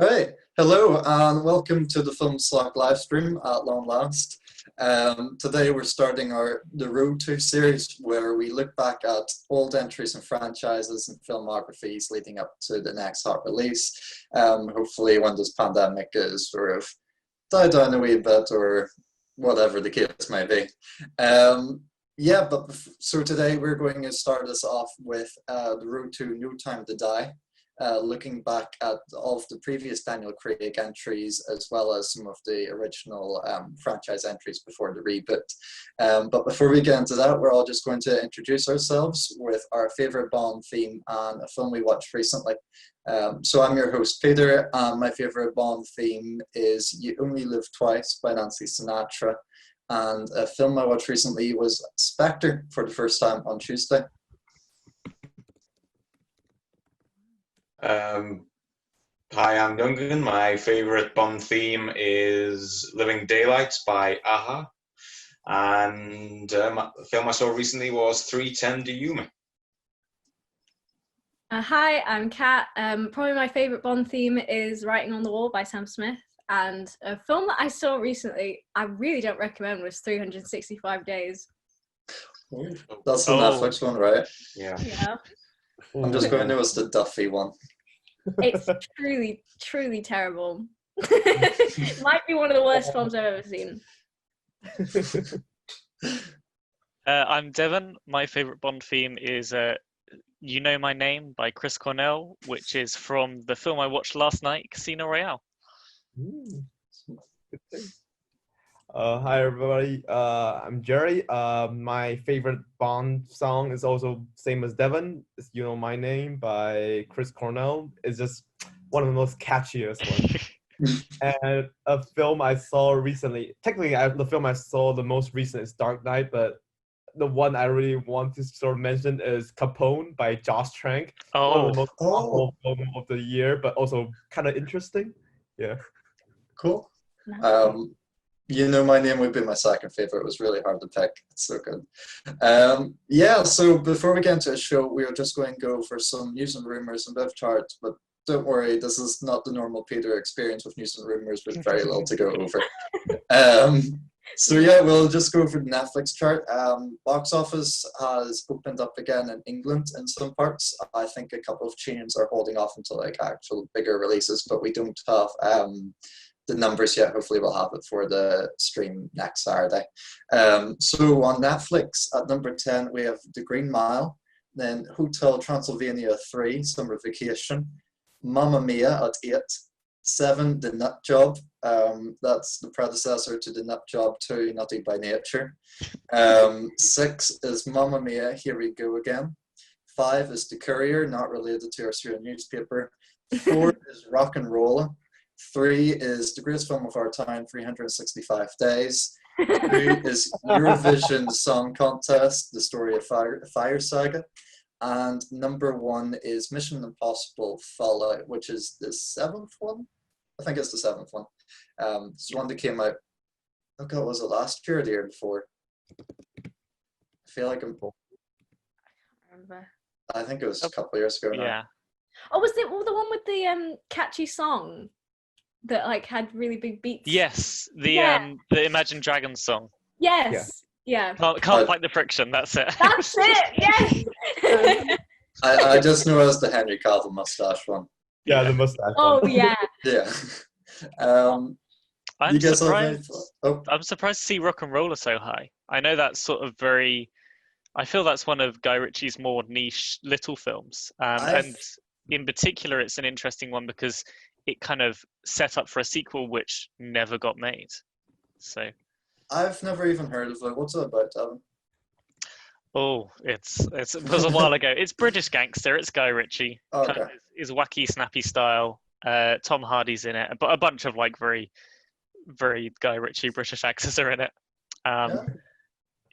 Right. Hello and welcome to the FilmSoc Livestream at long last. Today we're starting the Road to series where we look back at old entries and franchises and filmographies leading up to the next hot release. Hopefully when this pandemic is sort of died down a wee bit or whatever the case may be. So today we're going to start us off with the Road to No Time to Die. Looking back at all of the previous Daniel Craig entries, as well as some of the original franchise entries before the reboot. But before we get into that, we're all just going to introduce ourselves with our favorite Bond theme and a film we watched recently. So I'm your host, Peter, and my favorite Bond theme is You Only Live Twice by Nancy Sinatra. And a film I watched recently was Spectre for the first time on Tuesday. Hi, I'm Duncan. My favorite Bond theme is Living Daylights by Aha. And the film I saw recently was 3:10 to Yuma. Hi, I'm Kat. Probably my favourite Bond theme is Writing on the Wall by Sam Smith. And a film that I saw recently, I really don't recommend, was 365 Days. Ooh, that's the Netflix one, right? Yeah. I'm just going to know it's the Duffy one. It's truly, truly terrible. It might be one of the worst films I've ever seen. I'm Devon. My favourite Bond theme is You Know My Name by Chris Cornell, which is from the film I watched last night, Casino Royale. Good thing. Hi everybody, I'm Jerry. My favorite Bond song is also same as Devon. It's You Know My Name by Chris Cornell. It's just one of the most catchiest ones. And a film I saw recently, technically the film I saw the most recent is Dark Knight, but the one I really want to sort of mention is Capone by Josh Trank. One of the most awful film of the year, but also kind of interesting. Yeah. Cool. You Know My Name would be my second favorite. It was really hard to pick. It's so good. So before we get into the show, we are just going to go for some news and rumors and a bit of charts, but don't worry, this is not the normal Peter experience with news and rumors with very little to go over. We'll just go for the Netflix chart. Box office has opened up again in England in some parts. I think a couple of chains are holding off until like actual bigger releases, but we don't have the numbers yet. Hopefully we'll have it for the stream next Saturday. So on Netflix at number 10 we have The Green Mile, then Hotel Transylvania 3 Summer Vacation, Mamma Mia at 8, 7 The Nut Job, that's the predecessor to The Nut Job 2 Nutty by Nature. 6 is Mamma Mia Here We Go Again, 5 is The Courier, not related to our Syrian newspaper, 4 is Rock and Roll, 3 is the greatest film of our time, 365 Days. 2 is Eurovision Song Contest, The Story of Fire Saga. And number 1 is Mission Impossible Fallout, which is the 7th one? I think it's the 7th one. It's the one that came out, oh God, was it last year or the year before? I feel like I think it was a couple of years ago now. Yeah. Oh, was it the one with the catchy song? That like had really big beats. Yes, the Imagine Dragons song. Yes. Yeah. Can't fight the friction. That's it. That's it. Yes. I just know as the Henry Cavill mustache one. Yeah, the mustache. Oh yeah. Yeah. I'm surprised. I'm surprised to see Rock and Roller so high. I know that's sort of I feel that's one of Guy Ritchie's more niche little films, and in particular, it's an interesting one because it kind of set up for a sequel which never got made. So I've never even heard of it. What's it about, Devon? Oh, it was a while ago. It's British gangster. It's Guy Ritchie. Okay. Kind of his wacky, snappy style. Tom Hardy's in it, but a bunch of like very, very Guy Ritchie British actors are in it.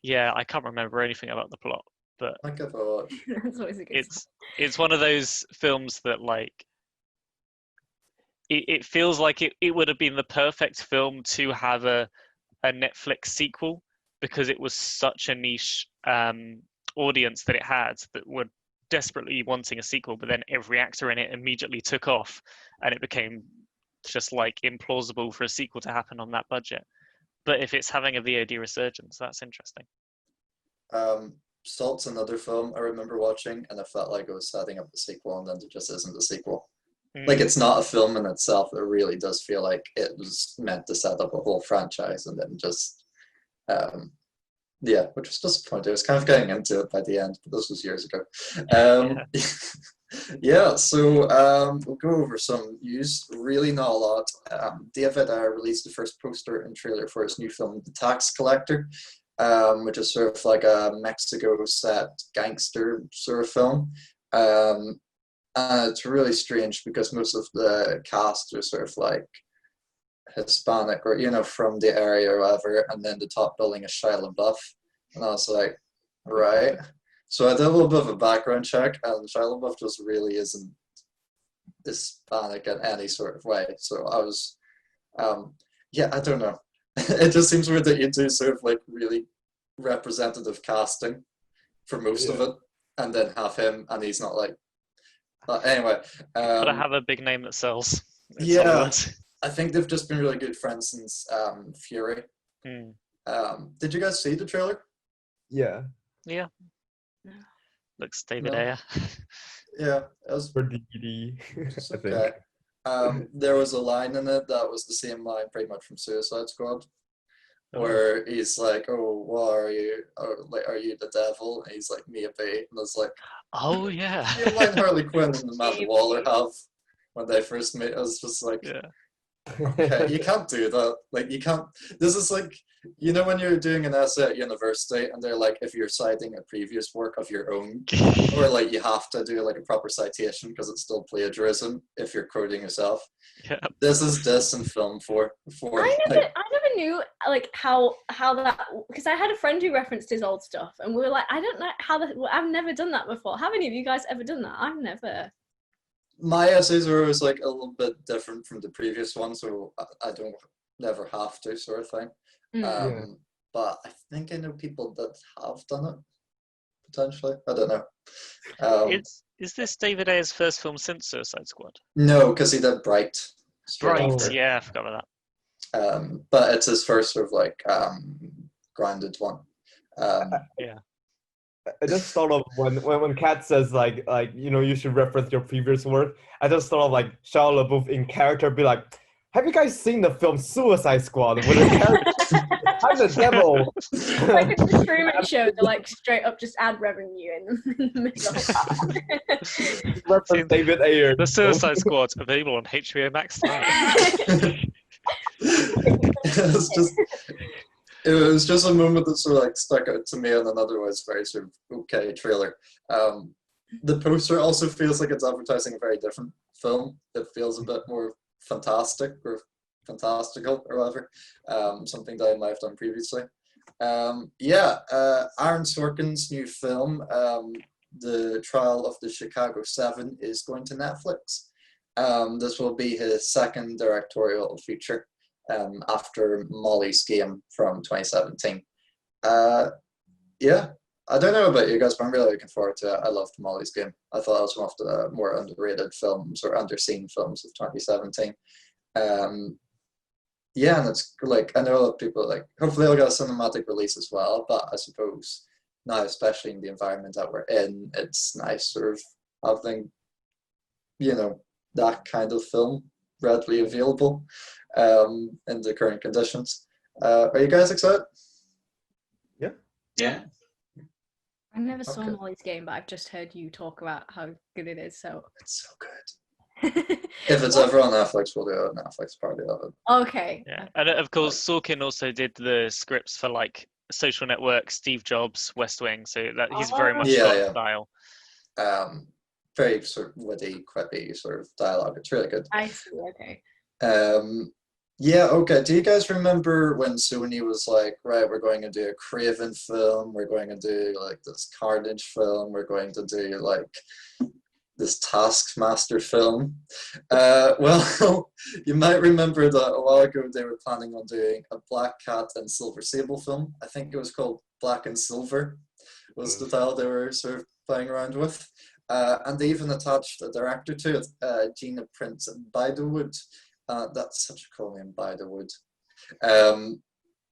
Yeah, I can't remember anything about the plot, but I give it a watch. That's always a good it's one of those films that like it feels like it would have been the perfect film to have a Netflix sequel because it was such a niche audience that it had that were desperately wanting a sequel, but then every actor in it immediately took off and it became it's just like implausible for a sequel to happen on that budget. But if it's having a VOD resurgence, that's interesting. Salt's another film I remember watching, and I felt like it was setting up the sequel, and then there just isn't a sequel. Like, it's not a film in itself. It really does feel like it was meant to set up a whole franchise, and then just, yeah, which was disappointing. I was kind of getting into it by the end, but this was years ago. Yeah, so we'll go over some news. Really not a lot. David released the first poster and trailer for his new film, The Tax Collector, which is sort of like a Mexico set gangster sort of film. And it's really strange because most of the cast are sort of like Hispanic or, you know, from the area or whatever, and then the top billing is Shia LaBeouf. And I was like, right. So I did a little bit of a background check, and Shia LaBeouf just really isn't Hispanic in any sort of way. So I was, yeah, I don't know. It just seems weird that you do sort of like really representative casting for most of it, and then have him, and he's not like. But anyway, gotta have a big name that sells. Yeah, I think they've just been really good friends since Fury. Did you guys see the trailer? Yeah. Looks David Ayer. Yeah, it was pretty giddy. I okay. think. There was a line in it that was the same line pretty much from Suicide Squad, where he's like, "Oh, what are you? Like, are you the devil?" And he's like, "Me a bait," and it's like, "Oh yeah." The line Harley Quinn and Amanda Waller have when they first meet. I was just like, okay, you can't do that. Like, you can't. This is like, you know, when you're doing an essay at university and they're like, if you're citing a previous work of your own, or like you have to do like a proper citation because it's still plagiarism if you're quoting yourself. Yeah. This is this in film for. I never knew like how that, because I had a friend who referenced his old stuff, and we were like, I don't know how I've never done that before. Have any of you guys ever done that? I've never. My essays are always like a little bit different from the previous one, so I don't never have to sort of thing. But I think I know people that have done it potentially. I don't know. Is this David Ayer's first film since Suicide Squad? No, because he did Bright. Yeah, I forgot about that. But it's his first sort of like grounded one. Yeah. I just thought of when Kat says like you know, you should reference your previous work. I just thought of like Shia LaBeouf in character be like, have you guys seen the film Suicide Squad with a character? I'm the devil. Like it's the Truman Show, they're like straight up just ad revenue in the middle. Reference David Ayer. The Suicide Squad available on HBO Max tonight. It was just a moment that sort of like stuck out to me on an otherwise very sort of okay trailer. The poster also feels like it's advertising a very different film. It feels a bit more fantastic or fantastical or whatever, something that I might have done previously. Aaron Sorkin's new film, The Trial of the Chicago 7, is going to Netflix. This will be his second directorial feature after Molly's Game from 2017. I don't know about you guys, but I'm really looking forward to it. I loved Molly's Game. I thought it was one of the more underrated films or underseen films of 2017. And it's like, I know people like, hopefully it'll get a cinematic release as well, but I suppose now, especially in the environment that we're in, it's nice sort of having, you know, that kind of film readily available in the current conditions. Are you guys excited? Yeah. I never saw Molly's Game, but I've just heard you talk about how good it is. So it's so good. If it's ever on Netflix, we'll do a Netflix party of it. Okay. Yeah, and of course, Sorkin also did the scripts for like Social Network, Steve Jobs, West Wing. So that he's very much got style. Very sort of witty, quippy sort of dialogue. It's really good. I see. Okay. Do you guys remember when Sony was like, right, we're going to do a Craven film, we're going to do like this Carnage film, we're going to do like this Taskmaster film? Well, you might remember that a while ago they were planning on doing a Black Cat and Silver Sable film. I think it was called Black and Silver was the title they were sort of playing around with. And they even attached a director to it, Gina Prince Bythewood. That's such a cool name, by the wood.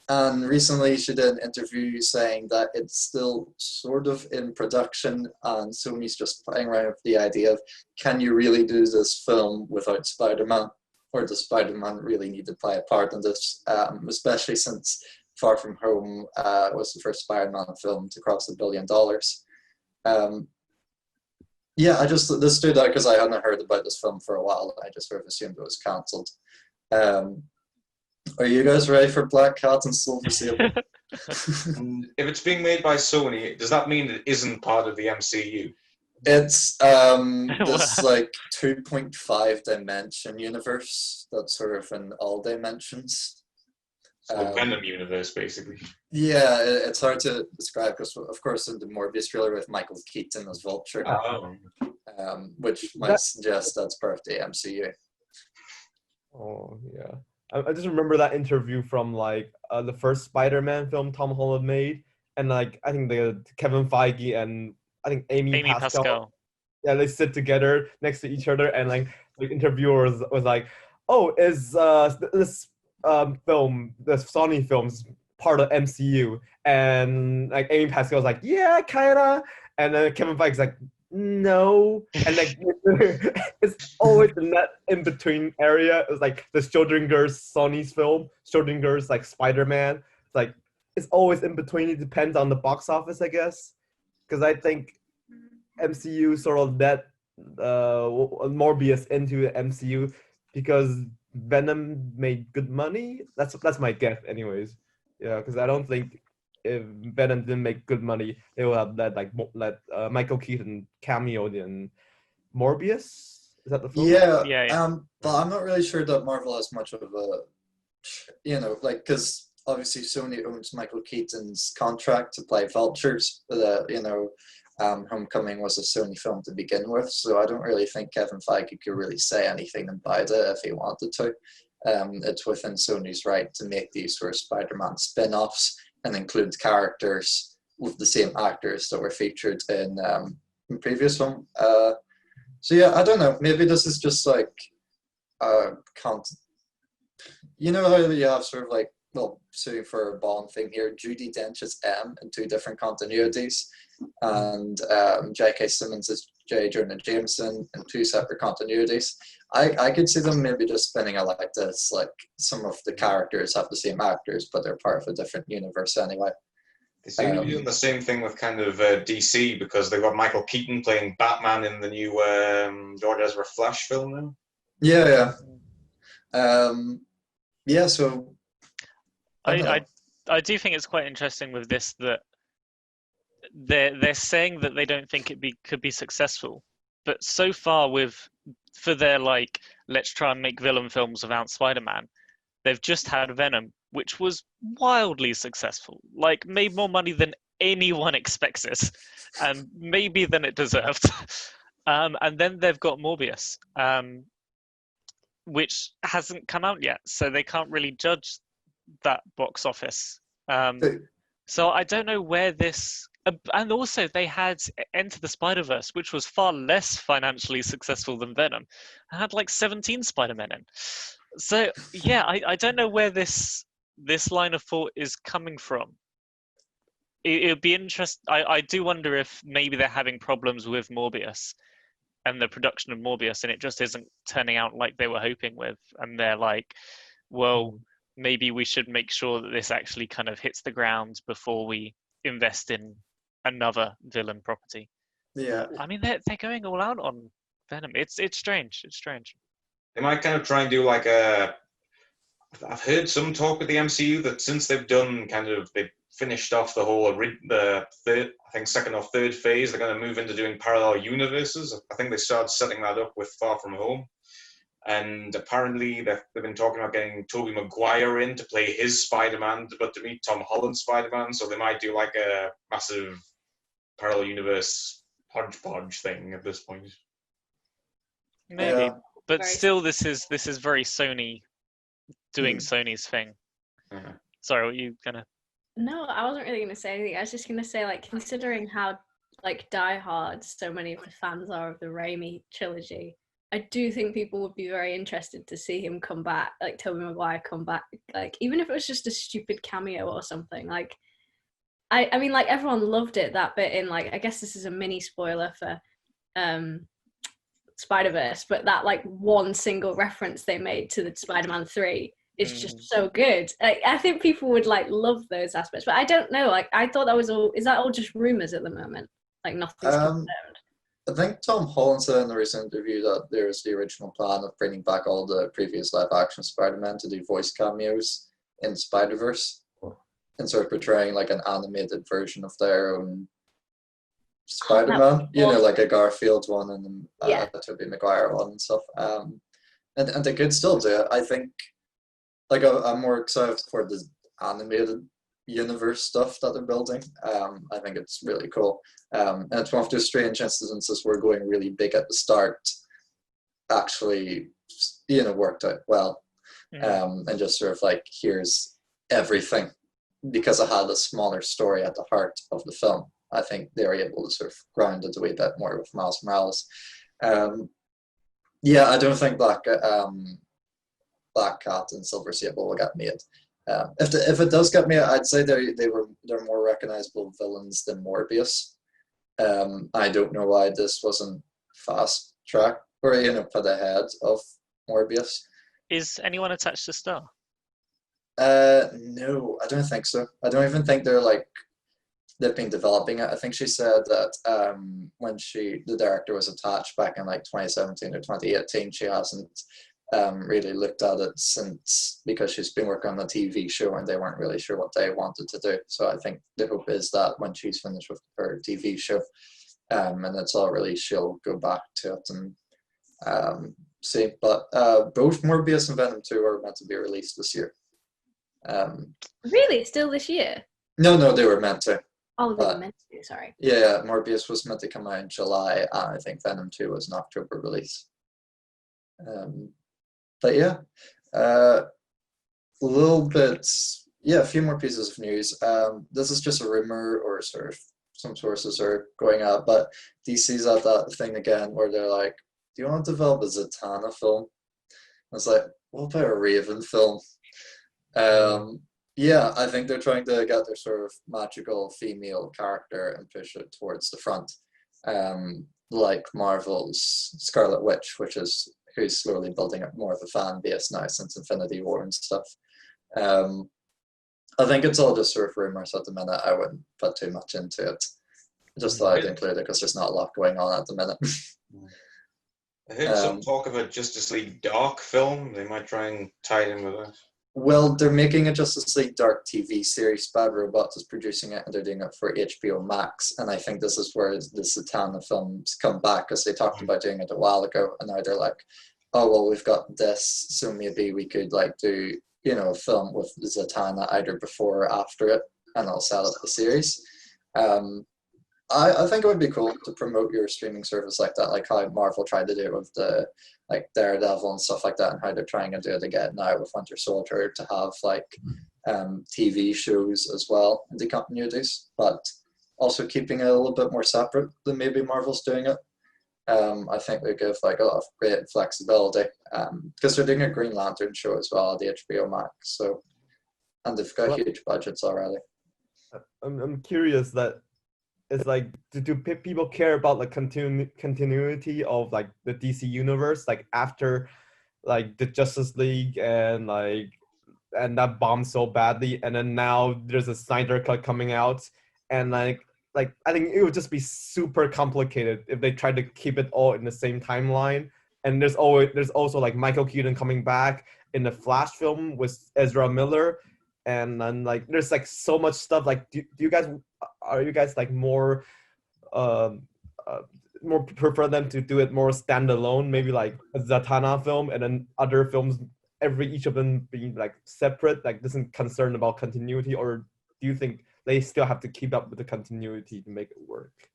And recently she did an interview saying that it's still sort of in production, and Sony's just playing around with the idea of, can you really do this film without Spider-Man? Or does Spider-Man really need to play a part in this? Especially since Far From Home was the first Spider-Man film to cross $1 billion. Yeah, this stood out because I hadn't heard about this film for a while. I just sort of assumed it was cancelled. Are you guys ready for Black Cat and Silver Sable? If it's being made by Sony, does that mean it isn't part of the MCU? It's this like 2.5 dimension universe that's sort of in all dimensions. So Venom universe, basically. Yeah, it's hard to describe because, of course, in the Morbius trailer with Michael Keaton as Vulture, which might suggest that's part of the MCU. Oh yeah, I just remember that interview from like the first Spider-Man film Tom Holland made, and like I think the Kevin Feige and I think Amy Pascal. Yeah, they sit together next to each other, and like the interviewer was like, "Oh, is this film, the Sony films, part of MCU?" And like Amy Pascal was like, "Yeah, kinda," and then Kevin Feige's like, "No," and like it's always in that in between area. It's like the Schrodinger's Sony's film, Schrodinger's like Spider-Man. It's like it's always in between. It depends on the box office, I guess, because I think MCU sort of let Morbius into the MCU because Venom made good money. That's my guess, anyways. Yeah, because I don't think if Venom didn't make good money, they would have let Michael Keaton cameo in Morbius. Is that the film? Yeah. But I'm not really sure that Marvel has much of a, because obviously Sony owns Michael Keaton's contract to play Vultures. Homecoming was a Sony film to begin with, so I don't really think Kevin Feige could really say anything about it if he wanted to. It's within Sony's right to make these sort of Spider-Man spin-offs and include characters with the same actors that were featured in previous film. So yeah, I don't know. Maybe this is just like you know how you have sort of like, well, suing for a Bond thing here, Judi Dench is M in 2 different continuities, and J.K. Simmons is J. Jonah Jameson in 2 separate continuities. I could see them maybe just spinning it like this, like some of the characters have the same actors, but they're part of a different universe anyway. They seem to be doing the same thing with kind of DC, because they've got Michael Keaton playing Batman in the new George Ezra Flash film now. Yeah. So I do think it's quite interesting with this that they're saying that they don't think it could be successful, but so far for their like, let's try and make villain films without Spider-Man, they've just had Venom, which was wildly successful, like made more money than anyone expects it, and maybe than it deserved. And then they've got Morbius, which hasn't come out yet, so they can't really judge that box office. So I don't know where this... And also they had Enter the Spider-Verse, which was far less financially successful than Venom. It had like 17 Spider-Men in. So yeah, I don't know where this line of thought is coming from. It would be interesting. I do wonder if maybe they're having problems with Morbius and the production of Morbius, and it just isn't turning out like they were hoping with. And they're like, well, maybe we should make sure that this actually kind of hits the ground before we invest in another villain property. Yeah. I mean, they're going all out on Venom. It's strange. It's strange. They might kind of try and do like I've heard some talk with the MCU that since they've finished off the whole the third, I think second or third phase, they're going to move into doing parallel universes. I think they started setting that up with Far From Home. And apparently they've been talking about getting Tobey Maguire in to play his Spider-Man, but to meet Tom Holland's Spider-Man. So they might do like a massive parallel universe hodgepodge thing at this point. Maybe, Yeah. but still, this is very Sony doing Sony's thing. Uh-huh. Sorry, what are you gonna? No, I wasn't really gonna say anything. I was just gonna say, like, considering how like diehard so many of the fans are of the Raimi trilogy, I do think people would be very interested to see him come back, like Tobey Maguire come back, like even if it was just a stupid cameo or something. Like, I mean, like everyone loved it, that bit in, like, I guess this is a mini spoiler for Spider-Verse, but that like one single reference they made to the Spider-Man 3 is just so good. I think people would like love those aspects, but I don't know. Like, I thought that was all. Is that all just rumors at the moment? Like nothing's confirmed. I think Tom Holland said in the recent interview that there's the original plan of bringing back all the previous live-action Spider-Man to do voice cameos in Spider-Verse and sort of portraying like an animated version of their own Spider-Man. You know, like a Garfield one and a Tobey Maguire one and stuff. And they could still do it. I think, like, I'm more excited for the animated universe stuff that they're building. I think it's really cool. And it's one of those strange instances where going really big at the start actually, you know, worked out well. And just sort of like, here's everything, because I had a smaller story at the heart of the film. I think they were able to sort of ground it a wee bit more with Miles Morales. Yeah, I don't think Black Cat and Silver Sable will get made. If it does get made, I'd say they're more recognizable villains than Morbius. I don't know why this wasn't fast tracked or, you know, put ahead of Morbius. Is anyone attached to Star? No, I don't think so. I don't even think they've been developing it. I think she said that when the director was attached back in like 2017 or 2018, she hasn't really looked at it since, because she's been working on a TV show and they weren't really sure what they wanted to do. So I think the hope is that when she's finished with her TV show and it's all released, she'll go back to it and see. But both Morbius and Venom 2 are meant to be released this year. Really? Still this year? No, they were meant to. Oh, they were meant to, sorry. Yeah, Morbius was meant to come out in July, and I think Venom 2 was an October release. But yeah, a few more pieces of news. This is just a rumor, or sort of some sources are going out, but DC's at that thing again where they're like, do you want to develop a Zatanna film? I was like, what about a Raven film? Yeah, I think they're trying to get their sort of magical female character and push it towards the front, like Marvel's Scarlet Witch, who's slowly building up more of a fan base now since Infinity War and stuff. I think it's all just sort of rumors at the minute. I wouldn't put too much into it. I just thought I'd include it because there's not a lot going on at the minute. I heard some talk of a Justice League Dark film. They might try and tie it in with that. Well, they're making a Justice League Dark TV series. Bad Robots is producing it, and they're doing it for HBO Max. And I think this is where the Zatanna films come back, because they talked about doing it a while ago, and now they're like, oh, well, we've got this, so maybe we could like do, you know, a film with Zatanna either before or after it, and I'll sell it the series. I think it would be cool to promote your streaming service like that, like how Marvel tried to do it with the like Daredevil and stuff like that, and how they're trying to do it again now with Winter Soldier, to have like TV shows as well in the continuities, but also keeping it a little bit more separate than maybe Marvel's doing it. I think they give like a lot of great flexibility, because they're doing a Green Lantern show as well at the HBO Max, so, and they've got huge budgets already. I'm curious that it's like, do people care about the continuity of like the DC universe, like after like the Justice League and that bombed so badly, and then now there's a Snyder Cut coming out, and like I think it would just be super complicated if they tried to keep it all in the same timeline. And there's also like Michael Keaton coming back in the Flash film with Ezra Miller, and then like there's like so much stuff. Like, are you guys like more prefer them to do it more standalone, maybe like a Zatanna film, and then other films, each of them being like separate, like isn't concerned about continuity? Or do you think they still have to keep up with the continuity to make it work?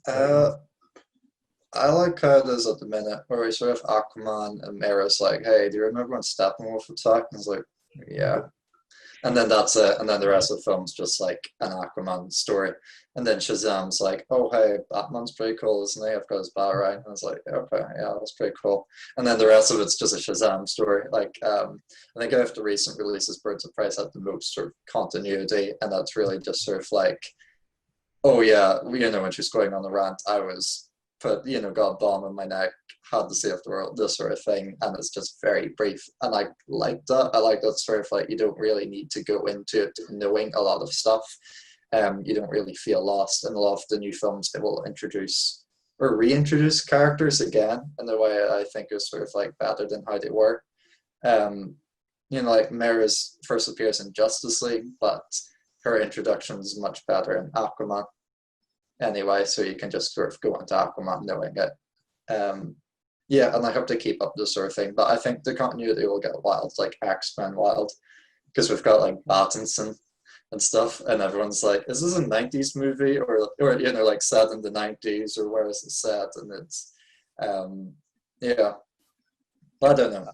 I like how it is at the minute, where we sort of Aquaman and Mera's like, hey, do you remember when Steppenwolf attacked? And it's like, yeah. And then that's it. And then the rest of the film's just like an Aquaman story. And then Shazam's like, oh, hey, Batman's pretty cool, isn't he? I've got his Batarang. And I was like, okay, yeah, that's pretty cool. And then the rest of it's just a Shazam story. Like, I think after recent releases, Birds of Prey had the most sort of continuity. And that's really just sort of like, oh, yeah, you know, when she was going on the rant, I was got a bomb in my neck, had to save the world, this sort of thing, and it's just very brief. And I like that. I like that sort of like you don't really need to go into it knowing a lot of stuff. You don't really feel lost. In a lot of the new films, it will introduce or reintroduce characters again in a way I think is sort of like better than how they were. Like Mera's first appears in Justice League, but her introduction is much better in Aquaman. Anyway, so you can just sort of go into Aquaman knowing it. Yeah, and I hope to keep up this sort of thing, but I think the continuity will get wild, like X-Men wild, because we've got like Pattinson and stuff, and everyone's like, is this a 90s movie or like set in the 90s, or where is it set? And it's yeah, but I don't know.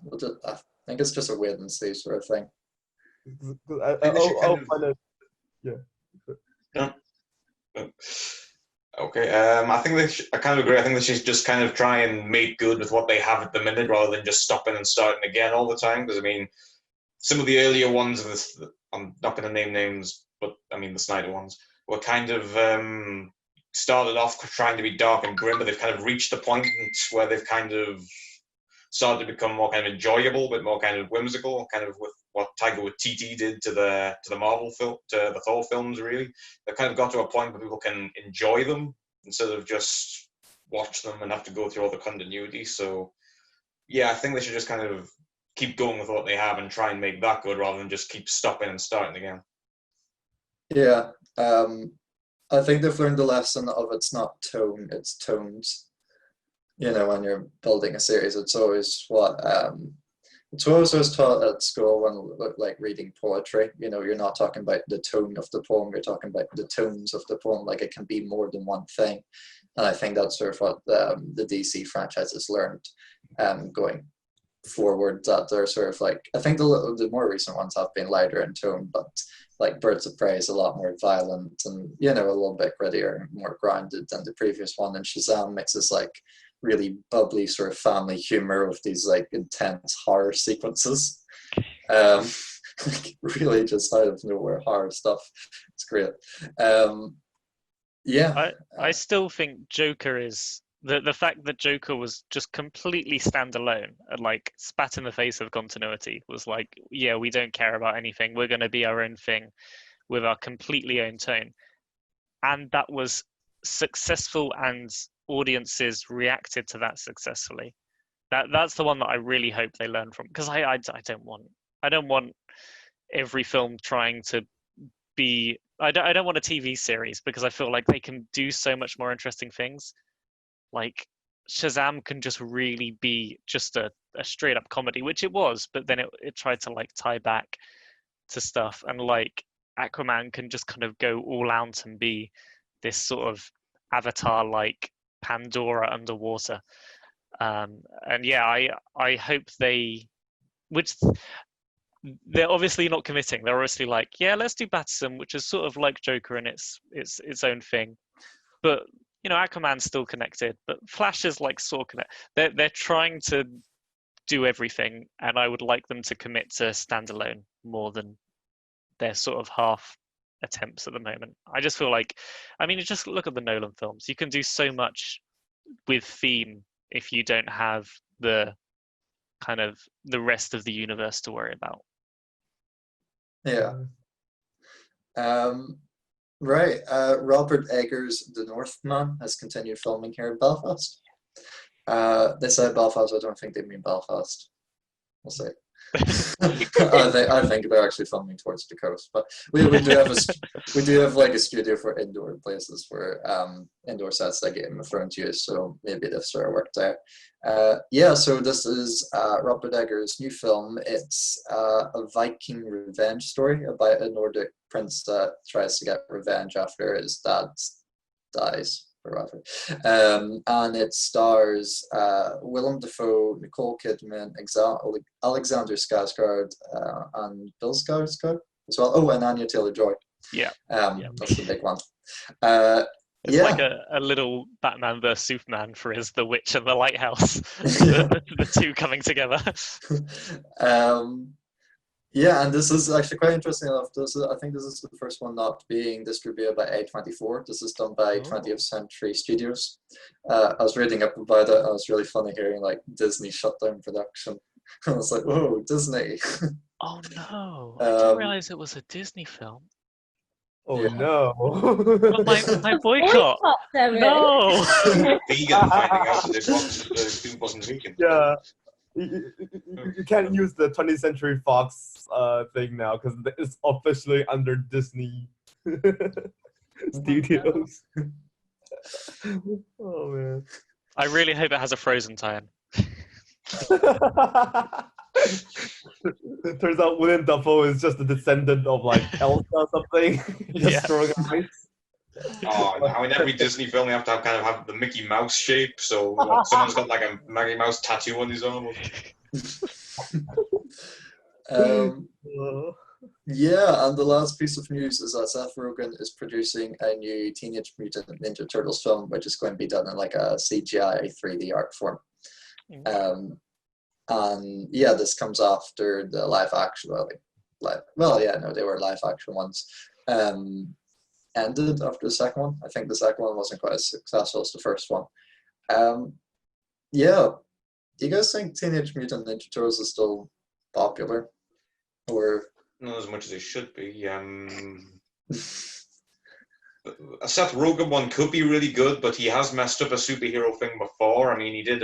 I think it's just a wait and see sort of thing. Yeah. Okay, I think I kind of agree. I think they should just kind of try and make good with what they have at the minute, rather than just stopping and starting again all the time. Because I mean, some of the earlier ones of this, I'm not going to name names, but I mean the Snyder ones were kind of started off trying to be dark and grim, but they've kind of reached the point where they've kind of started to become more kind of enjoyable, but more kind of whimsical, kind of with what Taika Waititi did to the Marvel film, to the Thor films. Really, they've kind of got to a point where people can enjoy them instead of just watch them and have to go through all the continuity. So, yeah, I think they should just kind of keep going with what they have and try and make that good, rather than just keep stopping and starting again. Yeah, I think they've learned the lesson of it's not tone, it's tones. When you're building a series, it's always what it's always taught at school when like reading poetry. You're not talking about the tone of the poem, you're talking about the tones of the poem. Like it can be more than one thing. And I think that's sort of what the DC franchise has learned going forward, that they're sort of like, I think the more recent ones have been lighter in tone, but like Birds of Prey is a lot more violent and a little bit grittier, more grounded than the previous one. And Shazam mixes like really bubbly sort of family humor with these like intense horror sequences. Really just out of nowhere horror stuff. It's great. Yeah. I still think Joker is the fact that Joker was just completely standalone and like spat in the face of continuity, was like, yeah, we don't care about anything. We're going to be our own thing with our completely own tone. And that was successful, and audiences reacted to that successfully. That's the one that I really hope they learn from, because I don't want every film trying to be. I don't want a TV series, because I feel like they can do so much more interesting things. Like Shazam can just really be just a straight up comedy, which it was, but then it tried to like tie back to stuff, and like Aquaman can just kind of go all out and be this sort of Avatar like Pandora underwater. And yeah, I hope which they're obviously not committing. They're obviously like, yeah, let's do Batson, which is sort of like Joker and it's own thing. But Aquaman's still connected, but Flash is like sort of connected. They're trying to do everything, and I would like them to commit to standalone more than their sort of half attempts at the moment. I just feel like, I mean, just look at the Nolan films. You can do so much with theme if you don't have the kind of the rest of the universe to worry about. Yeah. Right. Robert Eggers' The Northman has continued filming here in Belfast. They said Belfast. I don't think they mean Belfast. We'll see. I think they're actually filming towards the coast, but we do have like a studio for indoor places for indoor sets that Game of Thrones use, so maybe they've sort of worked there. Yeah, so this is Robert Eggers' new film. It's a Viking revenge story about a Nordic prince that tries to get revenge after his dad dies. And it stars Willem Dafoe, Nicole Kidman, Alexander Skarsgård, and Bill Skarsgård. as well. Oh, and Anya Taylor-Joy. Yeah. That's the big one. It's like a little Batman vs Superman for his The Witch and the Lighthouse. the two coming together. Yeah, and this is actually quite interesting enough. I think this is the first one not being distributed by A24. This is done by 20th Century Studios. I was reading up about it. It was really funny hearing like Disney shut down production. I was like, whoa, Disney. Oh no, I didn't realize it was a Disney film. Oh Yeah. no. But my boycott. No. Vegan finding out that the film wasn't vegan. Yeah. You can't use the 20th Century Fox thing now because it's officially under Disney Studios. Oh man. I really hope it has a Frozen tie-in. It turns out William Dafoe is just a descendant of like Elsa or something. Just throwing ice. Oh, now in every Disney film, you have to have the Mickey Mouse shape, so someone's got like a Mickey Mouse tattoo on his arm. Yeah, and the last piece of news is that Seth Rogen is producing a new Teenage Mutant Ninja Turtles film, which is going to be done in like a CGI 3D art form. And yeah, this comes after the live action. They were live action ones. Ended after the second one. I think the second one wasn't quite as successful as the first one. Yeah, do you guys think Teenage Mutant Ninja Turtles is still popular, or not as much as it should be? A Seth Rogen one could be really good, but he has messed up a superhero thing before. I mean, he did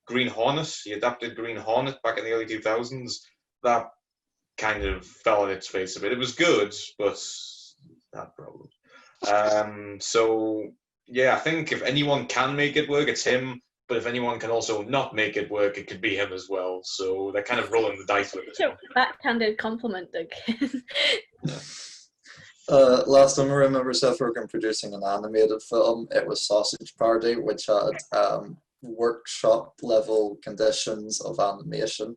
Green Hornet. He adapted Green Hornet back in the early 2000s. That kind of fell on its face a bit. It was good, but that problem. So yeah, I think if anyone can make it work, it's him. But if anyone can also not make it work, it could be him as well. So they're kind of rolling the dice with it. So backhanded compliment, Duncan. Last time I remember Seth Rogen producing an animated film, it was Sausage Party, which had workshop level conditions of animation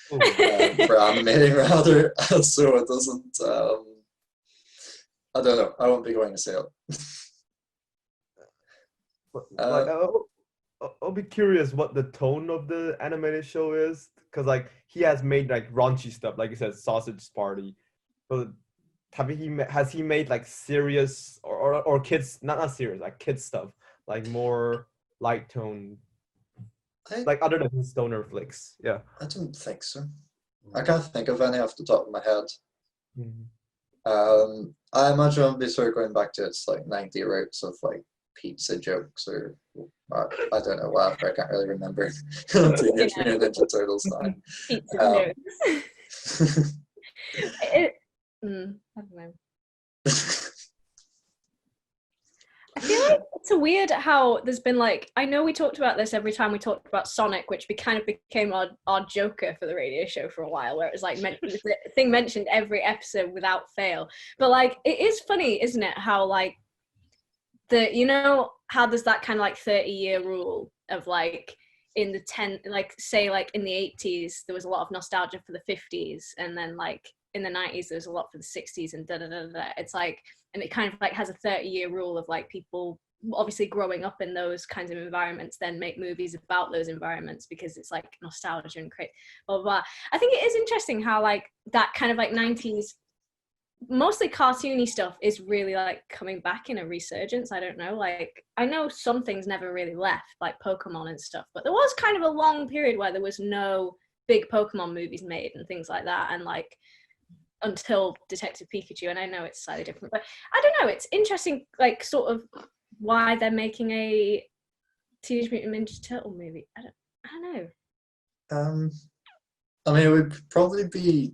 for animating rather. So it doesn't. I don't know. I won't be going to say it. I'll be curious what the tone of the animated show is, because like he has made like raunchy stuff, like you said, Sausage Party. But has he made like serious or kids, not serious, like kids stuff, like more light tone, like other than stoner flicks? Yeah, I don't think so. I can't think of any off the top of my head. I imagine I'll be sort of going back to its like 90 roots of like pizza jokes or I don't know, whatever. I can't really remember. Teenage Mutant Ninja Turtles now. Pizza jokes. I don't know. I feel like it's a weird how there's been like, I know we talked about this every time we talked about Sonic, which kind of became our joker for the radio show for a while, where it was like the thing mentioned every episode without fail. But like, it is funny, isn't it, how like how there's that kind of like 30-year rule of like in the say like in the 80s there was a lot of nostalgia for the 50s, and then like in the 90s there's a lot for the 60s and it's like, and it kind of like has a 30-year rule of like people obviously growing up in those kinds of environments then make movies about those environments because it's like nostalgia and create blah, blah, blah. I think it is interesting how like that kind of like 90s mostly cartoony stuff is really like coming back in a resurgence. I don't know, like I know some things never really left, like Pokemon and stuff, but there was kind of a long period where there was no big Pokemon movies made and things like that, and like until Detective Pikachu, and I know it's slightly different, but I don't know, it's interesting like sort of why they're making a Teenage Mutant Ninja Turtle movie. I don't know. I mean, it would probably be,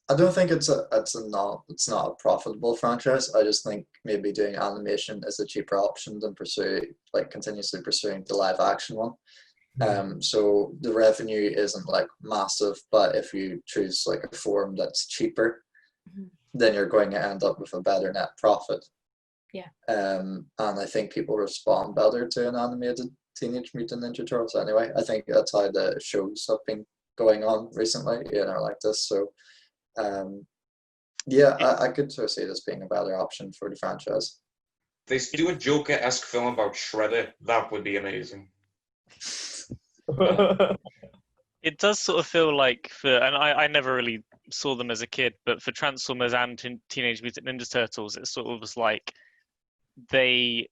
I don't think it's not a profitable franchise. I just think maybe doing animation is a cheaper option than continuously pursuing the live action one. So the revenue isn't like massive, but if you choose like a form that's cheaper, then you're going to end up with a better net profit. Yeah. And I think people respond better to an animated Teenage Mutant Ninja Turtles anyway. I think that's how the shows have been going on recently, like this. So Yeah, I could sort of see this being a better option for the franchise. If they do a Joker-esque film about Shredder, that would be amazing. It does sort of feel like and I never really saw them as a kid, but for Transformers and Teenage Mutant Ninja Turtles, it sort of was like they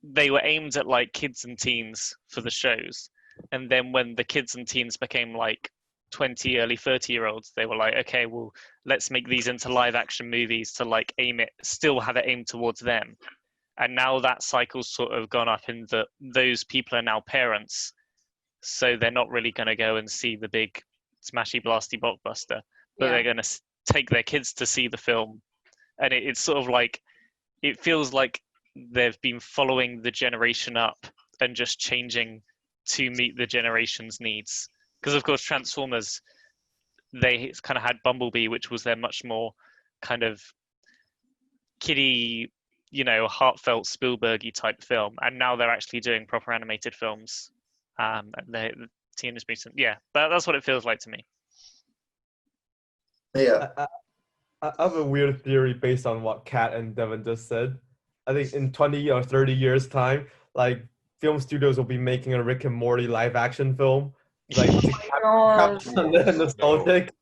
were aimed at like kids and teens for the shows, and then when the kids and teens became like 20, early 30-year-olds, they were like, okay, well, let's make these into live action movies to like still have it aimed towards them. And now that cycle's sort of gone up in that those people are now parents, so they're not really going to go and see the big smashy blasty blockbuster, but they're going to take their kids to see the film. And it's sort of like, it feels like they've been following the generation up and just changing to meet the generation's needs. Because of course Transformers, they kind of had Bumblebee, which was their much more kind of kiddie, heartfelt Spielberg-y type film, and now they're actually doing proper animated films. The Teenage Mutant, that's what it feels like to me. Yeah, I have a weird theory based on what Kat and Devon just said. I think in 20 or 30 years' time, like film studios will be making a Rick and Morty live action film, like nostalgic.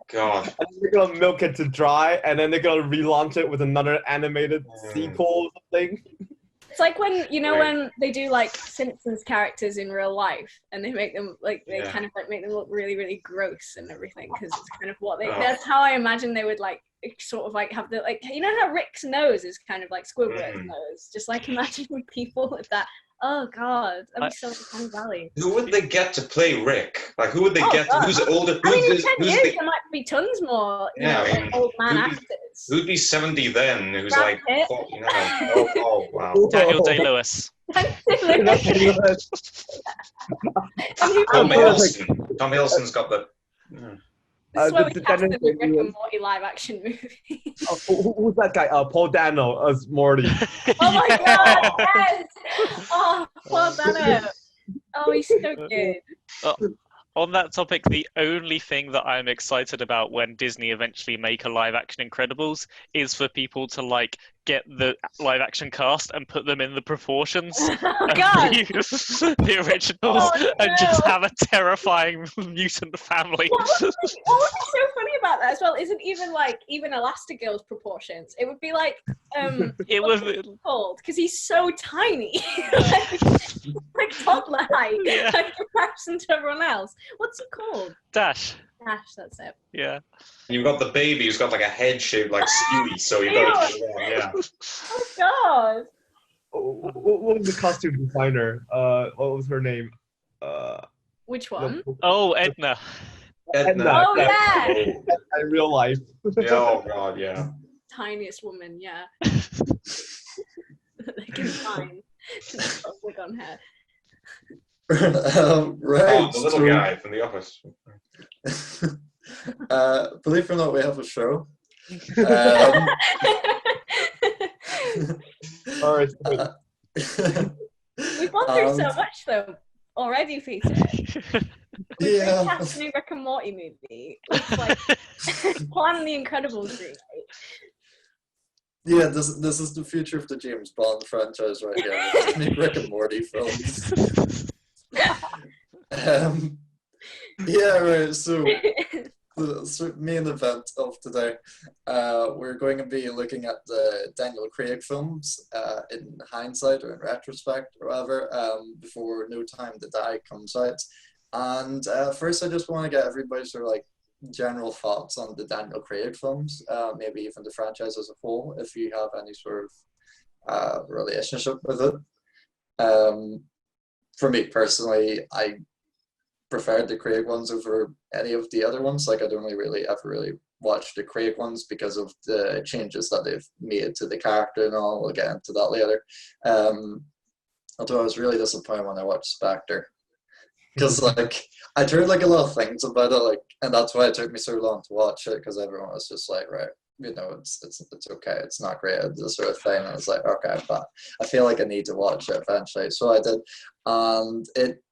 God. And they're gonna milk it to dry, and then they're gonna relaunch it with another animated sequel or something. It's like when when they do like Simpsons characters in real life, and they make them like kind of like make them look really, really gross and everything, because it's kind of what they. That's how I imagine they would like sort of like have the like how Rick's nose is kind of like Squidward's nose. Just like imagine people with that. Oh God, that'd be so Uncanny Valley. Who would they get to play Rick? Like, who would they get? God. Who's older? I mean, in 10 years, there might be tons more, like old man actors. Who'd be 70 then? Who's Brad like Pitt. 49? Oh, wow. Daniel Day-Lewis. Tom Hiddleston's got the. This is where we cast the Rick and Morty live action movie. Who's that guy? Paul Dano as Morty. Oh my God! Yes. Oh, Paul Dano. Oh, he's so good. On that topic, the only thing that I'm excited about when Disney eventually make a live-action Incredibles is for people to like get the live-action cast and put them in the proportions of the originals, and just have a terrifying mutant family. What would be so funny about that as well isn't even Elastigirl's proportions. It would be like it was called, because he's so tiny, like toddler height in comparison to everyone else. What's he called? Dash. Dash, that's it. Yeah. You've got the baby who's got like a head shaped like Stewie, so you've got to Oh God. What was the costume designer? What was her name? Which one? Oh, Edna. Oh yeah. In real life. Oh God, yeah. Tiniest woman, yeah. They can find just wig on her. Right. Oh, the little guy from The Office. Believe it or not, we have a show. All right. We've gone through so much though already, Peter. Yeah. Cast a new Rick and Morty movie. It's like plan the Incredibles remake. Yeah, this is the future of the James Bond franchise right here. New Rick and Morty films. Yeah, right. So the main event of today, we're going to be looking at the Daniel Craig films in hindsight or in retrospect or whatever, before No Time to Die comes out. And first, I just want to get everybody's sort of like general thoughts on the Daniel Craig films, maybe even the franchise as a whole, if you have any sort of relationship with it. For me personally, I preferred the Craig ones over any of the other ones. Like, I don't really watch the Craig ones because of the changes that they've made to the character and all. We'll get into that later. Although I was really disappointed when I watched Spectre, because like I'd heard like a lot of things about it, like, and that's why it took me so long to watch it, because everyone was just like, right, it's okay, it's not great, this sort of thing. And I was like, okay, but I feel like I need to watch it eventually, so I did. And it,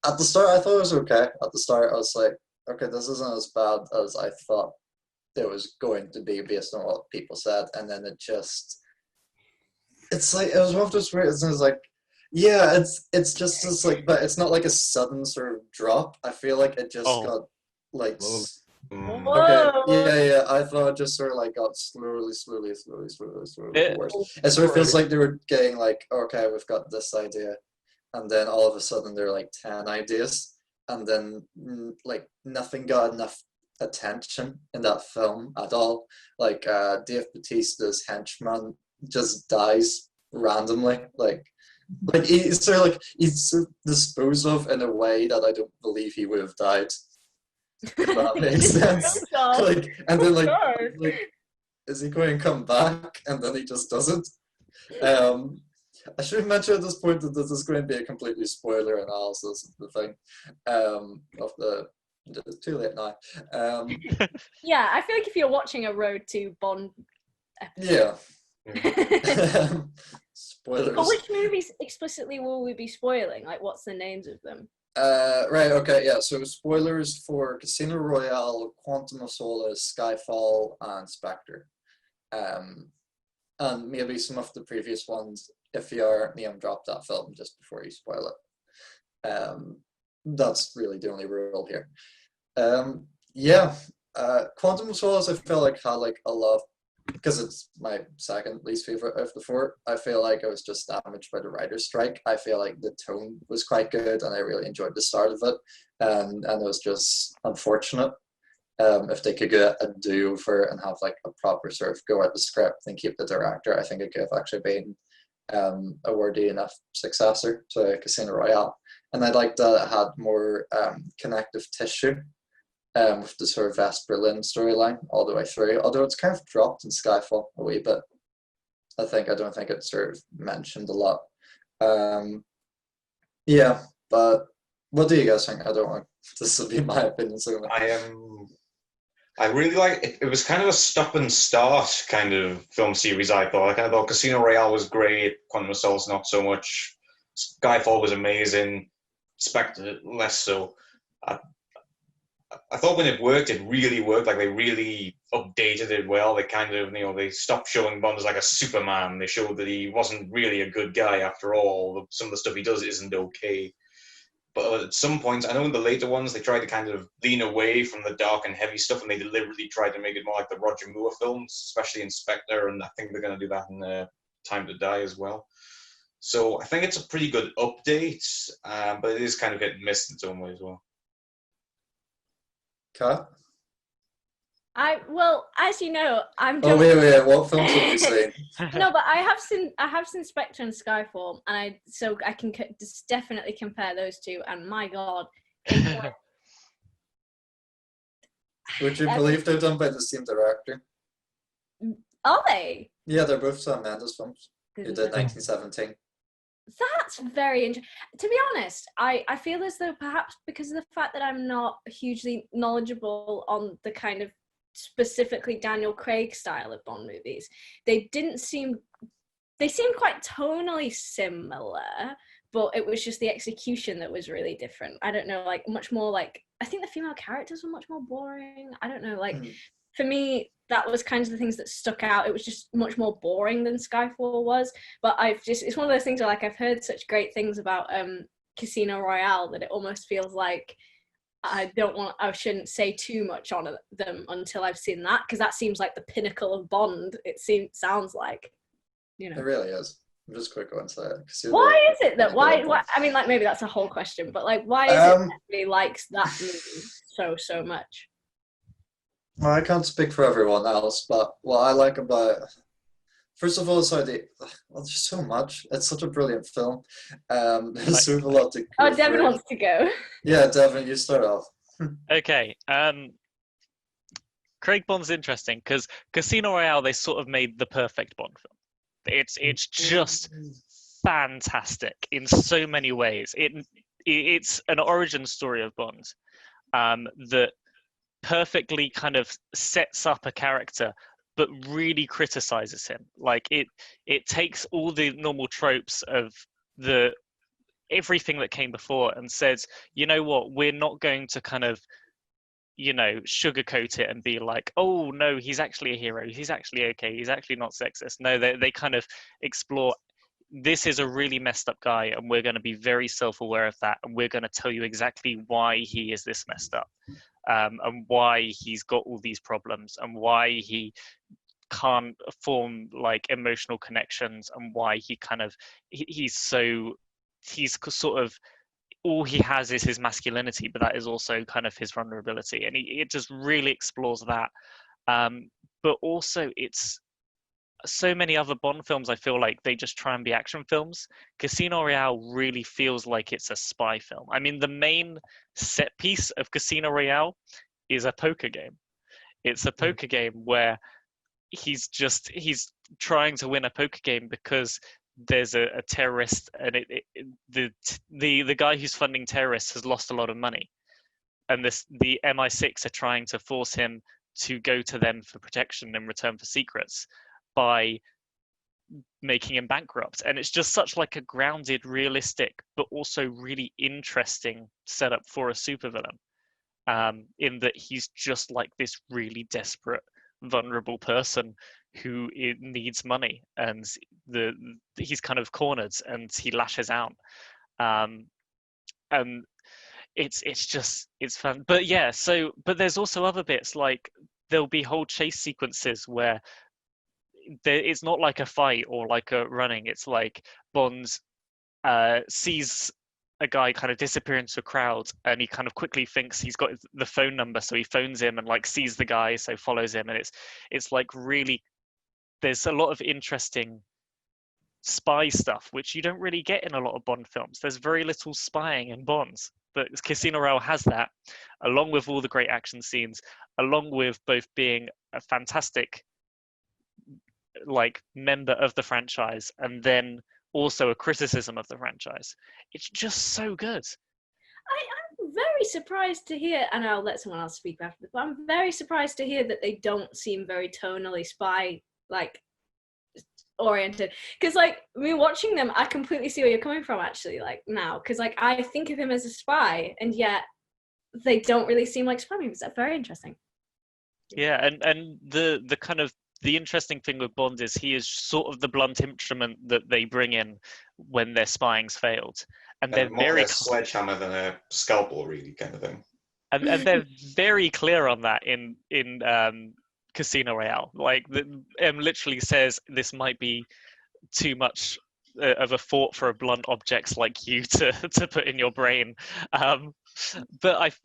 at the start, I thought it was okay. At the start, I was like, okay, this isn't as bad as I thought it was going to be based on what people said, and then it's like, it was one of those weird, it's like, yeah, it's just as like, but it's not like a sudden sort of drop. I feel like it just got like, okay, yeah, I thought it just sort of like got slowly worse. It sort of feels like they were getting like, okay, we've got this idea, and then all of a sudden there are like 10 ideas, and then like nothing got enough attention in that film at all. Like Dave Bautista's henchman just dies randomly, like he's sort of disposed of in a way that I don't believe he would have died. If that makes sense. Like, and then like, is he going to come back? And then he just doesn't. I should mention at this point that this is going to be a completely spoiler analysis of the thing. It's too late now. Yeah, I feel like if you're watching a Road to Bond episode. Yeah. Spoilers. But which movies explicitly will we be spoiling? Like, what's the names of them? Right, okay, yeah, so spoilers for Casino Royale, Quantum of Solace, Skyfall, and Spectre. And maybe some of the previous ones, if you are name drop that film just before you spoil it. That's really the only rule here. Yeah, Quantum of Solace I feel like had like a lot, because it's my second least favorite of the four. I feel like it was just damaged by the writer's strike. I feel like the tone was quite good, and I really enjoyed the start of it. And it was just unfortunate. If they could get a do-over and have like a proper sort of go at the script and keep the director, I think it could have actually been a worthy enough successor to Casino Royale. And I liked that it had more connective tissue. With the sort of Vesper Lynn storyline all the way through, although it's kind of dropped in Skyfall a wee bit. I don't think it's sort of mentioned a lot. Yeah, but what do you guys think? I don't want this will be my opinion. So I really like it. It was kind of a stop and start kind of film series. I thought. I thought Casino Royale was great. Quantum of Solace not so much. Skyfall was amazing. Spectre less so. I thought when it worked, it really worked. Like they really updated it well. They kind of, they stopped showing Bond as like a Superman. They showed that he wasn't really a good guy after all. Some of the stuff he does isn't okay. But at some points, I know in the later ones, they tried to kind of lean away from the dark and heavy stuff, and they deliberately tried to make it more like the Roger Moore films, especially in Spectre, and I think they're going to do that in Time to Die as well. So I think it's a pretty good update, but it is kind of hit and miss in its own way as well. Kat? Well, as you know, I'm. Oh wait! What films have you seen? No, but I have seen Spectre and Skyfall, and I can just definitely compare those two. And my God, would you believe they're done by the same director? Are they? Yeah, they're both Sam Mendes films. Who did 1917. That's very interesting. To be honest, I feel as though perhaps because of the fact that I'm not hugely knowledgeable on the kind of specifically Daniel Craig style of Bond movies, they seemed quite tonally similar, but it was just the execution that was really different. I don't know, like much more like, I think the female characters were much more boring. I don't know, like for me, that was kind of the things that stuck out. It was just much more boring than Skyfall was. But it's one of those things where like I've heard such great things about Casino Royale that it almost feels like I shouldn't say too much on them until I've seen that, because that seems like the pinnacle of Bond. Sounds like, It really is. I'm just quick on that. Why is it that? Why? I mean, like maybe that's a whole question, but like, why is it that everybody likes that movie so much? Well, I can't speak for everyone else, but what I like about, first of all, there's so much. It's such a brilliant film. There's sort of a lot to go Devon wants to go. Yeah, Devon, you start off. Okay. Craig Bond's interesting because Casino Royale, they sort of made the perfect Bond film. It's just fantastic in so many ways. It's an origin story of Bond that perfectly kind of sets up a character but really criticizes him. Like it takes all the normal tropes of everything that came before and says, you know what, we're not going to kind of sugarcoat it and be like, oh no, he's actually a hero, he's actually okay, he's actually not sexist. No, they kind of explore, this is a really messed up guy, and we're going to be very self-aware of that, and we're going to tell you exactly why he is this messed up, and why he's got all these problems, and why he can't form like emotional connections, and why he's sort of, all he has is his masculinity, but that is also kind of his vulnerability, and it just really explores that. But also, it's so many other Bond films, I feel like they just try and be action films. Casino Royale really feels like it's a spy film. I mean, the main set piece of Casino Royale is a poker game. It's a poker game where he's trying to win a poker game because there's a terrorist, and the guy who's funding terrorists has lost a lot of money, and the MI6 are trying to force him to go to them for protection in return for secrets by making him bankrupt. And it's just such like a grounded, realistic, but also really interesting setup for a supervillain, in that he's just like this really desperate, vulnerable person who needs money, and he's kind of cornered and he lashes out, and it's fun. But yeah, but there's also other bits, like there'll be whole chase sequences where it's not like a fight or like a running, it's like Bond sees a guy kind of disappear into a crowd, and he kind of quickly thinks he's got the phone number, so he phones him and like sees the guy, so follows him, and it's like really, there's a lot of interesting spy stuff which you don't really get in a lot of Bond films. There's very little spying in Bonds, but Casino Royale has that, along with all the great action scenes, along with both being a fantastic like member of the franchise and then also a criticism of the franchise. It's just so good. I'm very surprised to hear, and I'll let someone else speak after this, but I'm very surprised to hear that they don't seem very tonally spy like oriented, because like me watching them, I completely see where you're coming from actually, like now, because like I think of him as a spy, and yet they don't really seem like spy movies. That's very interesting. Yeah, and the kind of the interesting thing with Bond is he is sort of the blunt instrument that they bring in when their spying's failed, and they're more very a sledgehammer than a scalpel, really, kind of thing. And they're very clear on that in Casino Royale. Like, literally says this might be too much of a thought for a blunt objects like you to put in your brain. But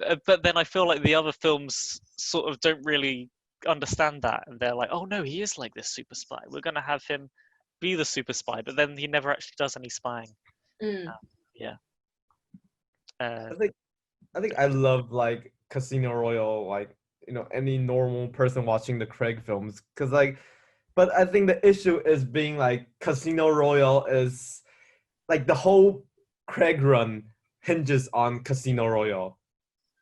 then I feel like the other films sort of don't really understand that, and they're like, oh no, he is like this super spy. We're going to have him be the super spy, but then he never actually does any spying. Yeah. I think I love like Casino Royale, like, you know, any normal person watching the Craig films, because like, but I think the issue is being like Casino Royale is like the whole Craig run hinges on Casino Royale.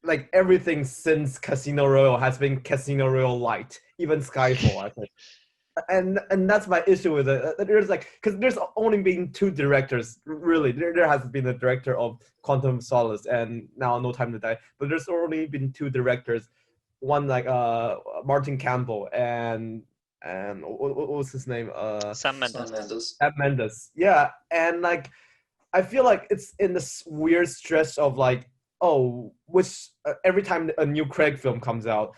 Like everything since Casino Royale has been Casino Royale light, even Skyfall, I think. And that's my issue with it. There's like, because there's only been two directors, really. There has been a director of Quantum of Solace and now No Time to Die, but there's only been two directors. One like Martin Campbell and what was his name? Sam Mendes. Sam Mendes. Yeah, and like I feel like it's in this weird stretch of like, oh, which every time a new Craig film comes out,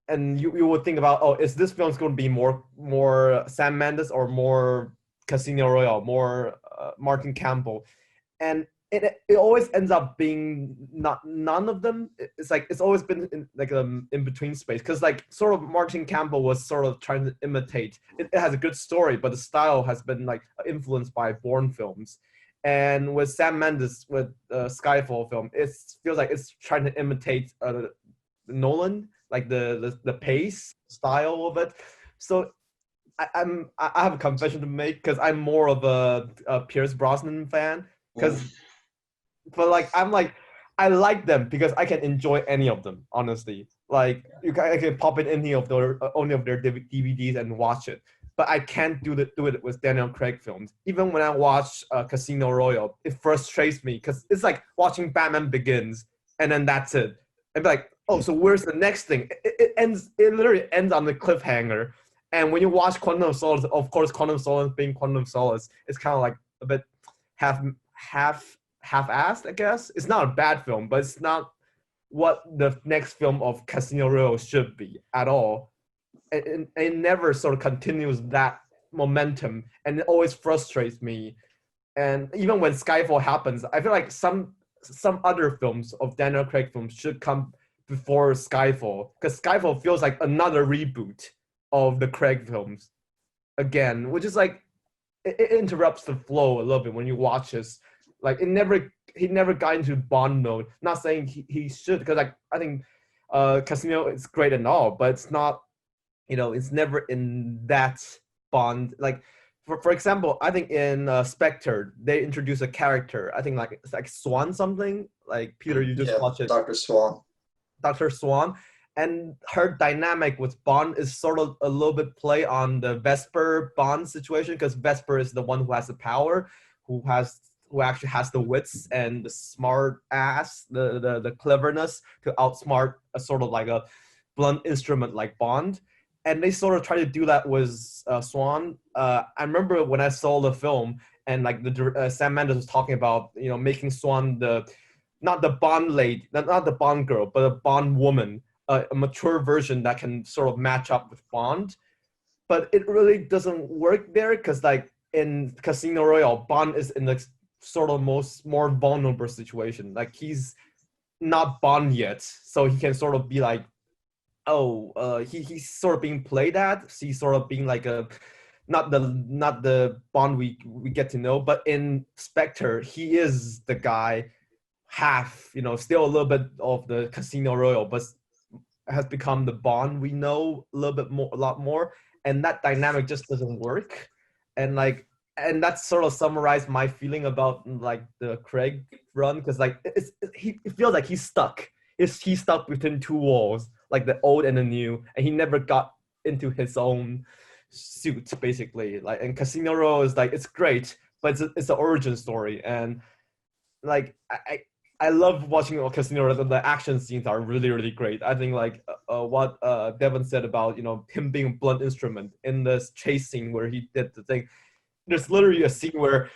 and you would think about, oh, is this film's going to be more Sam Mendes or more Casino Royale, more Martin Campbell, and it always ends up being none of them. It's like it's always been in between space, because like sort of Martin Campbell was sort of trying to imitate. It has a good story, but the style has been like influenced by Bourne films. And with Sam Mendes, with Skyfall film, it feels like it's trying to imitate Nolan, like the pace, style of it. So I have a confession to make, because I'm more of a Pierce Brosnan fan. But like I like them because I can enjoy any of them, honestly. Like I can pop in any of their DVDs and watch it. But I can't do it with Daniel Craig films. Even when I watch Casino Royale, it frustrates me because it's like watching Batman Begins and then that's it. And be like, oh, so where's the next thing? It literally ends on the cliffhanger. And when you watch Quantum of Solace, of course, Quantum of Solace being Quantum of Solace, it's kind of like a bit half-assed, I guess. It's not a bad film, but it's not what the next film of Casino Royale should be at all. It never sort of continues that momentum, and it always frustrates me. And even when Skyfall happens, I feel like some other films of Daniel Craig films should come before Skyfall, because Skyfall feels like another reboot of the Craig films again, which is like it interrupts the flow a little bit when you watch this. Like he never got into Bond mode. Not saying he should, because like I think Casino is great and all, but it's not, it's never in that Bond. Like for example, I think in Spectre they introduce a character. I think it's like Swan something. Like Peter, you just watch it. Dr. Swan. Dr. Swan. And her dynamic with Bond is sort of a little bit play on the Vesper Bond situation, because Vesper is the one who has the power, who actually has the wits and the smart ass, the cleverness to outsmart a sort of like a blunt instrument like Bond. And they sort of try to do that with Swan. I remember when I saw the film, and like Sam Mendes was talking about, making Swan not the Bond lady, not the Bond girl, but a Bond woman. A mature version that can sort of match up with Bond, but it really doesn't work there, because like in Casino Royale, Bond is in the sort of more vulnerable situation. Like he's not Bond yet, so he can sort of be like, he's sort of being played at. He's sort of being like not the Bond we get to know, but in Spectre, he is the guy, still a little bit of the Casino Royale, but has become the Bond we know a lot more, and that dynamic just doesn't work. And that sort of summarized my feeling about like the Craig run, because like it feels like he's stuck. He's stuck between two walls, like the old and the new, and he never got into his own suit basically. Like, and Casino Royale is like, it's great, but it's an origin story, and like I love watching Casino Royale. The action scenes are really, really great. I think like what Devon said about him being a blunt instrument in this chase scene where he did the thing. There's literally a scene where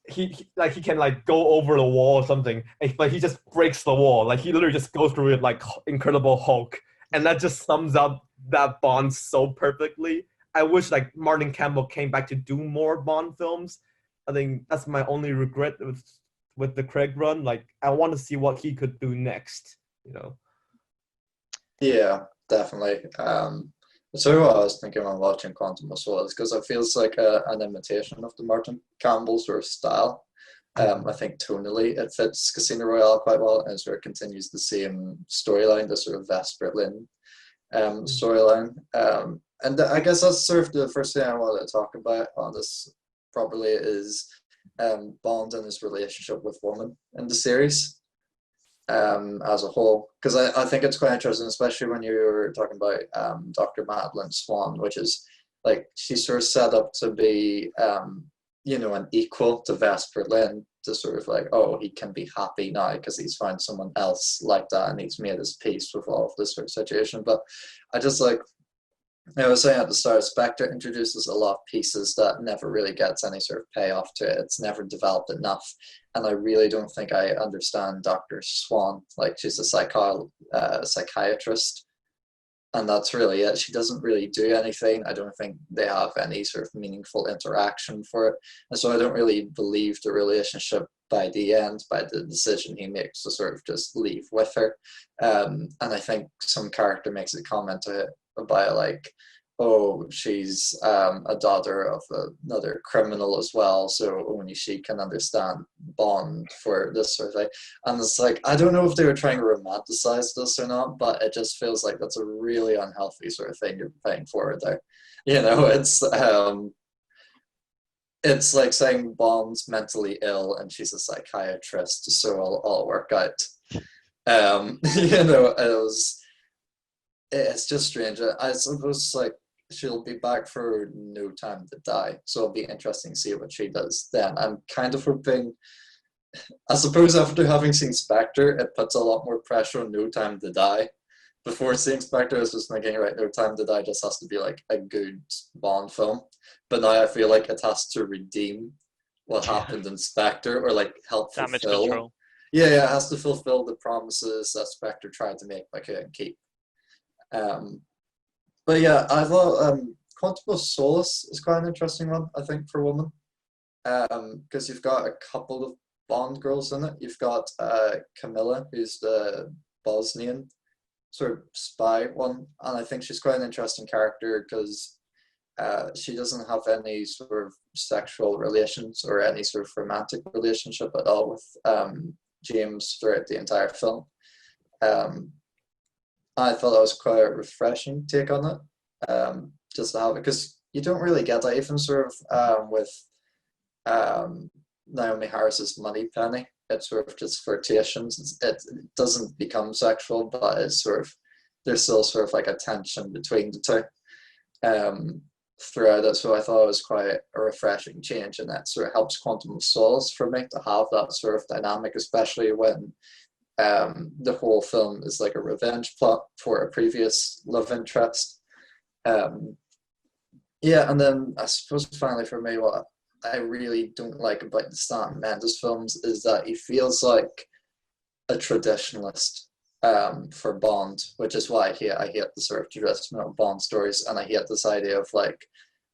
he can like go over the wall or something, but he just breaks the wall. Like he literally just goes through it like Incredible Hulk, and that just sums up that Bond so perfectly. I wish like Martin Campbell came back to do more Bond films. I think that's my only regret with the Craig run. Like I want to see what he could do next, Yeah, definitely. So what I was thinking when watching Quantum of Solace, because it feels like an imitation of the Martin Campbell sort of style. I think tonally it fits Casino Royale quite well, and sort of continues the same storyline, the sort of Vesper Lynn storyline. And I guess that's sort of the first thing I wanted to talk about on this properly is Bond and his relationship with women in the series as a whole, because I think it's quite interesting, especially when you're talking about Dr. Madeline Swan, which is like she's sort of set up to be an equal to Vesper Lynn, to sort of like, oh, he can be happy now because he's found someone else like that and he's made his peace with all of this sort of situation. But I just like, I was saying at the start, Spectre introduces a lot of pieces that never really gets any sort of payoff to it. It's never developed enough. And I really don't think I understand Dr. Swan. Like, she's a psychiatrist, and that's really it. She doesn't really do anything. I don't think they have any sort of meaningful interaction for it. And so I don't really believe the relationship by the end, by the decision he makes to sort of just leave with her. And I think some character makes a comment to it about like, oh, she's a daughter of another criminal as well, so only she can understand Bond for this sort of thing. And it's like, I don't know if they were trying to romanticize this or not, but it just feels like that's a really unhealthy sort of thing you're putting forward there. It's like saying Bond's mentally ill and she's a psychiatrist, so it'll all work out. It's just strange. I suppose like she'll be back for No Time to Die, so it'll be interesting to see what she does then. I'm kind of hoping, I suppose after having seen Spectre, it puts a lot more pressure on No Time to Die, before seeing Spectre, I was just thinking, right, No Time to Die just has to be like a good Bond film. But now I feel like it has to redeem what happened in Spectre, or like help Damage fulfill. control. Yeah, it has to fulfill the promises that Spectre tried to make but couldn't keep. But yeah, I thought Quantum of Solace is quite an interesting one, I think, for women. Because you've got a couple of Bond girls in it. You've got Camilla, who's the Bosnian sort of spy one, and I think she's quite an interesting character because she doesn't have any sort of sexual relations or any sort of romantic relationship at all with James throughout the entire film. I thought that was quite a refreshing take on it, just to have it, because you don't really get that even sort of with Naomi Harris's Moneypenny. It's sort of just flirtations. It doesn't become sexual, but it's sort of, there's still sort of like a tension between the two throughout it. So I thought it was quite a refreshing change, and that sort of helps Quantum of Solace for me to have that sort of dynamic, especially when the whole film is like a revenge plot for a previous love interest. Yeah, and then I suppose finally for me, what I really don't like about the Sam Mendes films is that he feels like a traditionalist for Bond, which is why I hate the sort of traditional Bond stories, and I hate this idea of like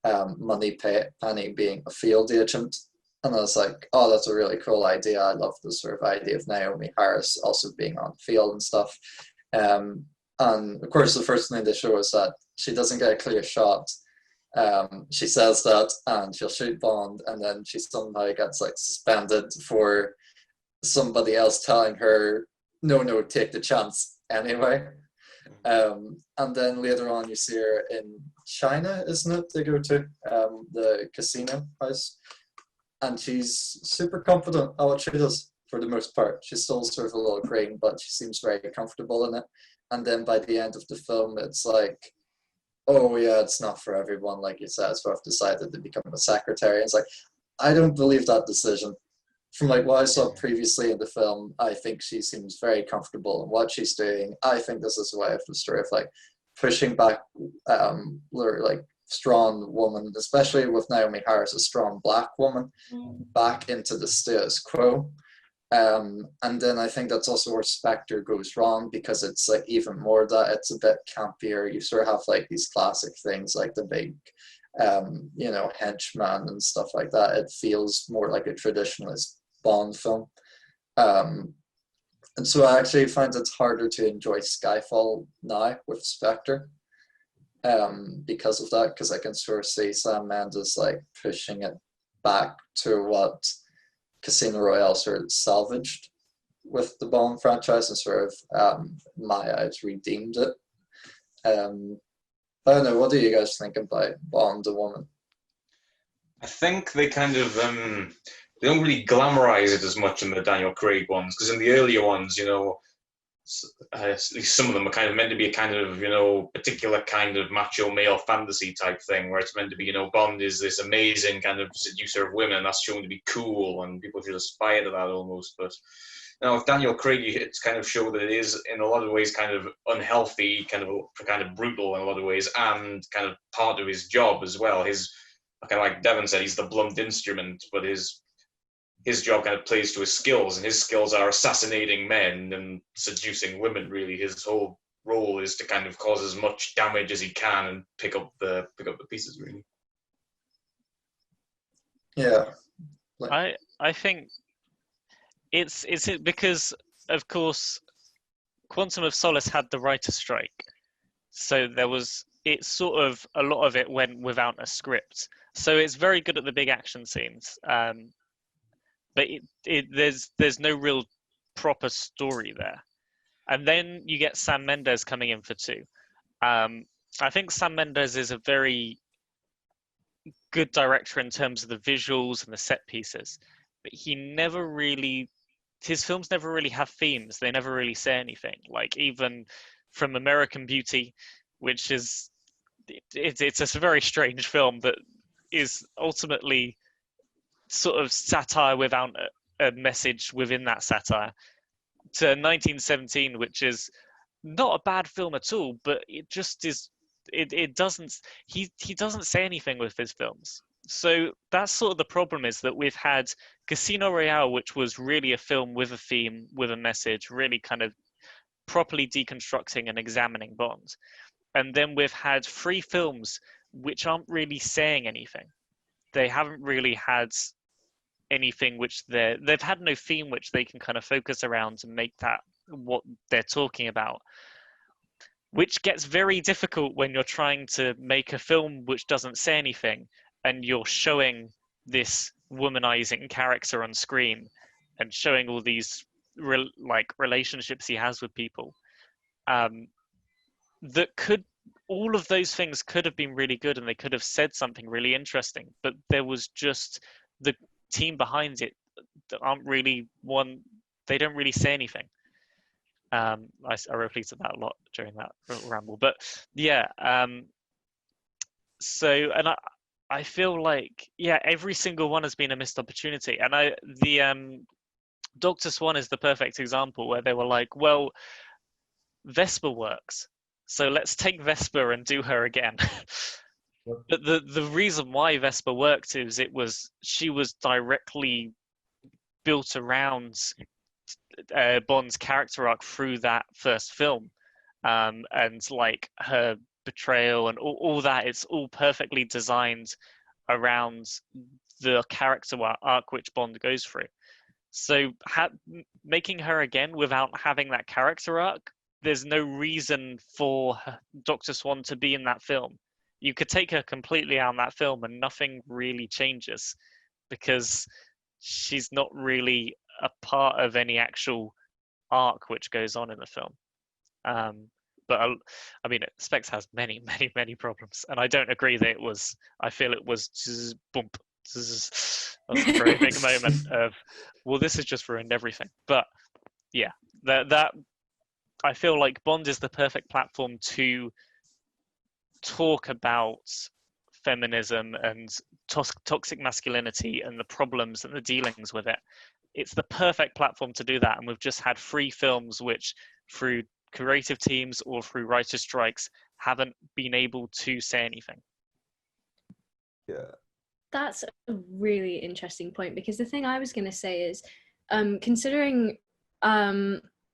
Moneypenny being a field agent. And I was like, oh, that's a really cool idea. I love the sort of idea of Naomi Harris also being on the field and stuff. And of course, the first thing they show is that she doesn't get a clear shot. She says that, and she'll shoot Bond, and then she somehow gets like suspended for somebody else telling her, no, take the chance anyway. And then later on, you see her in China, isn't it? They go to the casino house, and she's super confident at what she does for the most part. She's still sort of a little green, but she seems very comfortable in it. And then by the end of the film, it's like, oh yeah, it's not for everyone, like you said, so I've decided to become a secretary. It's like, I don't believe that decision. From like what I saw previously in the film, I think she seems very comfortable in what she's doing. I think this is a way of the story of like pushing back like strong woman, especially with Naomi Harris, a strong black woman, back into the status quo. And then I think that's also where Spectre goes wrong, because it's like even more that it's a bit campier. You sort of have like these classic things like the big, henchman and stuff like that. It feels more like a traditionalist Bond film. And so I actually find it harder to enjoy Skyfall now with Spectre because of that, because I can sort of see Sam Mendes like pushing it back to what Casino Royale sort of salvaged with the Bond franchise, and sort of, in my eyes, redeemed it. I don't know, what do you guys think about Bond, the woman? I think they kind of, they don't really glamorize it as much in the Daniel Craig ones, because in the earlier ones, at least some of them are kind of meant to be a kind of, particular kind of macho male fantasy type thing, where it's meant to be, Bond is this amazing kind of seducer of women, that's shown to be cool, and people should aspire to that almost. But with Daniel Craig, it's kind of shown that it is, in a lot of ways, kind of unhealthy, kind of brutal in a lot of ways, and kind of part of his job as well. His, kind of like Devon said, he's the blunt instrument, but his job kind of plays to his skills, and his skills are assassinating men and seducing women. Really, his whole role is to kind of cause as much damage as he can and pick up the pieces. Really. Yeah. I think it's because, of course, Quantum of Solace had the writer's strike, so it's sort of, a lot of it went without a script. So it's very good at the big action scenes. But there's no real proper story there. And then you get Sam Mendes coming in for two. I think Sam Mendes is a very good director in terms of the visuals and the set pieces, but his films never really have themes. They never really say anything. Like even from American Beauty, which is, it's a very strange film that is ultimately sort of satire without a message within that satire, to 1917, which is not a bad film at all, but it just is. It doesn't. He doesn't say anything with his films. So that's sort of the problem, is that we've had Casino Royale, which was really a film with a theme, with a message, really kind of properly deconstructing and examining Bond. And then we've had 3 films which aren't really saying anything. They haven't really had anything which they've had no theme which they can kind of focus around and make that what they're talking about, which gets very difficult when you're trying to make a film which doesn't say anything and you're showing this womanizing character on screen and showing all these relationships he has with people. All of those things could have been really good and they could have said something really interesting, but there was just the team behind it that aren't really they don't really say anything. I repeated that a lot during that ramble, but yeah. And I feel like, yeah, every single one has been a missed opportunity. And the Dr. Swan is the perfect example, where they were like, well, Vesper works, so let's take Vesper and do her again. But the reason why Vesper worked is she was directly built around Bond's character arc through that first film, and like her betrayal and all that. It's all perfectly designed around the character arc which Bond goes through. So making her again without having that character arc, there's no reason for Dr. Swan to be in that film. You could take her completely out of that film and nothing really changes, because she's not really a part of any actual arc which goes on in the film. But I mean, Specs has many, many, many problems, and I don't agree that it was. I feel it was just bump. That was a very big moment of, well, this has just ruined everything. But yeah, that I feel like Bond is the perfect platform to talk about feminism and toxic masculinity and the problems and the dealings with it. It's the perfect platform to do that, and we've just had 3 films which, through creative teams or through writer strikes, haven't been able to say anything. Yeah, that's a really interesting point, because the thing I was going to say is, considering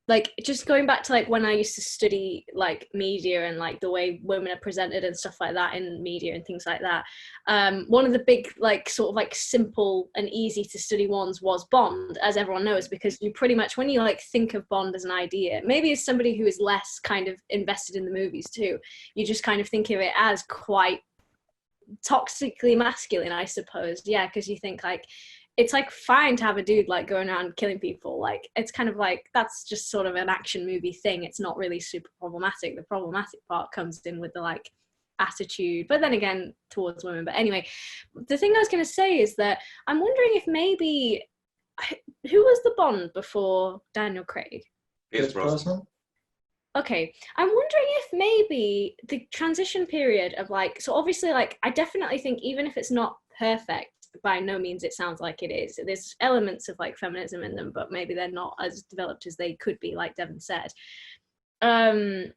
like, just going back to like when I used to study like media and like the way women are presented and stuff like that in media and things like that, one of the big like sort of like simple and easy to study ones was Bond, as everyone knows, because you pretty much, when you like think of Bond as an idea, maybe as somebody who is less kind of invested in the movies too, you just kind of think of it as quite toxically masculine, I suppose. Yeah, because you think like it's like fine to have a dude like going around killing people. Like, it's kind of like, that's just sort of an action movie thing. It's not really super problematic. The problematic part comes in with the like attitude, but then again towards women. But anyway, the thing I was going to say is that I'm wondering if maybe, who was the Bond before Daniel Craig? Pierce Brosnan. Okay, I'm wondering if maybe the transition period of like, so obviously like, I definitely think even if it's not perfect, by no means it sounds like it is, there's elements of like feminism in them, but maybe they're not as developed as they could be, like Devon said. I'm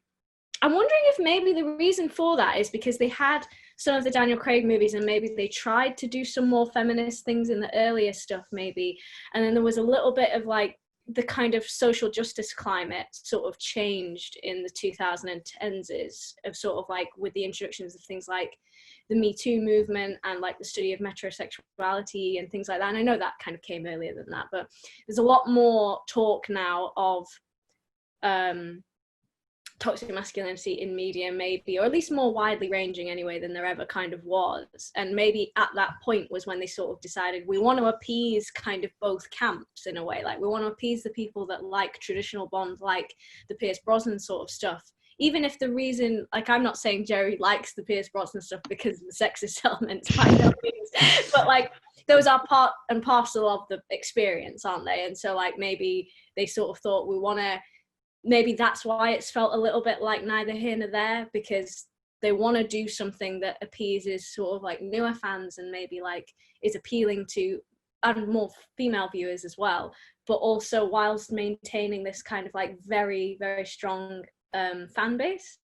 wondering if maybe the reason for that is because they had some of the Daniel Craig movies and maybe they tried to do some more feminist things in the earlier stuff maybe, and then there was a little bit of like the kind of social justice climate sort of changed in the 2010s of sort of like with the introductions of things like the Me Too movement and like the study of metrosexuality and things like that. And I know that kind of came earlier than that, but there's a lot more talk now of toxic masculinity in media, maybe, or at least more widely ranging anyway than there ever kind of was. And maybe at that point was when they sort of decided we want to appease kind of both camps in a way. Like, we want to appease the people that like traditional Bond, like the Pierce Brosnan sort of stuff. Even if the reason, like, I'm not saying Jerry likes the Pierce Brosnan stuff because of the sexist elements, by no means, but like, those are part and parcel of the experience, aren't they? And so like, maybe they sort of thought we want to, maybe that's why it's felt a little bit like neither here nor there, because they want to do something that appeases sort of like newer fans and maybe like is appealing to and more female viewers as well, but also whilst maintaining this kind of like very, very strong fan base.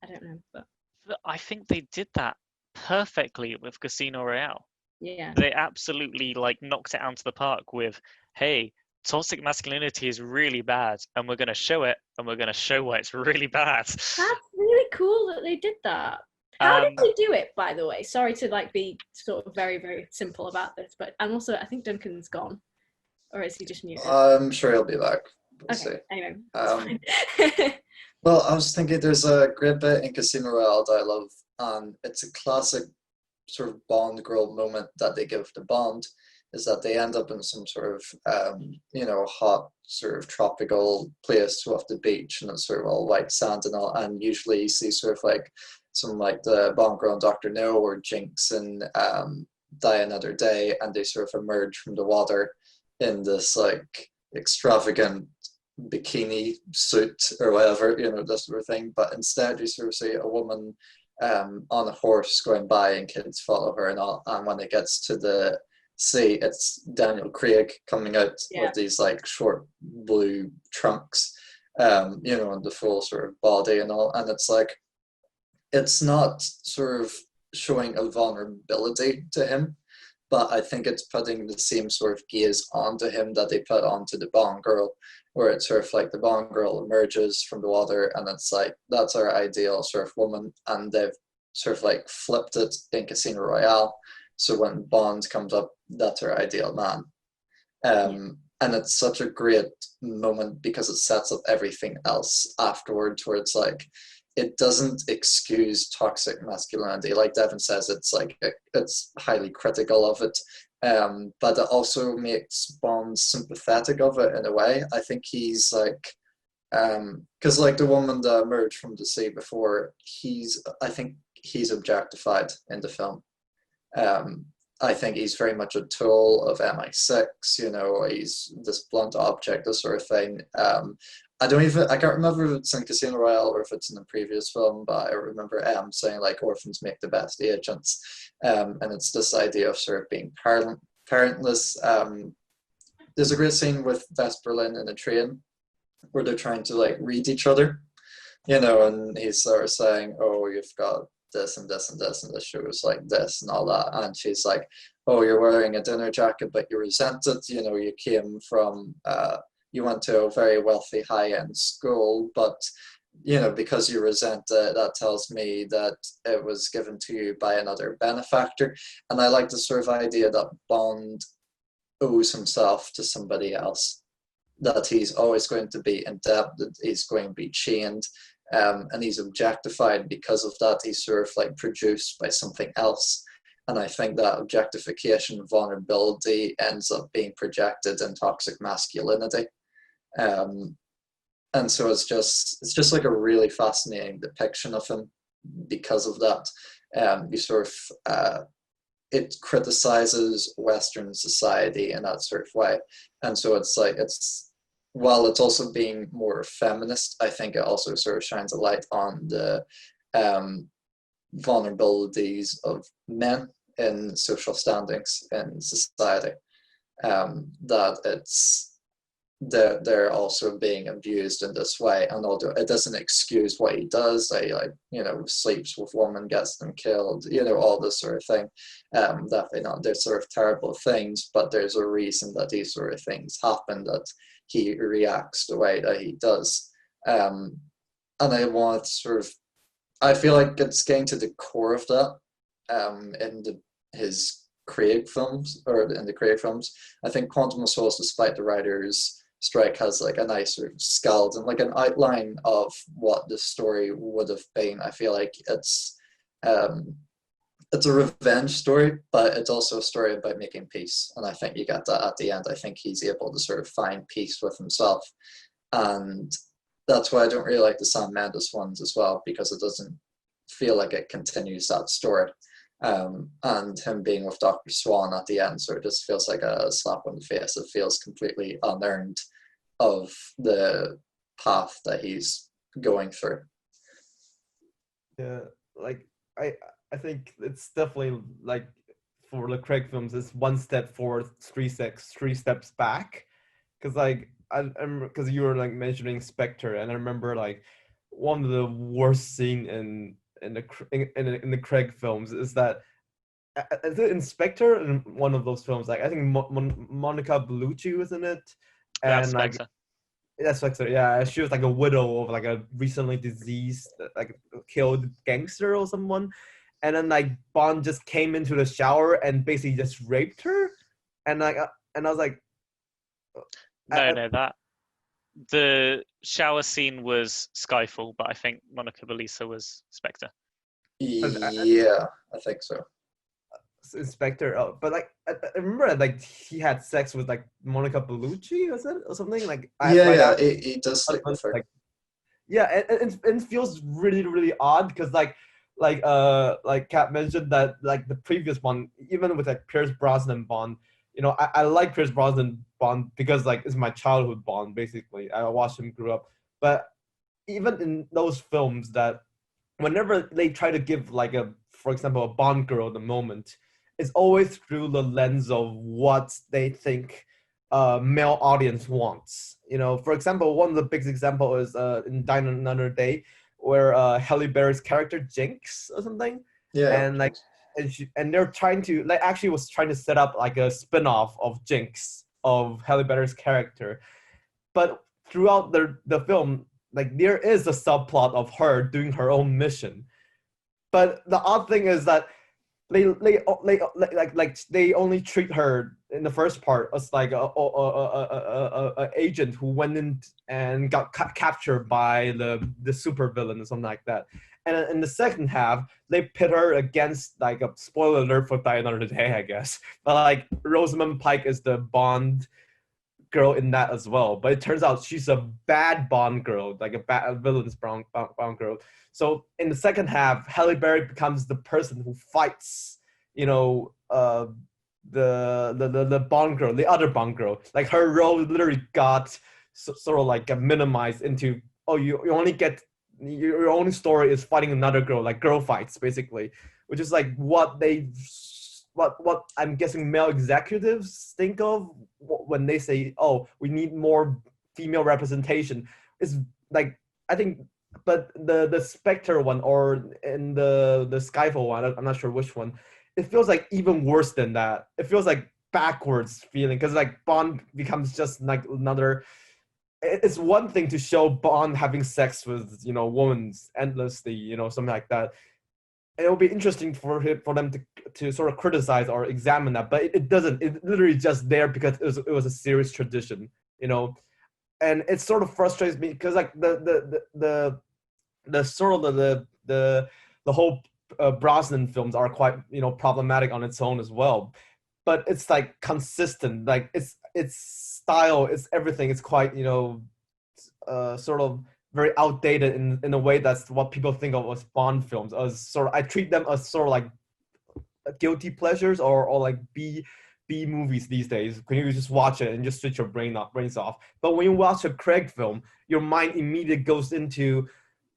I don't know, but I think they did that perfectly with Casino Royale. yeah. They absolutely like knocked it out of the park with, hey, toxic masculinity is really bad, and we're going to show it, and we're going to show why it's really bad. That's really cool that they did that. How did they do it, by the way? Sorry to like be sort of very, very simple about this, but I'm also, I think Duncan's gone, or is he just muted? I'm sure he'll be back. We'll see. Anyway, well, I was thinking there's a great bit in Casino Royale that I love, and it's a classic sort of Bond girl moment that they give to Bond, is that they end up in some sort of, hot sort of tropical place off the beach, and it's sort of all white sand and all, and usually you see sort of like some like the Bond girl and Dr. No or Jinx and Die Another Day, and they sort of emerge from the water in this like extravagant bikini suit or whatever, this sort of thing. But instead you sort of see a woman on a horse going by and kids follow her and all, and when it gets to the sea, it's Daniel Craig coming out with these like short blue trunks, and the full sort of body and all, and it's like, it's not sort of showing a vulnerability to him, but I think it's putting the same sort of gaze onto him that they put onto the Bond girl, where it's sort of like the Bond girl emerges from the water and it's like, that's our ideal sort of woman, and they've sort of like flipped it in Casino Royale. So when Bond comes up, that's her ideal man. And it's such a great moment because it sets up everything else afterwards, where it's like, it doesn't excuse toxic masculinity. Like Devon says, it's like, it's highly critical of it. But it also makes Bond sympathetic of it in a way. I think he's like, because like the woman that emerged from the sea before, I think he's objectified in the film. I think he's very much a tool of MI6, he's this blunt object, this sort of thing. I can't remember if it's in Casino Royale or if it's in the previous film, but I remember saying like orphans make the best agents. And it's this idea of sort of being parentless. There's a great scene with Vesper Lynn in a train where they're trying to like read each other, and he's sort of saying, oh, you've got this and this and this, and this shows like this and all that, and she's like, oh, you're wearing a dinner jacket but you resent it, you came from you went to a very wealthy high-end school, but because you resent it, that tells me that it was given to you by another benefactor. And I like the sort of idea that Bond owes himself to somebody else, that he's always going to be in debt, that he's going to be chained, and he's objectified because of that. He's sort of like produced by something else. And I think that objectification, vulnerability ends up being projected in toxic masculinity. And so it's just like a really fascinating depiction of him because of that. You sort of, it criticizes Western society in that sort of way. And so it's like, while it's also being more feminist, I think it also sort of shines a light on the vulnerabilities of men in social standings in society. That they're also being abused in this way, and although it doesn't excuse what he does, sleeps with women, gets them killed, all this sort of thing. Definitely not. There's sort of terrible things, but there's a reason that these sort of things happen, that he reacts the way that he does. And I want I feel like it's getting to the core of that in his Craig films, or in the Craig films. I think Quantum of Solace, despite the writer's strike, has like a nice sort of scald and like an outline of what the story would have been. I feel like it's a revenge story, but it's also a story about making peace, and I think you get that at the end. I think he's able to sort of find peace with himself, and that's why I don't really like the Sam Mendes ones as well, because it doesn't feel like it continues that story. And him being with Dr. Swan at the end sort of just feels like a slap on the face. It feels completely unearned of the path that he's going through. Yeah, like I think it's definitely like, for the Craig films, it's one step forward, three steps back. Because like because you were like mentioning Spectre, and I remember like one of the worst scene in the Craig films is that the inspector in one of those films, like I think Monica Bellucci was in it, and like that's Spectre. Yeah, she was like a widow of like a recently diseased, like killed gangster or someone, and then like Bond just came into the shower and basically just raped her, and like and I was like, no, that the shower scene was Skyfall, but I think Monica Bellucci was Spectre. Yeah, I think so. Inspector, but like I remember like he had sex with like Monica Bellucci, was it, or something like? He does sleep with her. Like, yeah, and it feels really odd because like Kat mentioned that like the previous one, even with like Pierce Brosnan Bond, you know, I like Pierce Brosnan Bond because like it's my childhood Bond basically. I watched him grow up, but even in those films that whenever they try to give like for example, a Bond girl the moment, it's always through the lens of what they think male audience wants. You know, for example, one of the big examples is in Die Another Day, where Halle Berry's character Jinx or something, and like, and they're trying to like actually was trying to set up like a spin-off of Jinx of Halle Berry's character, but throughout the film, like there is a subplot of her doing her own mission. But the odd thing is that they only treat her in the first part as like a agent who went in and got captured by the supervillain or something like that. And in the second half, they pit her against like a spoiler alert for Die Another Day, I guess. But like Rosamund Pike is the Bond girl in that as well. But it turns out she's a bad Bond girl, like a villain's Bond girl. So in the second half, Halle Berry becomes the person who fights, you know, the Bond girl, the other Bond girl. Like her role literally got sort of like minimized into, oh, you only get, your only story is fighting another girl, like girl fights basically, which is like what I'm guessing male executives think of when they say, oh, we need more female representation. It's like, I think, but the Spectre one or in the Skyfall one, I'm not sure which one, it feels like even worse than that. It feels like backwards feeling because like Bond becomes just like another. It's one thing to show Bond having sex with, you know, women endlessly, you know, something like that. And it will be interesting for them to sort of criticize or examine that, but it doesn't. It literally just there because it was a serious tradition, you know. And it sort of frustrates me because like the sort of the whole Brosnan films are quite, you know, problematic on its own as well, but it's like consistent, like it's style, it's everything, it's quite, you know, sort of very outdated in a way that's what people think of as Bond films. As sort of, I treat them as sort of like guilty pleasures or like B movies these days. When you just watch it and just switch your brains off. But when you watch a Craig film, your mind immediately goes into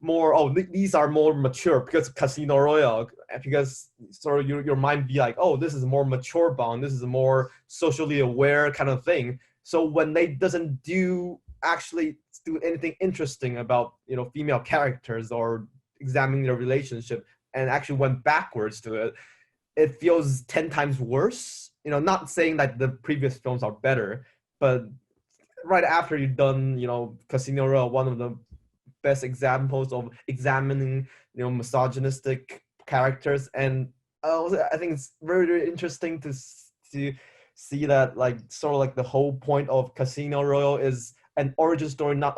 more, oh, these are more mature because Casino Royale, because sort of your mind be like, oh, this is a more mature Bond, this is a more socially aware kind of thing. So when they doesn't actually do anything interesting about, you know, female characters or examining their relationship and actually went backwards to it, it feels 10 times worse. You know, not saying that the previous films are better, but right after you've done, you know, Casino Royale, one of the best examples of examining, you know, misogynistic characters, and I think it's very, very interesting to see that like sort of like the whole point of Casino Royale is an origin story, not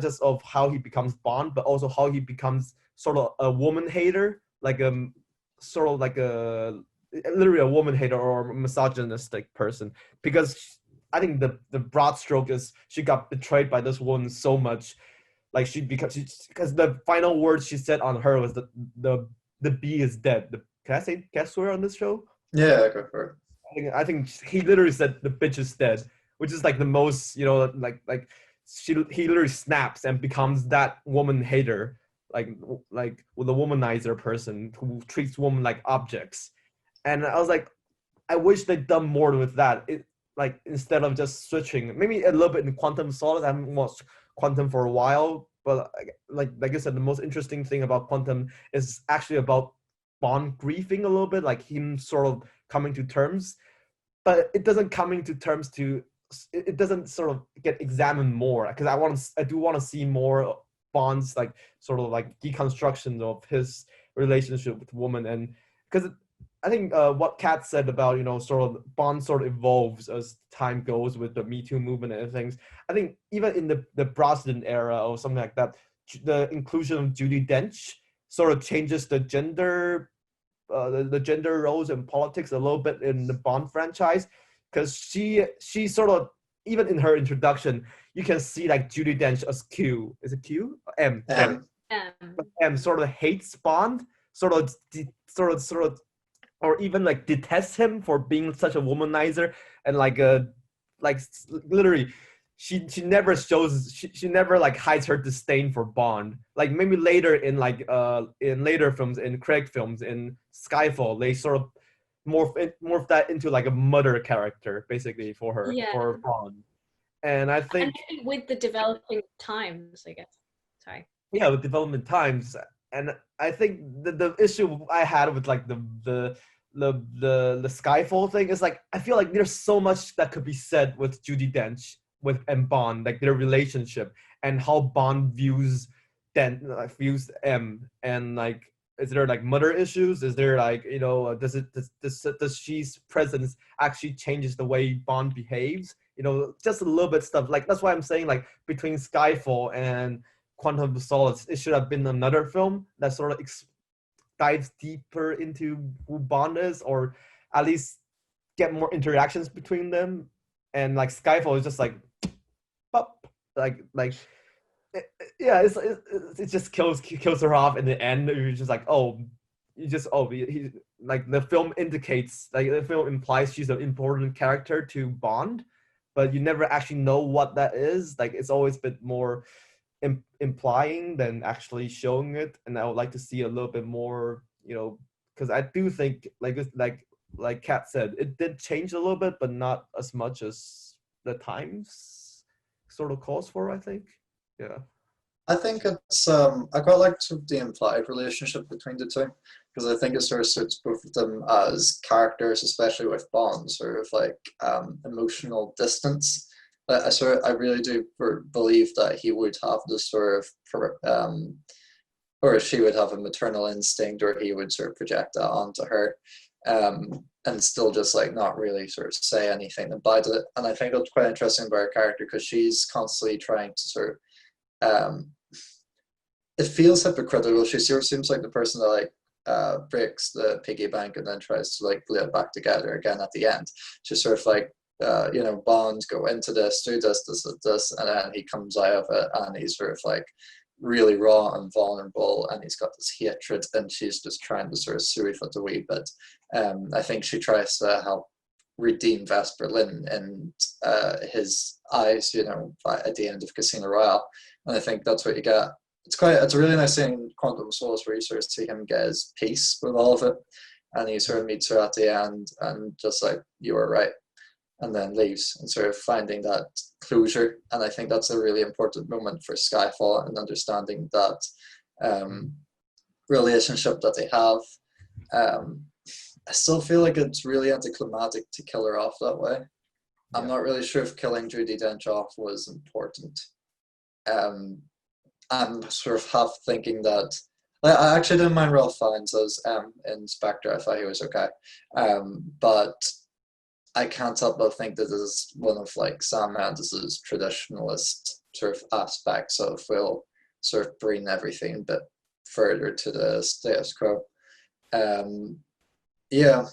just of how he becomes Bond, but also how he becomes sort of a woman hater, like sort of like literally a woman hater or a misogynistic person, because I think the broad stroke is she got betrayed by this woman so much, like because the final words she said on her was the bee is dead. Can I swear on this show? Yeah, go for it. I think he literally said the bitch is dead, which is like the most, you know, like he literally snaps and becomes that woman hater, like with a womanizer person who treats women like objects. And I was like, I wish they'd done more with that. Like instead of just switching, maybe a little bit in Quantum of Solace. I haven't watched Quantum for a while, but like I said, the most interesting thing about Quantum is actually about Bond grieving a little bit, like him sort of coming to terms, but it doesn't coming to terms to, it doesn't sort of get examined more, because I do want to see more Bond's like sort of like deconstruction of his relationship with woman. And because I think what Kat said about, sort of Bond sort of evolves as time goes with the Me Too movement and things. I think even in the Brosnan era or something like that, the inclusion of Judi Dench sort of changes the gender roles and politics a little bit in the Bond franchise, because she sort of, even in her introduction, you can see like Judi Dench as Q. Is it Q? M. M sort of hates Bond, sort of, or even like detests him for being such a womanizer, and like literally, she never shows, she never like hides her disdain for Bond. Like maybe later in later films, in Craig films, in Skyfall, they sort of morph that into like a mother character basically for her, for Bond. And I think with the developing times, I guess. Sorry. Yeah, with development times. And I think the issue I had with like the Skyfall thing is like, I feel like there's so much that could be said with Judi Dench and Bond, like their relationship and how Bond views M, and like, is there like mother issues? Is there like, does she's presence actually changes the way Bond behaves? Just a little bit stuff. Like that's why I'm saying like between Skyfall and Quantum of Solace, it should have been another film that sort of dives deeper into who Bond is, or at least get more interactions between them. And like Skyfall is just like, pop, like it just kills her off in the end. You're just like, he like the film indicates, like the film implies she's an important character to Bond, but you never actually know what that is. Like it's always been more implying than actually showing it, and I would like to see a little bit more, because I do think like Kat said, it did change a little bit, but not as much as the times sort of calls for, I think. Yeah. I think it's I quite like the implied relationship between the two, because I think it sort of suits both of them as characters, especially with Bond, sort of like emotional distance. I really do believe that he would have this sort of or she would have a maternal instinct, or he would sort of project that onto her, and still just like not really sort of say anything about it. And I think that's quite interesting about her character, because she's constantly trying to sort of it feels hypocritical. She sort of seems like the person that like breaks the piggy bank and then tries to like glue it back together again at the end. She's sort of like, Bond, go into this, do this, and then he comes out of it and he's sort of like really raw and vulnerable, and he's got this hatred, and she's just trying to sort of soothe it a wee bit. I think she tries to help redeem Vesper Lynn in his eyes, at the end of Casino Royale, and I think that's what you get. It's a really nice scene in Quantum of Solace where you sort of see him get his peace with all of it, and he sort of meets her at the end and just like, you were right, and then leaves, and sort of finding that closure. And I think that's a really important moment for Skyfall, and understanding that relationship that they have. I still feel like it's really anticlimactic to kill her off that way. I'm not really sure if killing Judi Dench off was important. I'm sort of half thinking that I actually didn't mind Ralph Fiennes as in Spectre. I thought he was okay, but I can't help but think that this is one of like Sam Mendes' traditionalist sort of aspects of, will sort of bring everything a bit further to the status quo. Yeah,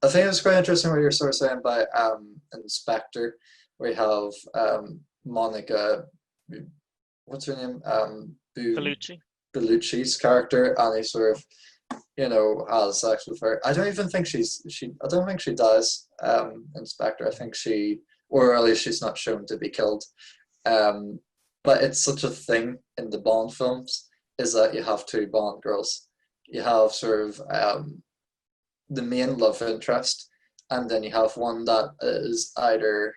I think it's quite interesting what you're sort of saying about Inspector. We have Monica, what's her name? Bellucci's character, and he sort of, has sex with her. I don't even think I don't think she dies, Inspector. I think or at least she's not shown to be killed. But it's such a thing in the Bond films, is that you have two Bond girls. You have sort of the main love interest, and then you have one that is either,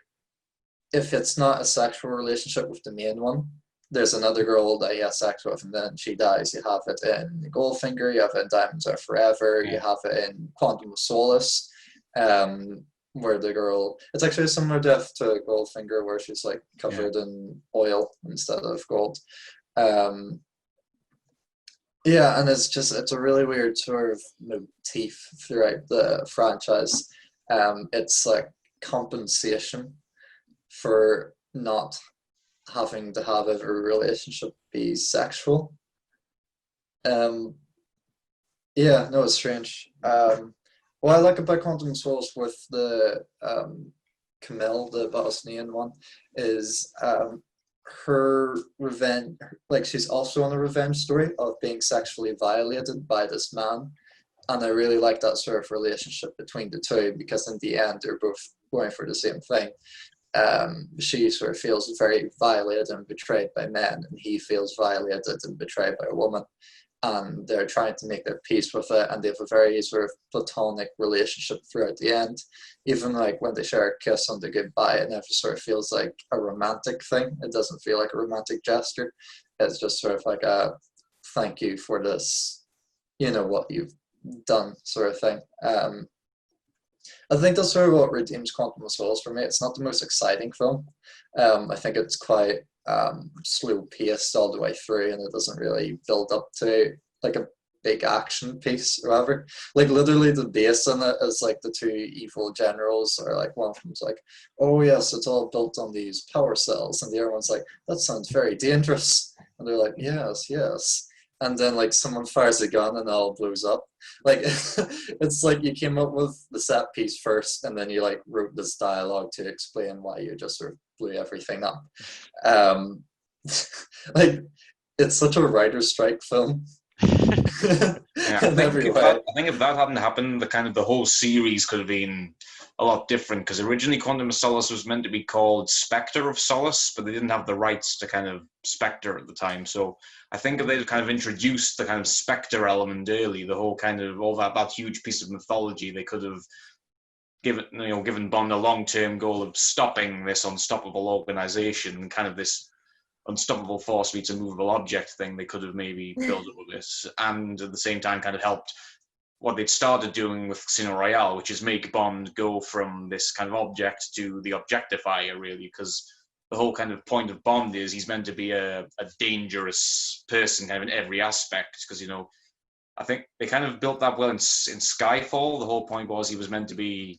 if it's not a sexual relationship with the main one, there's another girl that he has sex with, and then she dies. You have it in Goldfinger, you have it in Diamonds Are Forever, you have it in Quantum of Solace, where the girl, it's actually a similar death to Goldfinger, where she's like covered in oil instead of gold. Yeah, and it's a really weird sort of motif throughout the franchise. It's like compensation for not having to have every relationship be sexual. Yeah, no, it's strange. What I like about Quantum of Solace with the Camille, the Bosnian one, is her revenge, like she's also on a revenge story of being sexually violated by this man. And I really like that sort of relationship between the two, because in the end they're both going for the same thing. She sort of feels very violated and betrayed by men, and he feels violated and betrayed by a woman. And they're trying to make their peace with it, and they have a very sort of platonic relationship throughout the end. Even like when they share a kiss on the goodbye, it never sort of feels like a romantic thing. It doesn't feel like a romantic gesture. It's just sort of like a thank you for this, what you've done sort of thing. I think that's sort of what redeems Quantum of Solace for me. It's not the most exciting film. I think it's quite slow paced all the way through, and it doesn't really build up to like a big action piece or whatever. Like literally the base in it is like the two evil generals, or like one of them's like, oh yes, it's all built on these power cells, and the other one's like, that sounds very dangerous, and they're like, yes, and then like someone fires a gun and it all blows up. Like it's like you came up with the set piece first, and then you like wrote this dialogue to explain why you just sort of blew everything up. Like it's such a writer's strike film. Yeah, I think if that hadn't happened, the whole series could have been a lot different, because originally Quantum of Solace was meant to be called Spectre of Solace, but they didn't have the rights to kind of Spectre at the time. So I think if they'd kind of introduced the kind of Spectre element early, the whole kind of all that huge piece of mythology, they could have given Bond a long-term goal of stopping this unstoppable organization, kind of this unstoppable force meets a movable object thing. They could have maybe built up with this, and at the same time kind of helped what they'd started doing with Casino Royale, which is make Bond go from this kind of object to the objectifier, really, because the whole kind of point of Bond is he's meant to be a dangerous person kind of in every aspect, because, I think they kind of built that well in Skyfall. The whole point was he was meant to be,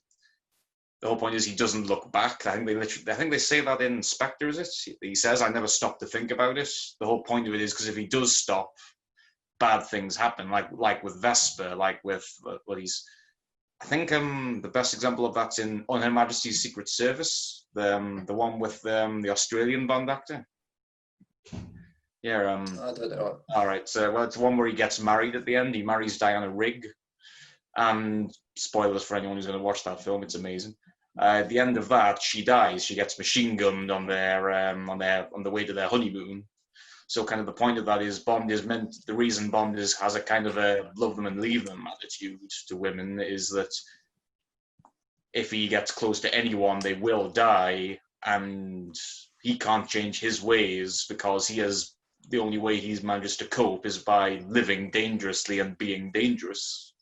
the whole point is he doesn't look back. I think they say that in Spectre, is it? He says, I never stop to think about it. The whole point of it is because if he does stop, bad things happen, like with Vesper, like with what he's, I think the best example of that's in On Her Majesty's Secret Service, the one with the Australian Bond actor. Yeah. I don't know. All right. So, well, it's one where he gets married at the end. He marries Diana Rigg, and spoilers for anyone who's going to watch that film. It's amazing. At the end of that, she dies. She gets machine gunned on the way to their honeymoon. So, kind of the point of that is Bond is meant. The reason Bond has a kind of a love them and leave them attitude to women is that if he gets close to anyone, they will die, and he can't change his ways because the only way he's managed to cope is by living dangerously and being dangerous.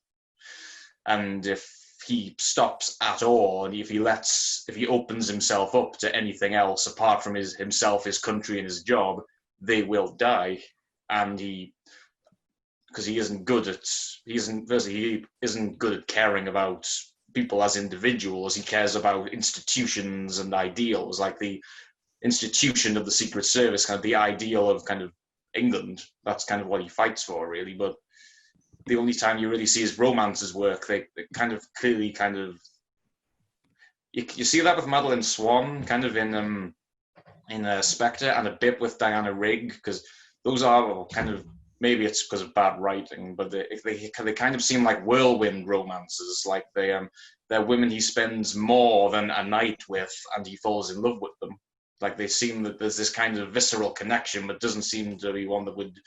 And if he stops at all, and if he opens himself up to anything else apart from himself, his country, and his job, they will die. And because he isn't good at caring about people as individuals. He cares about institutions and ideals, like the institution of the Secret Service, kind of the ideal of kind of England. That's kind of what he fights for, really. But the only time you really see his romances work, they kind of clearly kind of you see that with Madeleine Swan, kind of in Spectre, and a bit with Diana Rigg, because those are kind of, maybe it's because of bad writing, but they kind of seem like whirlwind romances. Like they're women he spends more than a night with, and he falls in love with them. Like they seem that there's this kind of visceral connection, but doesn't seem to be one that would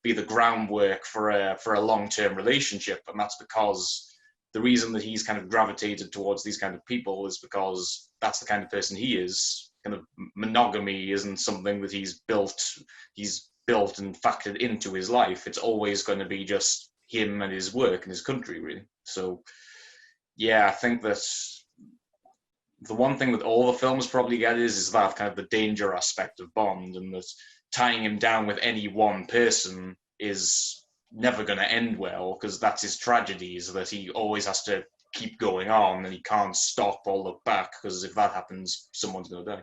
be the groundwork for a long-term relationship. And that's because the reason that he's kind of gravitated towards these kind of people is because that's the kind of person he is. kind of monogamy isn't something that he's built and factored into his life. It's always going to be just him and his work and his country, really. So, yeah, I think that the one thing that all the films probably get is that kind of the danger aspect of Bond, and that tying him down with any one person is never going to end well, because that's his tragedy, is that he always has to keep going on and he can't stop or look back, because if that happens, someone's going to die.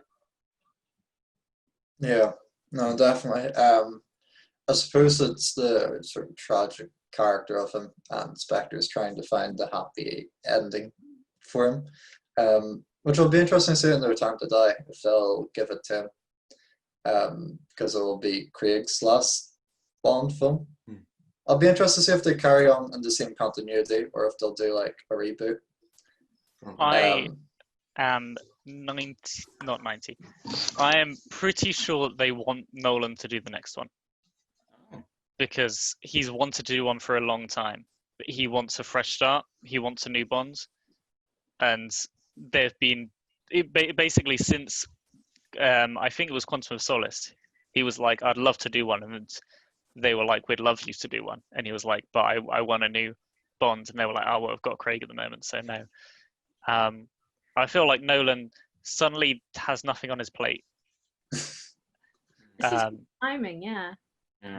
Yeah, no, definitely. I suppose it's the sort of tragic character of him, and Spectre's trying to find the happy ending for him, which will be interesting to see in The Return to Die, if they'll give it to him, because it will be Craig's last Bond film. I'll be interested to see if they carry on in the same continuity, or if they'll do like a reboot. I am not 90. I am pretty sure they want Nolan to do the next one, because he's wanted to do one for a long time. But he wants a fresh start. He wants a new Bond, and they've been basically since I think it was Quantum of Solace. He was like, "I'd love to do one," and they were like, "We'd love you to do one," and he was like, "But I want a new Bond," and they were like, "Oh, well, I've got Craig at the moment, so no." I feel like Nolan suddenly has nothing on his plate. This is timing, yeah.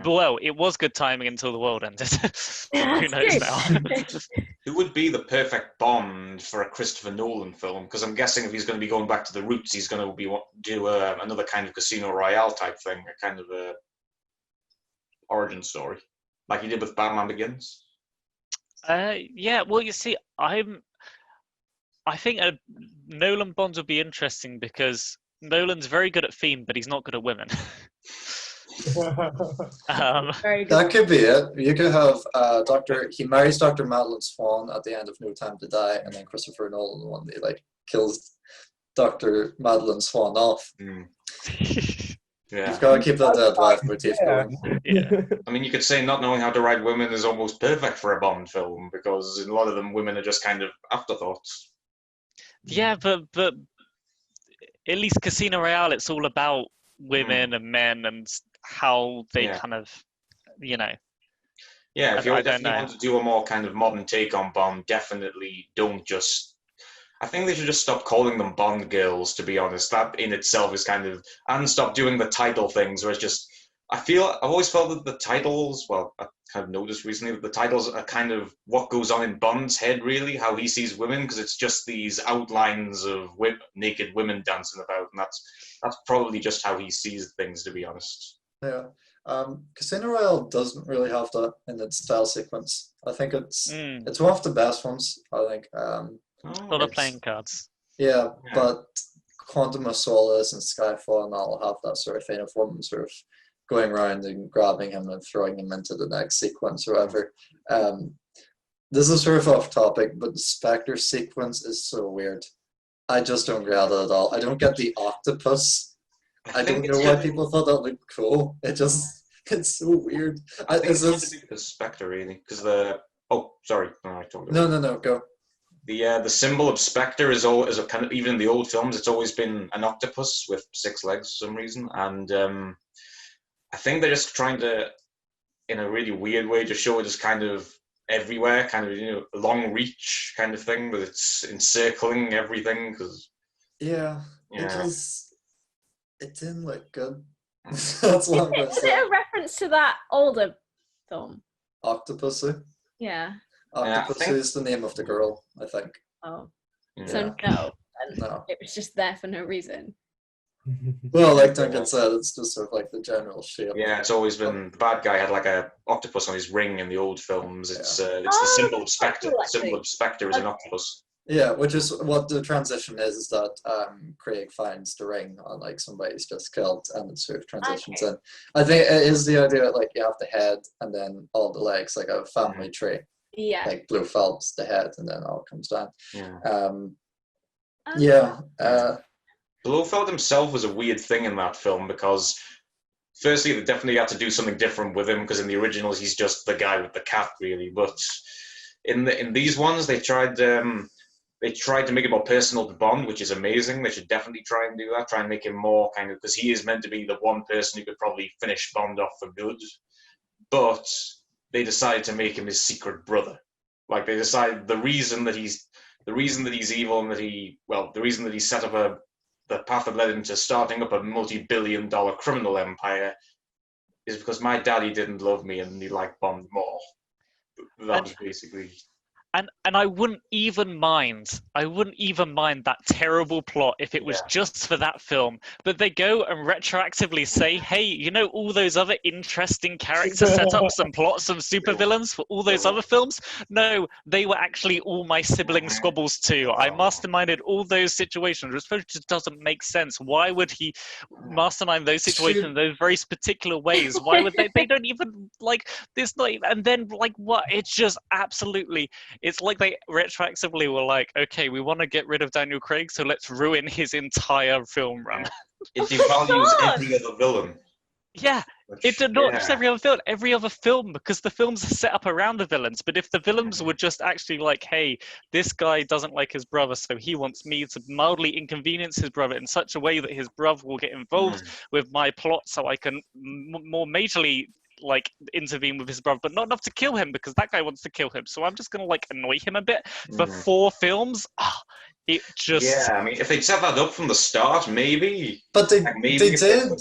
Well, it was good timing until the world ended. Who knows now? Who would be the perfect Bond for a Christopher Nolan film? Because I'm guessing if he's going to be going back to the roots, he's going to do another kind of Casino Royale type thing, a kind of a origin story, like he did with Batman Begins. Yeah. Well, you see, I think a Nolan Bond would be interesting because Nolan's very good at theme, but he's not good at women. That could be it. You could have he marries Dr. Madeline Swan at the end of No Time to Die, and then Christopher Nolan one day like kills Dr. Madeline Swan off. Yeah. You've got to keep that dead wife motif going. Yeah. I mean, you could say not knowing how to write women is almost perfect for a Bond film, because in a lot of them, women are just kind of afterthoughts. Yeah, but at least Casino Royale, it's all about women and men and how they kind of, you know. Yeah, if you definitely want to do a more kind of modern take on Bond, definitely don't just... I think they should just stop calling them Bond girls, to be honest. That in itself is kind of... And stop doing the title things, where it's just... I've always felt that the titles... Well, I kind of noticed recently that the titles are kind of what goes on in Bond's head, really, how he sees women, because it's just these outlines of naked women dancing about, and that's probably just how he sees things, to be honest. Yeah. Casino Royale doesn't really have that in its style sequence. I think it's one of the best ones, I think. A lot of playing cards. Yeah, but Quantum of Solace and Skyfall and all have that sort of thing of women sort of going around and grabbing him and throwing him into the next sequence or whatever. This is sort of off topic, but the Spectre sequence is so weird. I just don't get it at all. I don't get the octopus. I don't know why people thought that looked cool. It's so weird. I think it's the Spectre, really, because the... Oh, sorry. No, go. The symbol of Spectre is a kind of, even in the old films, it's always been an octopus with 6 legs for some reason, and I think they're just trying to, in a really weird way, just show it as kind of everywhere, kind of, you know, a long reach kind of thing, but it's encircling everything. Cause, it didn't look good. That's what I'm going to say. Is it a reference to that older film? Octopussy? Yeah. Octopussy is the name of the girl, I think. Oh. Yeah. So no. It was just there for no reason. Well, like Duncan said, it's just sort of like the general shape. Yeah, it's always been... The bad guy had like a octopus on his ring in the old films. It's the symbol of Spectre. The symbol of Spectre is an octopus. Yeah, which is what the transition is that Craig finds the ring on like somebody's just killed, and it sort of transitions in. I think it is the idea that like you have the head and then all the legs, like a family tree. Yeah. Like Blofeld's the head, and then all comes down. Blofeld himself was a weird thing in that film, because firstly they definitely had to do something different with him, because in the originals he's just the guy with the cat, really, but in these ones they tried they tried to make it more personal to Bond, which is amazing. They should definitely try and do that. Try and make him more kind of, because he is meant to be the one person who could probably finish Bond off for good. But they decided to make him his secret brother. Like, they decided the reason that he's evil and the reason that he set up the path that led him to starting up a multi-billion-dollar criminal empire is because my daddy didn't love me and he liked Bond more. That was basically. And I wouldn't even mind that terrible plot if it was just for that film. But they go and retroactively say, hey, you know all those other interesting character setups and plots of supervillains for all those other films? No, they were actually all my sibling squabbles too. I masterminded all those situations, which just doesn't make sense. Why would he mastermind those situations in those very particular ways? Why would they don't even, like, this not, and then, like, what? It's just absolutely... It's like they retroactively were like, okay, we want to get rid of Daniel Craig, so let's ruin his entire film run. It devalues every other villain. Yeah, not just every other film, because the films are set up around the villains. But if the villains were just actually like, hey, this guy doesn't like his brother, so he wants me to mildly inconvenience his brother in such a way that his brother will get involved with my plot so I can more majorly like intervene with his brother, but not enough to kill him because that guy wants to kill him. So I'm just gonna like annoy him a bit for 4 films. It just I mean, if they'd set that up from the start, maybe. But they did.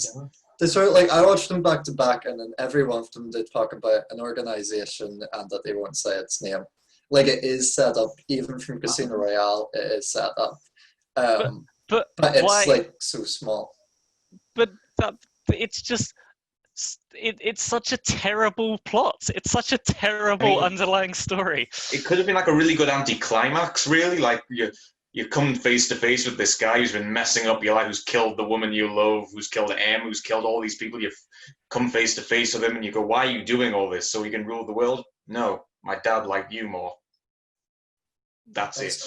They sort of like, I watched them back to back, and then every one of them did talk about an organization and that they won't say its name. Like, it is set up, even from Casino Royale. It is set up, but it's like so small. But it's just. It's such a terrible plot. It's such a terrible underlying story. It could have been like a really good anti-climax, really. Like you come face to face with this guy who's been messing up your life, who's killed the woman you love, who's killed M, who's killed all these people. You've come face to face with him and you go, why are you doing all this? So you can rule the world? No, my dad liked you more. That's it.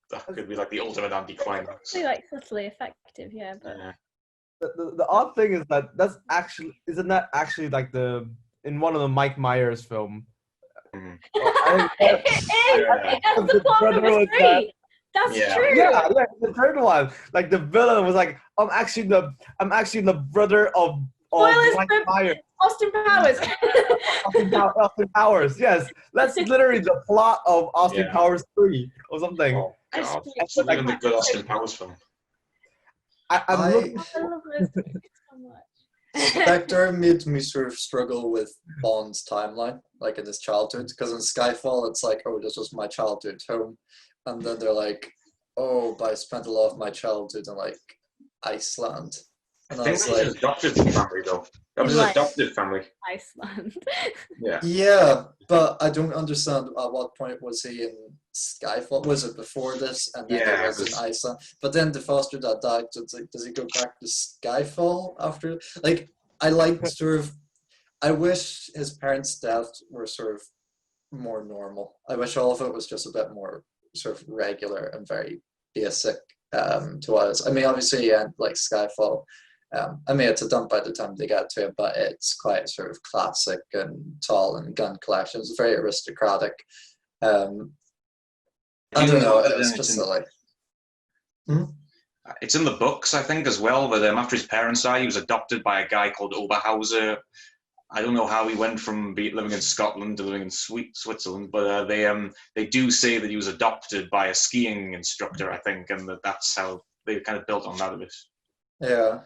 That could be like the ultimate anti-climax. It's like subtly effective, yeah, but... The odd thing is that isn't that actually like in one of the Mike Myers film? That's the plot number 3. That's true. Yeah, the third one. Like the villain was like, I'm actually the brother of Mike Myers. Austin Powers. Austin Powers. Yes, that's literally the plot of Austin Powers 3 or something. Oh, God. That's even the good Austin Powers film. I love those so much. Spectre made me sort of struggle with Bond's timeline, like in his childhood, because in Skyfall it's like, oh, this was my childhood home, and then they're like, oh, but I spent a lot of my childhood in like Iceland. And I think that was his adopted family, though. That was his adopted family. Iceland. Yeah, but I don't understand at what point was he in Skyfall? Was it before this? And then it was in Iceland. But then the foster dad died. So it's like, does he go back to Skyfall after? Like, I like sort of. I wish his parents' death were sort of more normal. I wish all of it was just a bit more sort of regular and very basic to us. I mean, obviously, like Skyfall. I mean, it's a dump by the time they get to it, but it's quite sort of classic and tall and gun collections. It's very aristocratic. I don't know. It's just silly. It's in the books, I think, as well. But after his parents died, he was adopted by a guy called Oberhauser. I don't know how he went from living in Scotland to living in Switzerland, but they do say that he was adopted by a skiing instructor, I think, and that's how they kind of built on that a bit. Yeah.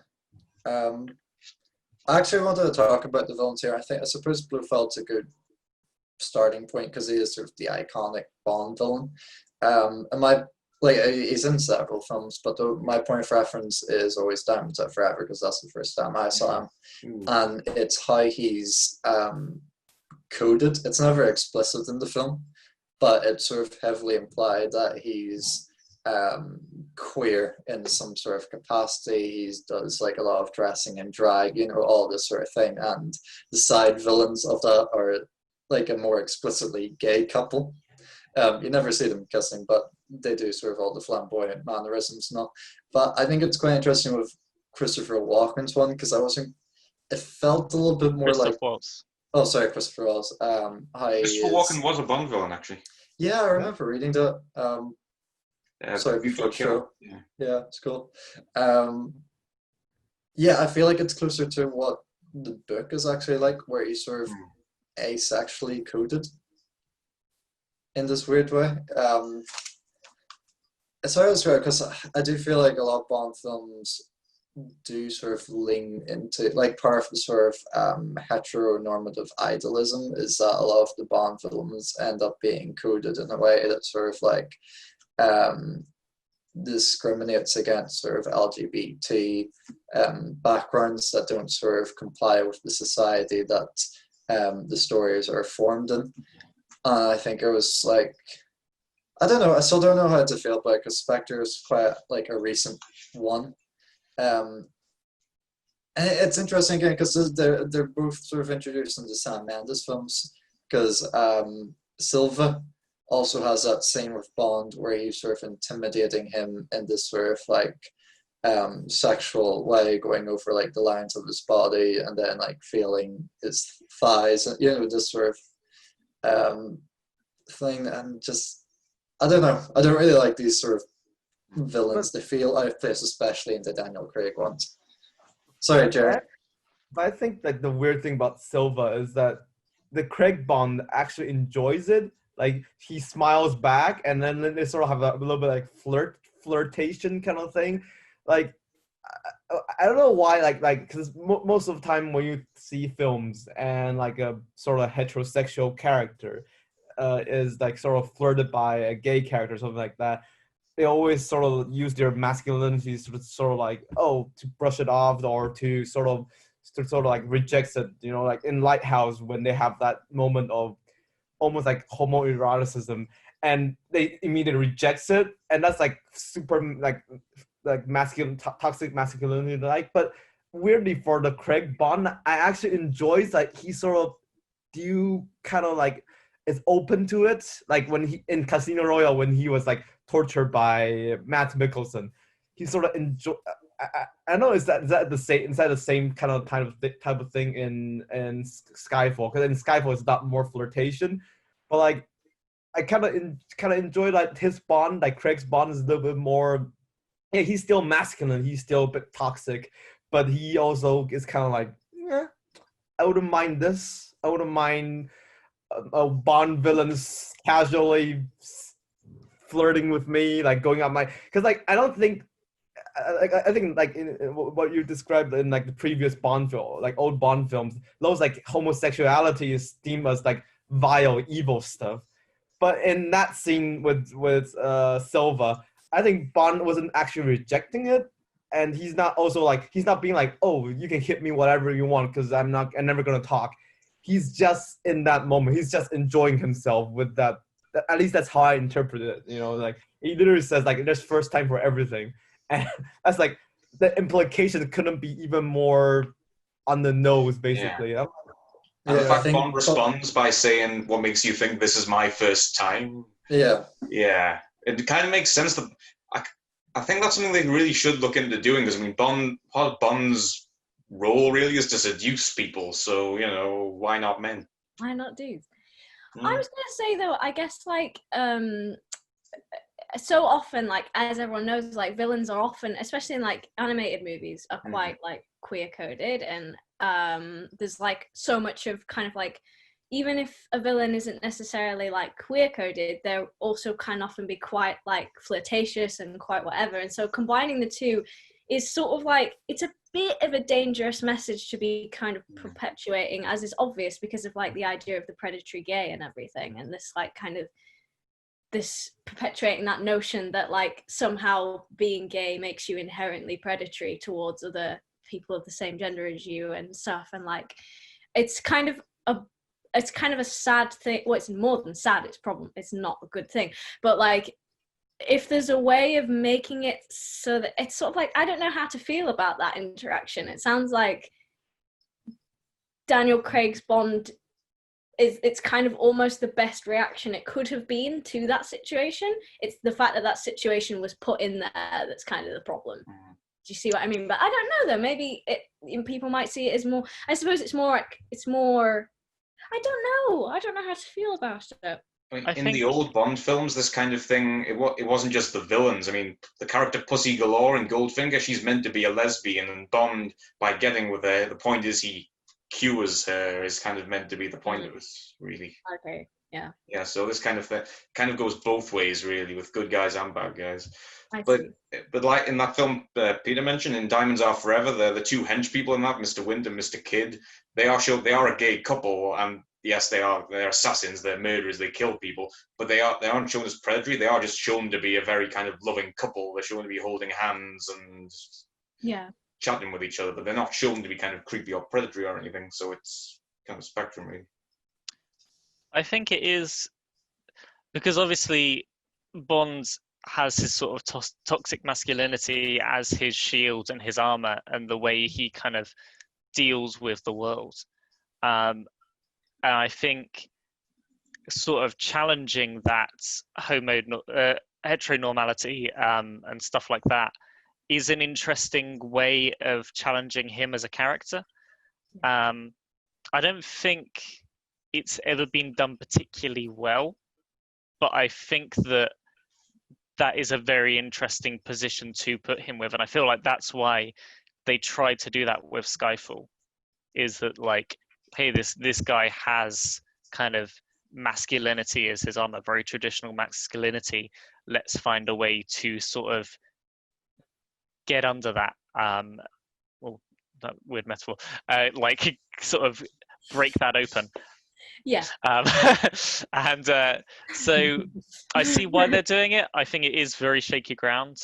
I actually wanted to talk about the villains here. I suppose Blofeld's a good starting point because he is sort of the iconic Bond villain. He's in several films, but my point of reference is always Diamonds Are Forever because that's the first time I saw him, and it's how he's coded. It's never explicit in the film, but it's sort of heavily implied that he's queer in some sort of capacity. He does like a lot of dressing and drag, all this sort of thing, and the side villains of that are like a more explicitly gay couple. You never see them kissing, but they do sort of all the flamboyant mannerisms and all. But I think it's quite interesting with Christopher Walken's one because it felt a little bit more like Christopher Waltz. Christopher Walken was a Bond villain, actually. Yeah, I remember reading that. Sorry, before Kill. Yeah, it's cool. Yeah, I feel like it's closer to what the book is actually like, where he's sort of asexually coded in this weird way. It's hard to describe because I do feel like a lot of Bond films do sort of lean into, like, part of the sort of heteronormative idealism is that a lot of the Bond films end up being coded in a way that sort of like discriminates against sort of LGBT backgrounds that don't sort of comply with the society that the stories are formed in. I think it was like, I don't know, I still don't know how to feel about it because Spectre is quite like a recent one. And it's interesting again because they're both sort of introduced into Sam Mendes films, because Silva also has that scene with Bond where he's sort of intimidating him in this sort of like sexual way, going over like the lines of his body and then like feeling his thighs, and this sort of thing. And just, I don't know, I don't really like these sort of villains. They feel out of place, especially in the Daniel Craig ones. Sorry, Jared. But I think like the weird thing about Silva is that the Craig Bond actually enjoys it. Like he smiles back, and then they sort of have a little bit like flirtation kind of thing. Like I don't know why. Like because most of the time when you see films and like a sort of heterosexual character is like sort of flirted by a gay character or something like that, they always sort of use their masculinity sort of like, oh, to brush it off or to sort of like rejects it, like in Lighthouse when they have that moment of almost like homoeroticism and they immediately rejects it, and that's like super like masculine, toxic masculinity. Like, but weirdly for the Craig Bond, I actually enjoys like he sort of kind of like is open to it, like when he in Casino Royale when he was like tortured by Matt Mikkelsen, he sort of enjoy. I know is that the same kind of type of thing in Skyfall, because in Skyfall it's not more flirtation, but like I kind of enjoy like his Bond, like Craig's Bond is a little bit more. Yeah, he's still masculine, he's still a bit toxic, but he also is kind of like, I wouldn't mind this. I wouldn't mind a Bond villains casually flirting with me, like going on my, because like I don't think. I think like in what you described in like the previous Bond film, like old Bond films, those like homosexuality is deemed as like vile, evil stuff. But in that scene with Silva, I think Bond wasn't actually rejecting it, and he's not being like, oh, you can hit me whatever you want because I'm never gonna talk. He's just in that moment, he's just enjoying himself with that. At least that's how I interpret it. Like he literally says like there's first time for everything. And that's like the implication couldn't be even more on the nose, basically. Yeah. And the fact Bond responds by saying, "What makes you think this is my first time?" Yeah, it kind of makes sense. That I think that's something they really should look into doing, because I mean, part of Bond's role really is to seduce people. So why not men? Why not dudes? I was gonna say though, I guess like so often, like as everyone knows, like villains are often, especially in like animated movies, are quite like queer coded, and there's like so much of kind of like, even if a villain isn't necessarily like queer coded, they're also kind of often be quite like flirtatious and quite whatever, and so combining the two is sort of like, it's a bit of a dangerous message to be kind of perpetuating, as is obvious because of like the idea of the predatory gay and everything, and this like kind of this perpetuating that notion that like somehow being gay makes you inherently predatory towards other people of the same gender as you and stuff. And like it's kind of a sad thing. Well, it's more than sad, it's not a good thing, but like if there's a way of making it so that it's sort of like, I don't know how to feel about that interaction. It sounds like Daniel Craig's Bond it's kind of almost the best reaction it could have been to that situation. It's the fact that situation was put in there that's kind of the problem. Do you see what I mean? But I don't know though, maybe people might see it as more, I suppose it's more I don't know how to feel about it. In the old Bond films, this kind of thing, it wasn't just the villains. I mean, the character Pussy Galore in Goldfinger, she's meant to be a lesbian, and Bond, by getting with her, the point is he cures her, is kind of meant to be the point of it, really. Okay, yeah. Yeah, so this kind of goes both ways, really, with good guys and bad guys. But like in that film Peter mentioned, in Diamonds Are Forever, the two hench people in that, Mr. Wind and Mr. Kidd, they are a gay couple, and yes, they're assassins, they're murderers, they kill people, but they aren't shown as predatory. They are just shown to be a very kind of loving couple. They're shown to be holding hands and chatting with each other, but they're not shown to be kind of creepy or predatory or anything. So it's kind of spectrum, really. I think it is because obviously Bond has his sort of toxic masculinity as his shield and his armor, and the way he kind of deals with the world. And I think sort of challenging that heteronormality and stuff like that is an interesting way of challenging him as a character. I don't think it's ever been done particularly well, but I think that is a very interesting position to put him with, and I feel like that's why they tried to do that with Skyfall, is that like, hey, this guy has kind of masculinity as his armor, very traditional masculinity. Let's find a way to sort of get under that. Well, that weird metaphor. Like sort of break that open. Yeah. And so I see why they're doing it. I think it is very shaky ground,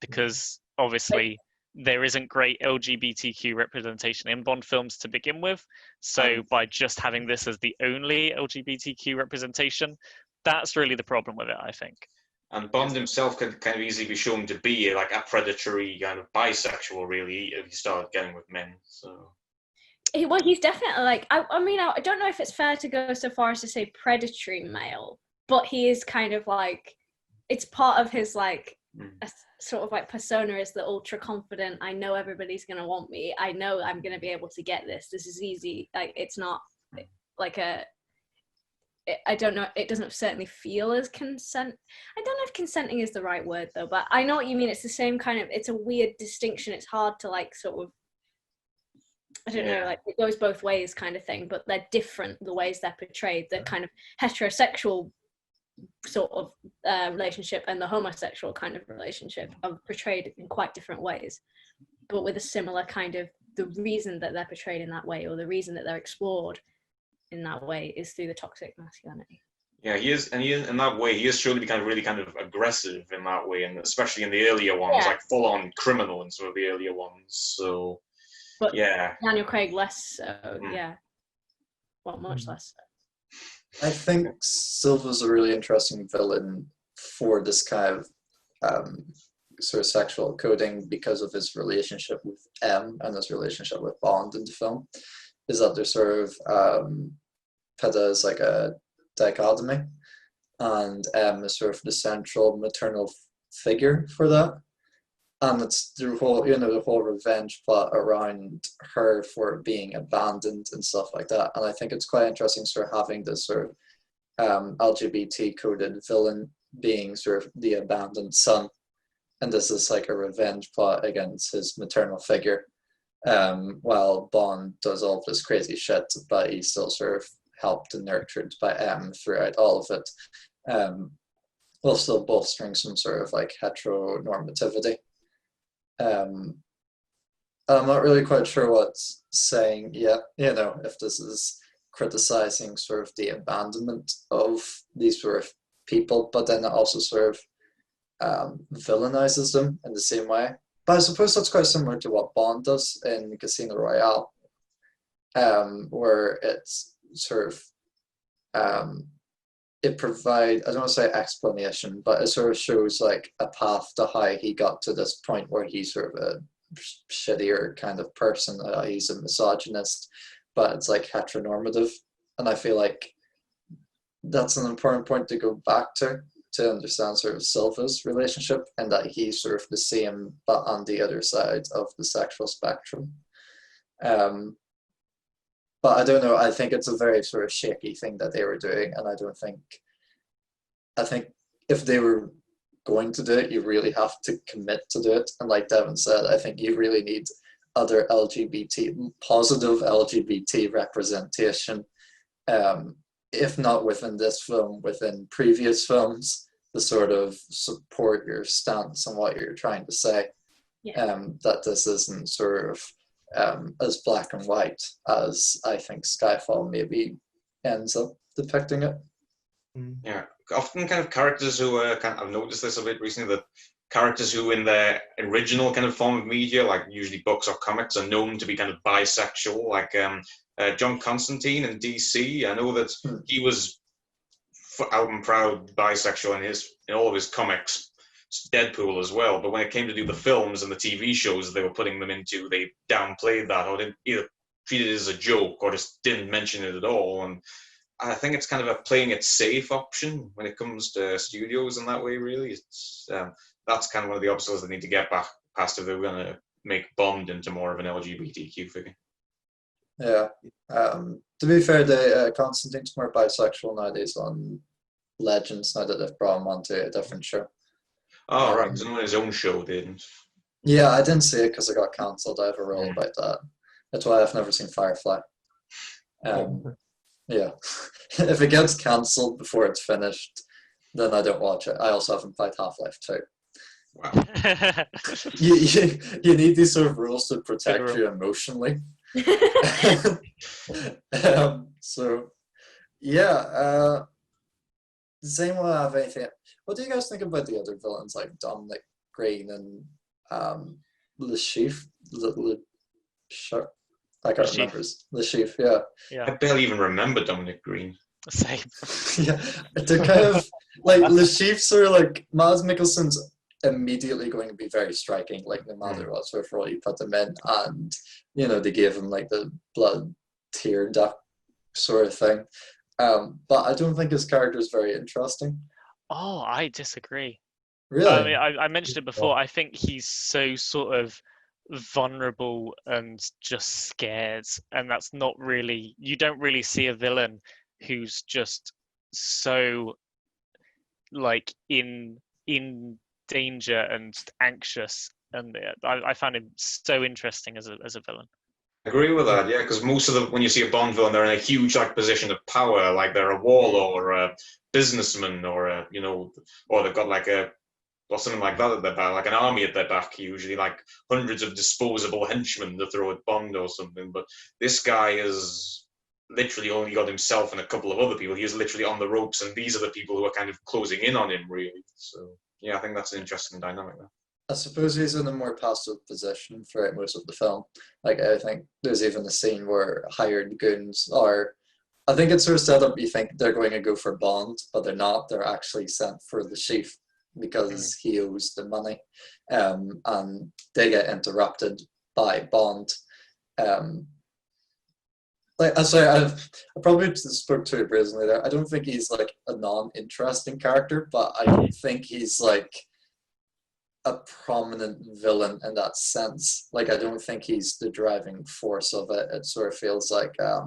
because obviously there isn't great LGBTQ representation in Bond films to begin with. So by just having this as the only LGBTQ representation, that's really the problem with it, I think. And Bond himself could kind of easily be shown to be like a predatory kind of bisexual, really, if he started getting with men. So. Well, he's definitely like, I mean, I don't know if it's fair to go so far as to say predatory male, but he is kind of like, it's part of his like, a sort of like persona is the ultra confident, I know everybody's going to want me, I know I'm going to be able to get this is easy. Like, it's not like I don't know, it doesn't certainly feel as consent. I don't know if consenting is the right word though, but I know what you mean. It's the same kind of, it's a weird distinction. It's hard to like sort of, I don't know, like it goes both ways kind of thing, but they're different, the ways they're portrayed. The kind of heterosexual sort of relationship and the homosexual kind of relationship are portrayed in quite different ways, but with a similar kind of, the reason that they're portrayed in that way, or the reason that they're explored in that way, is through the toxic masculinity. Yeah, he is in that way, he is shown to be kind of really kind of aggressive in that way, and especially in the earlier ones, like full on criminal in some of the earlier ones. So but Daniel Craig less so, well, much less so. I think Silva's a really interesting villain for this kind of sort of sexual coding because of his relationship with M and his relationship with Bond in the film. Is that they're sort of put as like a dichotomy, and M is sort of the central maternal figure for that. And it's the whole, the whole revenge plot around her for being abandoned and stuff like that. And I think it's quite interesting sort of having this sort of LGBT coded villain being sort of the abandoned son. And this is like a revenge plot against his maternal figure. While Bond does all of this crazy shit, but he's still sort of helped and nurtured by M throughout all of it. While still bolstering some sort of like heteronormativity. I'm not really quite sure what's saying yet, if this is criticizing sort of the abandonment of these sort of people, but then it also sort of villainizes them in the same way. But I suppose that's quite similar to what Bond does in Casino Royale, where it's sort of it provides, I don't want to say explanation, but it sort of shows like a path to how he got to this point where he's sort of a shittier kind of person. He's a misogynist, but it's like heteronormative. And I feel like that's an important point to go back to understand sort of Silva's relationship, and that he's sort of the same, but on the other side of the sexual spectrum. And but I don't know. I think it's a very sort of shaky thing that they were doing, and I think if they were going to do it, you really have to commit to do it. And like Devon said, I think you really need other positive LGBT representation, if not within this film, within previous films, to sort of support your stance and what you're trying to say. Yeah. That this isn't sort of as black and white as I think Skyfall maybe ends up depicting it. Yeah, often kind of characters who I've noticed this a bit recently, that characters who in their original kind of form of media, like usually books or comics, are known to be kind of bisexual, like John Constantine in DC. I know that he was out and proud bisexual in all of his comics, Deadpool as well, but when it came to do the films and the TV shows they were putting them into, they downplayed that, or didn't either treat it as a joke or just didn't mention it at all. And I think it's kind of a playing it safe option when it comes to studios in that way, really. It's that's kind of one of the obstacles they need to get past if they're going to make Bond into more of an LGBTQ figure. Yeah. To be fair, Constantine's more bisexual nowadays on Legends, now that they've brought him onto a different show. Oh, right, because on his own show didn't. Yeah, I didn't see it because it got cancelled. I have a rule about that. That's why I've never seen Firefly. Yeah. If it gets cancelled before it's finished, then I don't watch it. I also haven't played Half-Life 2. Wow. You need these sort of rules to protect you emotionally. So, yeah. Does anyone have anything? What do you guys think about the other villains like Dominic Green and Le Chiffre? I can't remember. Le Chiffre, yeah. I barely even remember Dominic Green. Same. Yeah, they're kind of like Le Chiffre's sort of like Mads Mikkelsen's immediately going to be very striking, like no matter what sort of role you put them in, and you know they gave him like the blood tear duct sort of thing. But I don't think his character is very interesting. Oh, I disagree. Really? I mean, I mentioned it before. I think he's so sort of vulnerable and just scared, and that's not really. You don't really see a villain who's just so like in danger and anxious. And I found him so interesting as a villain. I agree with that, yeah, because most of them, when you see a Bond villain, they're in a huge like position of power, like they're a warlord or a businessman or a, you know, or they've got like or something like that at their back, like an army at their back, usually like hundreds of disposable henchmen to throw at Bond or something. But this guy is literally only got himself and a couple of other people. He is literally on the ropes, and these are the people who are kind of closing in on him, really. So yeah, I think that's an interesting dynamic there. I suppose he's in a more passive position throughout most of the film. Like, I think there's even a scene where hired goons are, I think it's sort of set up, you think they're going to go for Bond, but they're not. They're actually sent for the chief because he owes the money. And they get interrupted by Bond. Like, I'm sorry, I probably spoke too brazenly there. I don't think he's like a non-interesting character, but I don't think he's like a prominent villain in that sense. Like, I don't think he's the driving force of it. It sort of feels like a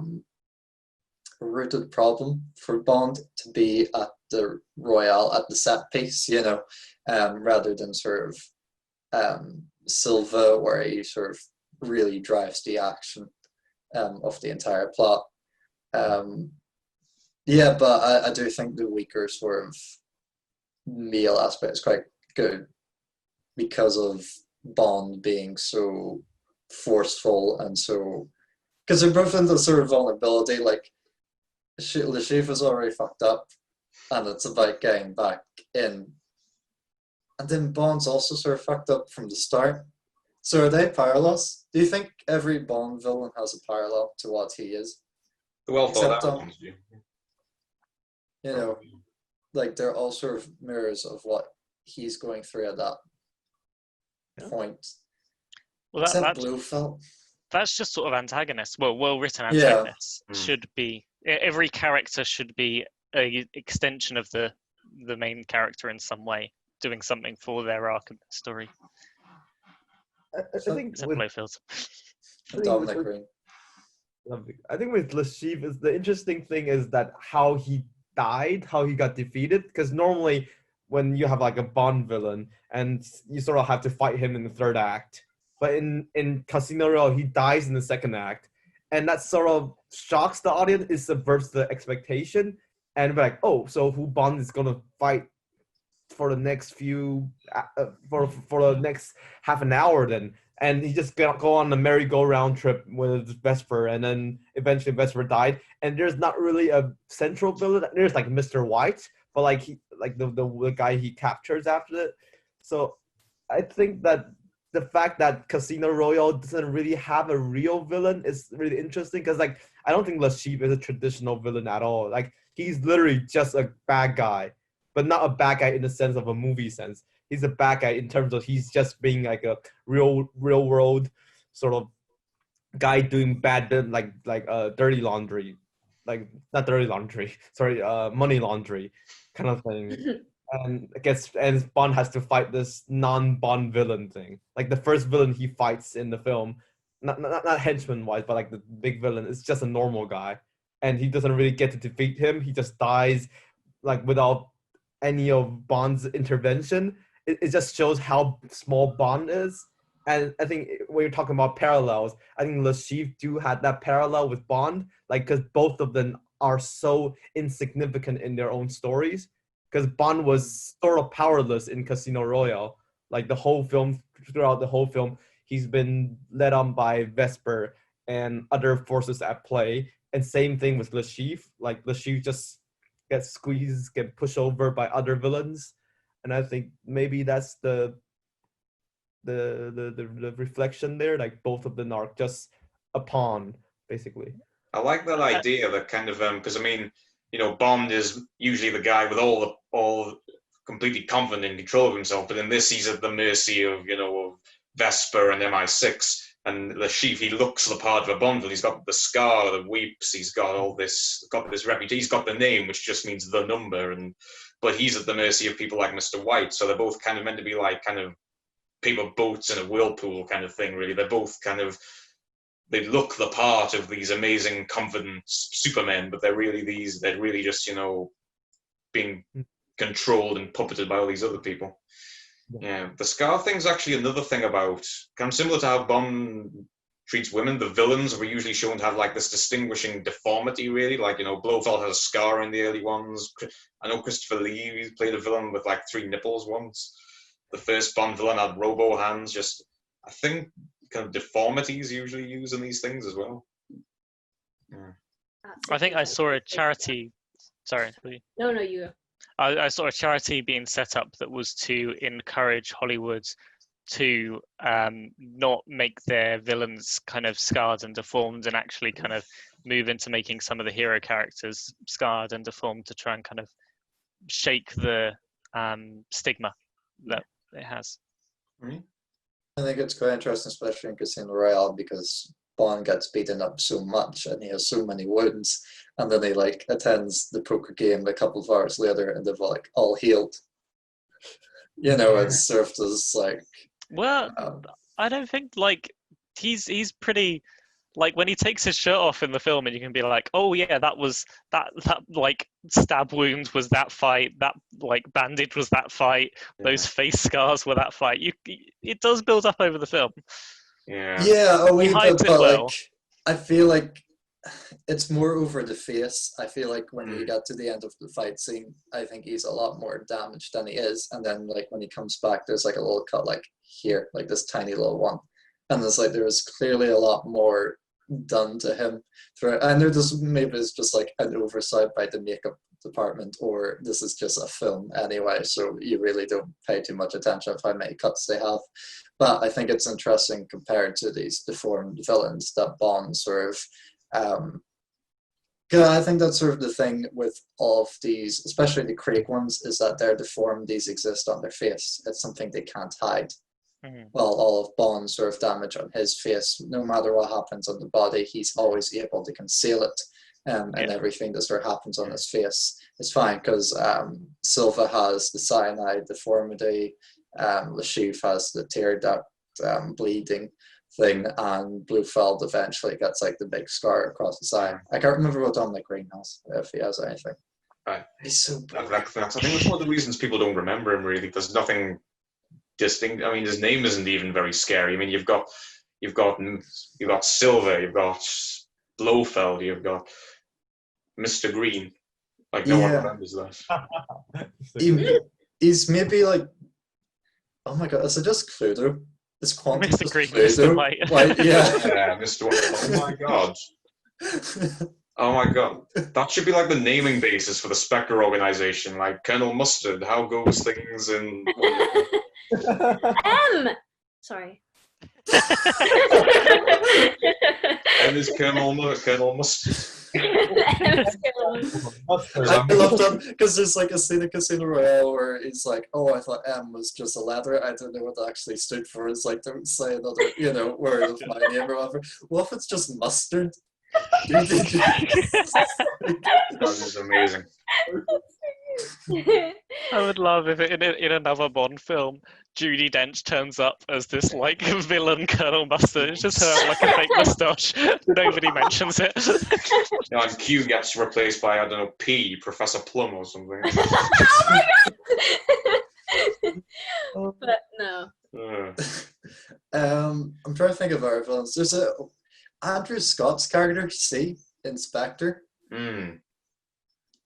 rooted problem for Bond to be at the Royale, at the set piece, you know, rather than sort of Silva, where he sort of really drives the action of the entire plot. Yeah, but I do think the weaker sort of male aspect is quite good, because of Bond being so forceful and so, because they're both in the sort of vulnerability. Like, Le Chiffre is already fucked up, and it's about getting back in. And then Bond's also sort of fucked up from the start. So are they parallels? Do you think every Bond villain has a parallel to what he is? The well thought out ones, you know, like they're all sort of mirrors of what he's going through at that point. Well, Blofeld. That's just sort of antagonists. Well written antagonists should be. Every character should be an extension of the main character in some way, doing something for their arc of the story. I think Blofeld. Dominic Green. Lovely. I think with Lashif is the interesting thing is that how he died, how he got defeated. Because normally when you have like a Bond villain and you sort of have to fight him in the third act, but in Casino Royale he dies in the second act, and that sort of shocks the audience. It subverts the expectation, and we're like, oh, so who Bond is gonna fight for the next few for the next half an hour then? And he just go on a merry-go-round trip with Vesper, and then eventually Vesper died. And there's not really a central villain. There's like Mr. White, but like the guy he captures after it. So I think that the fact that Casino Royale doesn't really have a real villain is really interesting, because like I don't think Lashif is a traditional villain at all. Like he's literally just a bad guy, but not a bad guy in the sense of a movie sense. He's a bad guy in terms of he's just being like a real world sort of guy doing bad, like dirty laundry, like not dirty laundry, sorry, money laundry kind of thing. And I guess and Bond has to fight this non-Bond villain thing. Like the first villain he fights in the film, not henchman wise, but like the big villain is just a normal guy, and he doesn't really get to defeat him. He just dies like without any of Bond's intervention. It just shows how small Bond is. And I think when you're talking about parallels, I think Lashif do have that parallel with Bond, like because both of them are so insignificant in their own stories. Because Bond was sort of powerless in Casino Royale, like the whole film, throughout the whole film, he's been led on by Vesper and other forces at play. And same thing with Lashif, like Lashif just gets squeezed, get pushed over by other villains. And I think maybe that's the reflection there. Like both of them are just a pawn, basically. I like that idea that kind of because I mean, you know, Bond is usually the guy with all completely confident in control of himself, but in this he's at the mercy of, you know, of Vesper and MI6. And Lashif, he looks the part of a Bond villain. He's got the scar that weeps. He's got all this, reputation. He's got the name, which just means the number. But he's at the mercy of people like Mr. White. So they're both kind of meant to be like kind of paper boats in a whirlpool kind of thing, really. They're both kind of, they look the part of these amazing, confident supermen, but they're really just, you know, being controlled and puppeted by all these other people. Yeah, the scar thing's actually another thing about, kind of similar to how Bond treats women. The villains were usually shown to have like this distinguishing deformity, really. Like, you know, Blofeld has a scar in the early ones. I know Christopher Lee played a villain with like 3 nipples once. The first Bond villain had robo hands. Just, I think, kind of deformities usually used in these things as well. Yeah. I think I saw a charity. Sorry. No, you go. I saw a charity being set up that was to encourage Hollywood to not make their villains kind of scarred and deformed, and actually kind of move into making some of the hero characters scarred and deformed to try and kind of shake the stigma that it has. I think it's quite interesting, especially in Casino Royale, because Bond gets beaten up so much and he has so many wounds, and then he like attends the poker game a couple of hours later and they've like all healed. You know, it's served as like, well, I don't think like he's pretty, like when he takes his shirt off in the film and you can be like, oh yeah, that like stab wound was that fight, that like bandage was that fight, those face scars were that fight. It does build up over the film. Yeah, a wee bit, but well. Like, I feel like it's more over the face. I feel like when you get to the end of the fight scene, I think he's a lot more damaged than he is. And then like when he comes back, there's like a little cut like here, like this tiny little one. And it's like there was clearly a lot more done to him throughout. I know this maybe is just like an oversight by the makeup department, or this is just a film anyway, so you really don't pay too much attention to how many cuts they have. But I think it's interesting compared to these deformed villains that Bond sort of I think that's sort of the thing with all of these, especially the Craig ones, is that their deformities exist on their face. It's something they can't hide. Well, all of Bond's sort of damage on his face, no matter what happens on the body, he's always able to conceal it. And everything that sort of happens on his face is fine, because Silva has the cyanide deformity, Lashif has the bleeding thing, and Blofeld eventually gets like the big scar across his eye. I can't remember what Dominic Green has, if he has anything. Right. He's so I think that's one of the reasons people don't remember him, really. There's nothing distinct. I mean, his name isn't even very scary. I mean, you've got Silver, you've got Blofeld, you've got Mr. Green. Like, no one remembers that. He's maybe like, oh my god, is it just Cluedo? Is Quantum Mr. just Green, Cluedo? Mr. White. Yeah, Mr. White. Oh my god. Oh my god. That should be like the naming basis for the Spectre organization. Like, Colonel Mustard, how goes things in... Sorry. And is Colonel Mustard. I love that because there's like a scene in Casino Royale where he's like, "Oh, I thought M was just a letter. I don't know what that actually stood for." It's like, don't say another, word of my name or whatever. What if it's just mustard? That is amazing. I would love if in another Bond film, Judi Dench turns up as this like villain Colonel Mustard. It's just her like a fake moustache. Nobody mentions it. And Q gets replaced by, I don't know, P, Professor Plum or something. But no. I'm trying to think of our villains. There's Andrew Scott's character, C, Inspector.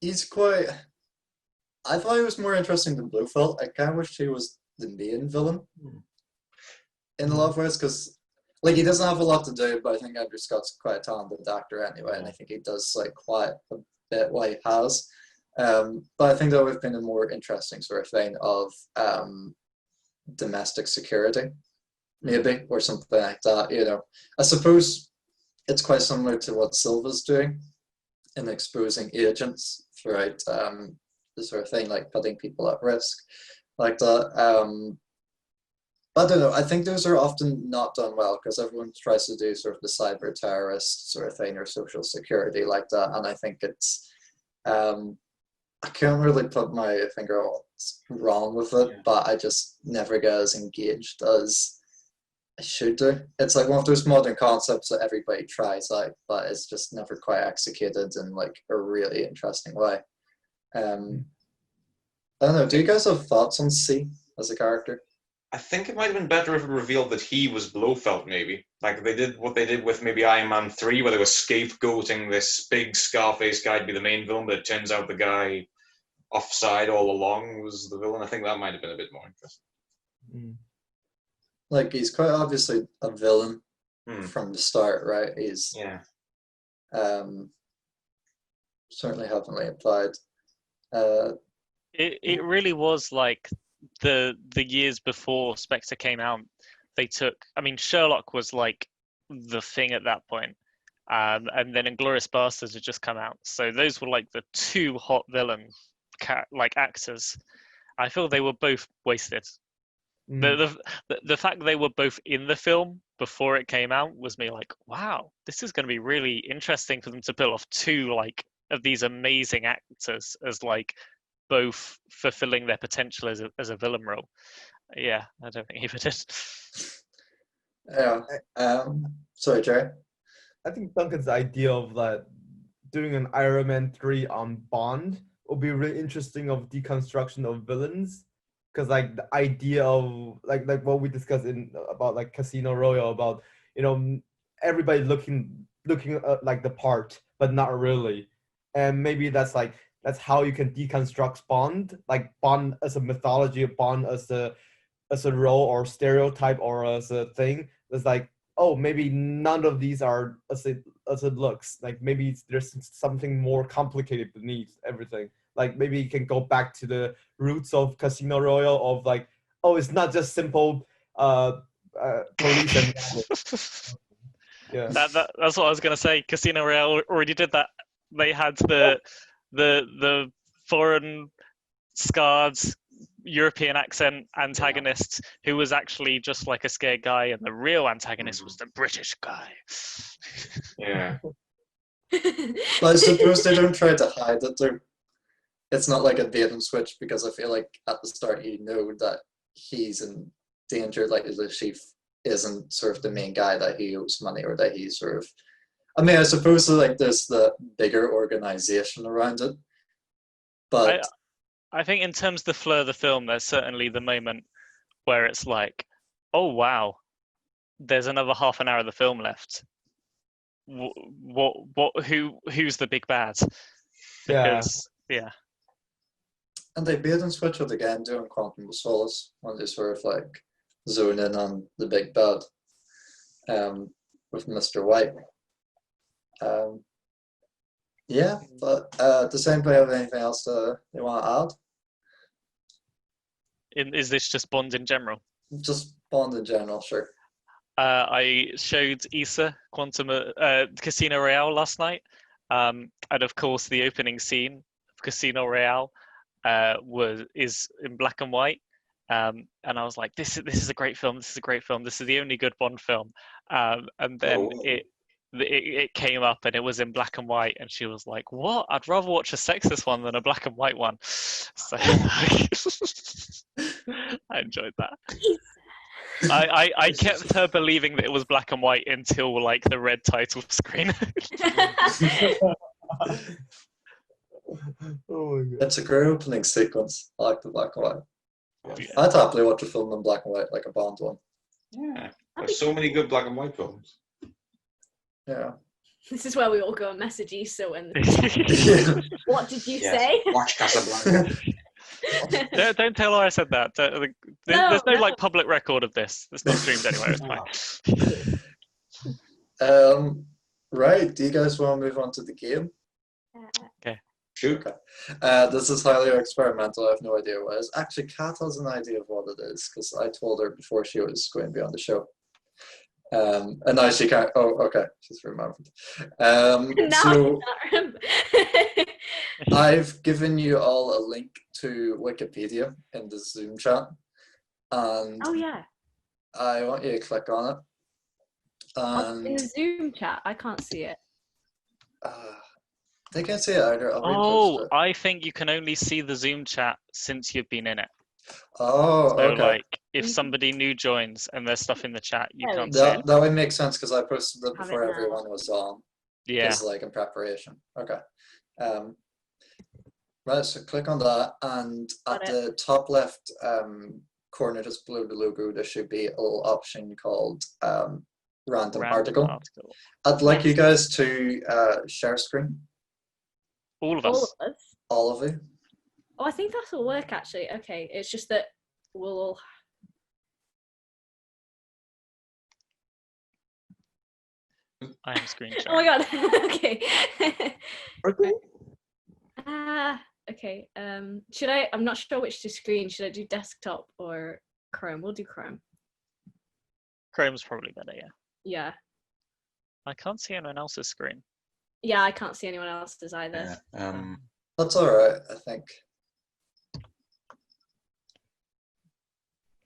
He's quite... I thought he was more interesting than Blofeld. I kind of wish he was the main villain in a lot of ways, because like he doesn't have a lot to do, but I think Andrew Scott's quite a talented actor anyway, and I think he does like quite a bit what he has. But I think that would have been a more interesting sort of thing of domestic security, maybe, or something like that. I suppose it's quite similar to what Silva's doing in exposing agents throughout the sort of thing, like putting people at risk like that. I don't know, I think those are often not done well because everyone tries to do sort of the cyber terrorist sort of thing or social security like that, and I think it's I can't really put my finger on what's wrong with it, but I just never get as engaged as I should do. It's like one of those modern concepts that everybody tries out, but it's just never quite executed in like a really interesting way. I don't know, do you guys have thoughts on C as a character? I think it might have been better if it revealed that he was Blofeld, maybe. Like they did what they did with maybe Iron Man 3, where they were scapegoating this big Scarface guy to be the main villain, but it turns out the guy offside all along was the villain. I think that might have been a bit more interesting. Like, he's quite obviously a villain from the start, right? He's certainly heavily implied. It really was like the years before Spectre came out. They took, I mean, Sherlock was like the thing at that point, and then Inglourious Basterds had just come out. So those were like the two hot villain actors. I feel they were both wasted. The fact they were both in the film before it came out was me like, wow, this is going to be really interesting for them to pull off two like of these amazing actors as like both fulfilling their potential as a villain role. Yeah, I don't think either did. Yeah. Sorry, Jerry. I think Duncan's idea of like doing an Iron Man 3 on Bond will be really interesting of deconstruction of villains. Because like the idea of like what we discussed about like Casino Royale, about everybody looking like the part but not really, and maybe that's how you can deconstruct Bond, like Bond as a mythology, Bond as a role or stereotype or as a thing. It's like, oh, maybe none of these are as it looks. Like maybe there's something more complicated beneath everything. Like maybe you can go back to the roots of Casino Royale of like, oh, it's not just simple police and yeah. That's what I was gonna say. Casino Royale already did that. They had the foreign scarred European accent antagonist who was actually just like a scared guy, and the real antagonist was the British guy. Yeah. But I suppose they don't try to hide it. It's not like a bait and switch, because I feel like at the start you know that he's in danger, like as a chief isn't sort of the main guy, that he owes money, or that he's sort of, I mean, I suppose like there's the bigger organization around it, but I think in terms of the flow of the film, there's certainly the moment where it's like, oh wow, there's another half an hour of the film left. Who's the big bad? Because yeah. And they bait and switch it again doing Quantum of Solace, when they sort of like zone in on the big bad with Mr. White. Yeah, but does anybody have anything else they want to add? Is this just Bond in general? Just Bond in general, sure. I showed Issa Casino Royale last night, and of course the opening scene of Casino Royale is in black and white, and I was like, this is a great film. This is a great film. This is the only good Bond film. And then it came up and it was in black and white, and she was like, "What? I'd rather watch a sexist one than a black and white one." So I enjoyed that. I kept her believing that it was black and white until like the red title screen. Oh my god. It's a great opening sequence. I like the black and white. Yeah. I'd happily watch a film in black and white, like a Bond one. Yeah, there's so many good black and white films. Yeah. This is where we all go and message Issa when. Yeah. What did you say? Watch Casablanca. Don't tell her I said that. There's no like public record of this. It's not streamed anywhere. It's fine. Right. Do you guys want to move on to the game? Okay. Shoot. Okay. This is highly experimental. I have no idea what it is. Actually, Kat has an idea of what it is, because I told her before she was going to be on the show. And now she can't. Oh, okay. She's remembered. So I've given you all a link to Wikipedia in the Zoom chat, and Oh yeah. I want you to click on it. And In the Zoom chat, I can't see it. they can't see it either. I'll Oh, repost it. I think you can only see the Zoom chat since you've been in it. Oh, So okay. like, if somebody new joins and there's stuff in the chat, you There we can't go. see That, it. that would make sense, because I posted it Have it before now. everyone was on. Yeah. Just like in preparation. Okay. Right, so click on that, and Got at it. the top left corner, just below the logo, there should be a little option called random article. I'd like you guys to share screen, All of All us. of us. all of you. Oh, I think that will work actually. Okay, it's just that we'll all. I am screen Oh my sharing. god. Okay. Okay. Okay. Should I? I'm not sure which to screen. Should I do desktop or Chrome? We'll do Chrome. Chrome's probably better, yeah. Yeah. I can't see anyone else's screen. Yeah, I can't see anyone else's either. That's all right, I think.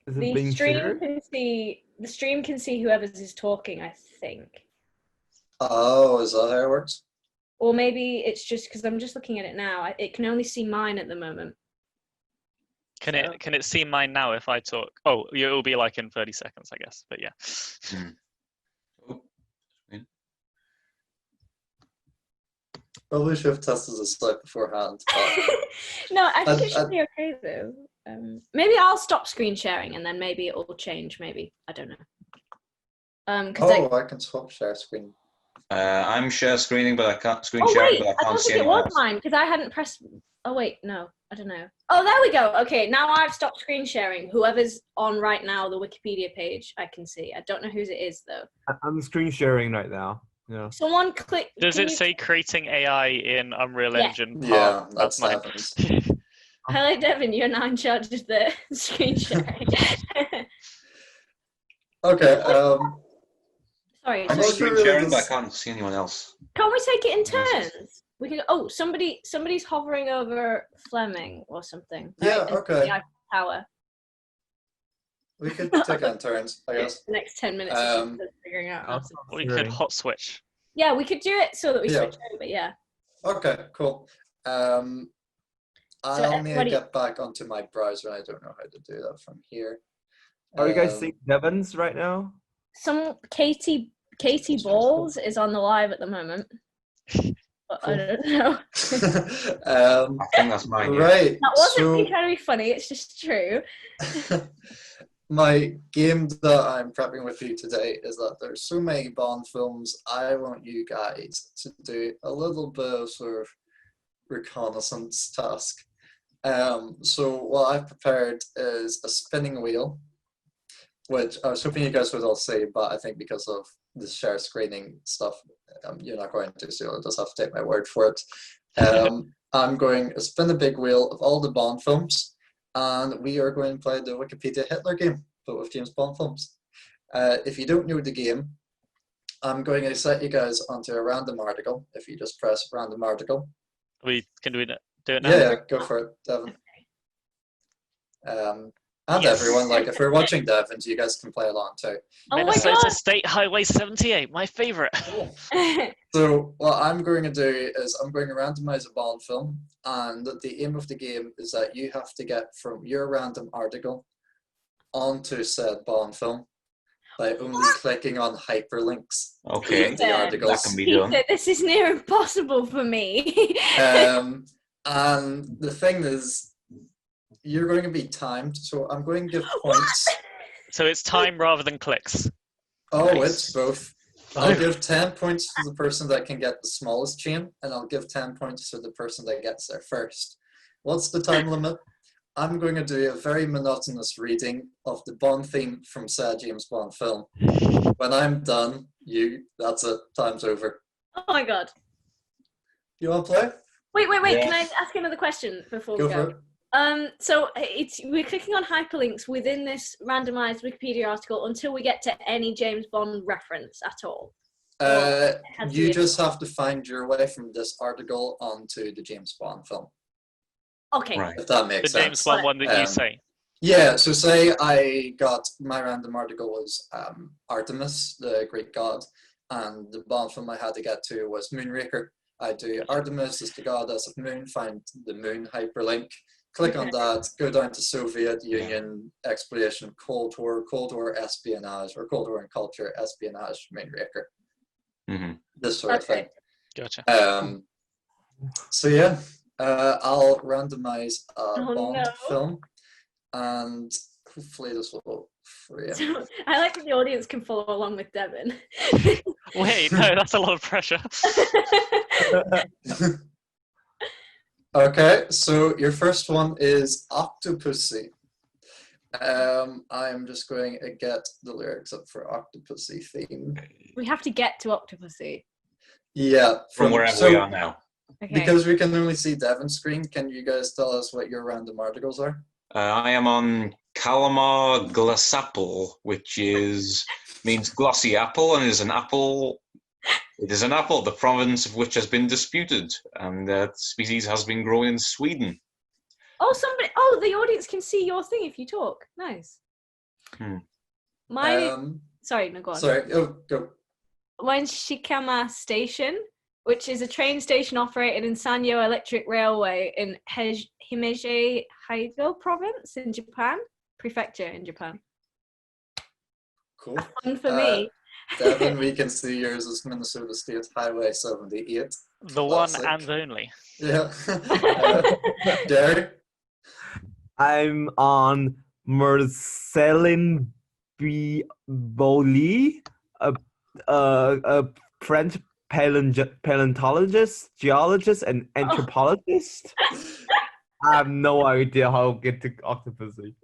Is it The being stream shared? can see. The stream can see whoever's is talking. I think. Oh, is that how it works? Or maybe it's just because I'm just looking at it now. It can only see mine at the moment. Can So- it see mine now if I talk? Oh, it'll be like in 30 seconds, I guess. But yeah. Probably should have tested the site beforehand. No, I think I- it should be okay though. Maybe I'll stop screen sharing and then maybe it will change. Maybe I don't know. Oh, I can swap share screen. I'm share screening, but I can't screen Oh sharing, wait, but I I can't don't see think it anyone was else. mine because I hadn't pressed. Oh wait, no, I don't know. Oh, there we go. Okay, now I've stopped screen sharing. Whoever's on right now, the Wikipedia page, I can see. I don't know whose it is though. I'm screen sharing right now. Yeah. Someone click. Does can it you- say creating AI in Unreal Yeah. Engine? Yeah, part? that's mine. happens. Hello, Devon. You're now in charge of the screen sharing. Okay. Sorry. I'm I'm not sorry. sure screen sharing, but I this- can't see anyone else. Can't we take it in turns? We can. Oh, somebody's hovering over Fleming or something. Yeah, right? And okay. the Eiffel Tower. We could take it in turns, I guess. The next 10 minutes of just figuring out how I'll to. stop We could sharing. hot switch. Yeah, we could do it so that we Yeah. switch over. Yeah. Okay, cool. I'll need to everybody- get back onto my browser, and I don't know how to do that from here. Are you guys Um, seeing Devon's right now? some Katie Balls is on the live at the moment. But cool. I don't know. I think that's mine. Right. That wasn't me trying to be funny. It's just true. My game that I'm prepping with you today is that there's so many Bond films. I want you guys to do a little bit of sort of reconnaissance task. So what I've prepared is a spinning wheel, which I was hoping you guys would all see, but I think because of the share screening stuff, you're not going to, so you'll just have to take my word for it. I'm going to spin a big wheel of all the Bond films, and we are going to play the Wikipedia Hitler game, but with James Bond films. If you don't know the game, I'm going to set you guys onto a random article. If you just press random article. Can we do it now? Yeah, go for it, Devon. And yes. Everyone, like if we're watching Devon, you guys can play along too. Oh Minnesota State Highway 78, my favorite. So what I'm going to do is I'm going to randomize a Bond film, and the aim of the game is that you have to get from your random article onto said Bond film by only clicking on hyperlinks. Okay, the articles. That can be done. This is near impossible for me. And the thing is, you're going to be timed, so I'm going to give points. So it's time rather than clicks. Oh, nice. It's both. I'll give 10 points to the person that can get the smallest chain, and I'll give 10 points to the person that gets there first. What's the time limit? I'm going to do a very monotonous reading of the Bond theme from said James Bond film. When I'm done, that's it. Time's over. Oh my god. You want to play? Wait. Yeah. Can I ask another question before we go? For it. So we're clicking on hyperlinks within this randomized Wikipedia article until we get to any James Bond reference at all. You just have to find your way from this article onto the James Bond film. Okay. Right. If that makes sense. The James Bond one that you say. Yeah, so say I got, my random article was Artemis, the Greek god, and the Bond film I had to get to was Moonraker. I do Artemis is the goddess of moon, find the moon hyperlink, click on that, go down to Soviet Union, exploration, Cold War espionage, or Cold War and culture, espionage, Moonraker. Mm-hmm. This sort of thing. Gotcha. So yeah, I'll randomize a Bond film, and hopefully this will free it. So, I like that the audience can follow along with Devon. Wait, no, that's a lot of pressure. Okay, so your first one is Octopussy. I'm just going to get the lyrics up for Octopussy theme. We have to get to Octopussy. Yeah. From wherever we are now. Okay. Because we can only see Devon's screen, can you guys tell us what your random articles are? I am on Calamar Glassapple, which means glossy apple, and is an apple. It is an apple, the province of which has been disputed, and that species has been grown in Sweden. Oh, the audience can see your thing if you talk. Nice. Sorry, no, go on. Sorry, go. Mine's Shikama Station, which is a train station operated in Sanyo Electric Railway in Himeji Haigo province in Japan, prefecture in Japan. Cool. Fun for me. Devon, we can see yours is Minnesota State Highway 78. The Classic. one and only. Yeah. Gary? I'm on Marcelin Boli, a French paleontologist, geologist, and anthropologist. I have no idea how to get to Octopussy.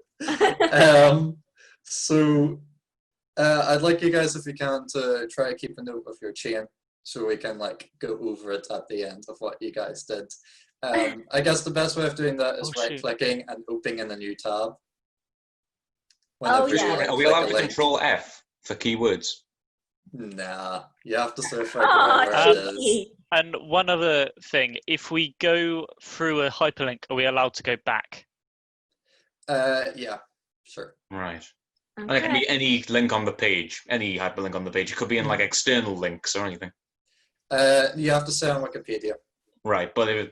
So I'd like you guys, if you can, to try to keep a note of your chain so we can go over it at the end of what you guys did. I guess the best way of doing that is right-clicking and opening in a new tab. Are we allowed to control F for keywords? Nah, you have to search where it is. And one other thing, if we go through a hyperlink, are we allowed to go back? Yeah, sure. Right. Okay. And it can be any link on the page, any hyperlink on the page. It could be in external links or anything. You have to say on Wikipedia. Right, but if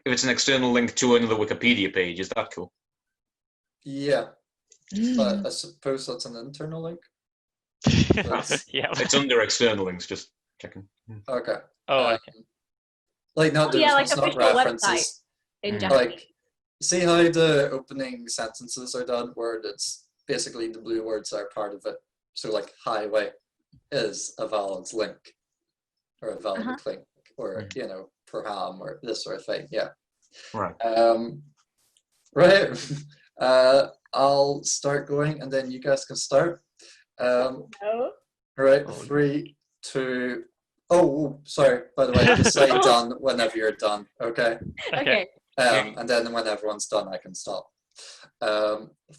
it's an external link to another Wikipedia page, is that cool? Yeah, but I suppose that's an internal link. Yeah. It's under external links, just checking. Okay. Oh, okay. Like not Yeah, like it's not official website references. in Japanese. Like, see how the opening sentences are done, where it's basically the blue words are part of it. So like highway is a valid link, or a valid link, or you know, perham, or this sort of thing. Yeah. Right. Right. I'll start going, and then you guys can start. No. Right. 3, 2. Oh, sorry. By the way, just say done whenever you're done. Okay. Okay. And then when everyone's done, I can stop.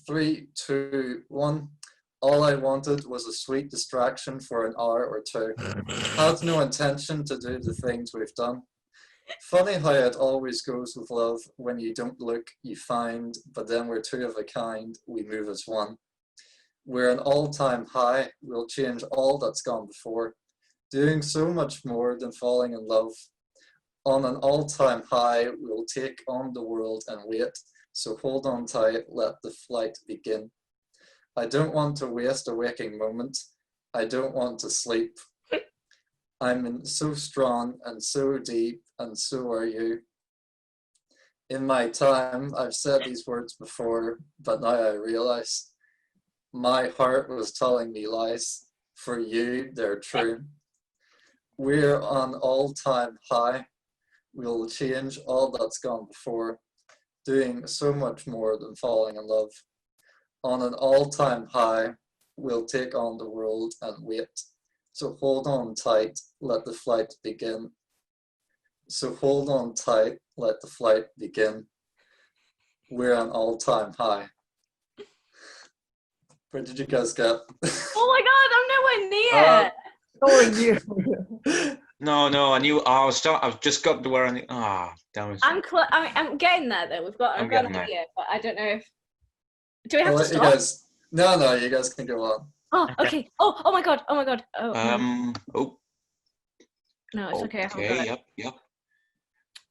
3, 2, 1. All I wanted was a sweet distraction for an hour or two. Had no intention to do the things we've done. Funny how it always goes with love. When you don't look, you find, but then we're two of a kind, we move as one. We're an all-time high, we'll change all that's gone before, doing so much more than falling in love. On an all-time high, we'll take on the world and wait, so hold on tight, let the flight begin. I don't want to waste a waking moment, I don't want to sleep. I'm in so strong and so deep, and so are you. In my time, I've said these words before, but now I realize my heart was telling me lies. For you, they're true. We're on all-time high. We'll change all that's gone before, doing so much more than falling in love. On an all-time high, we'll take on the world and wait. So hold on tight, let the flight begin. So hold on tight, let the flight begin. We're on all-time high. Where did you guys get? Oh my god, I'm nowhere near. No, I knew. I've just got to where I need. Damn it. I'm getting there though. I've got an idea, but I don't know if. Do we have to stop? You guys, no, you guys can go on. Oh, okay. Oh my god. Oh. Oh. No, it's okay. Okay. Yep.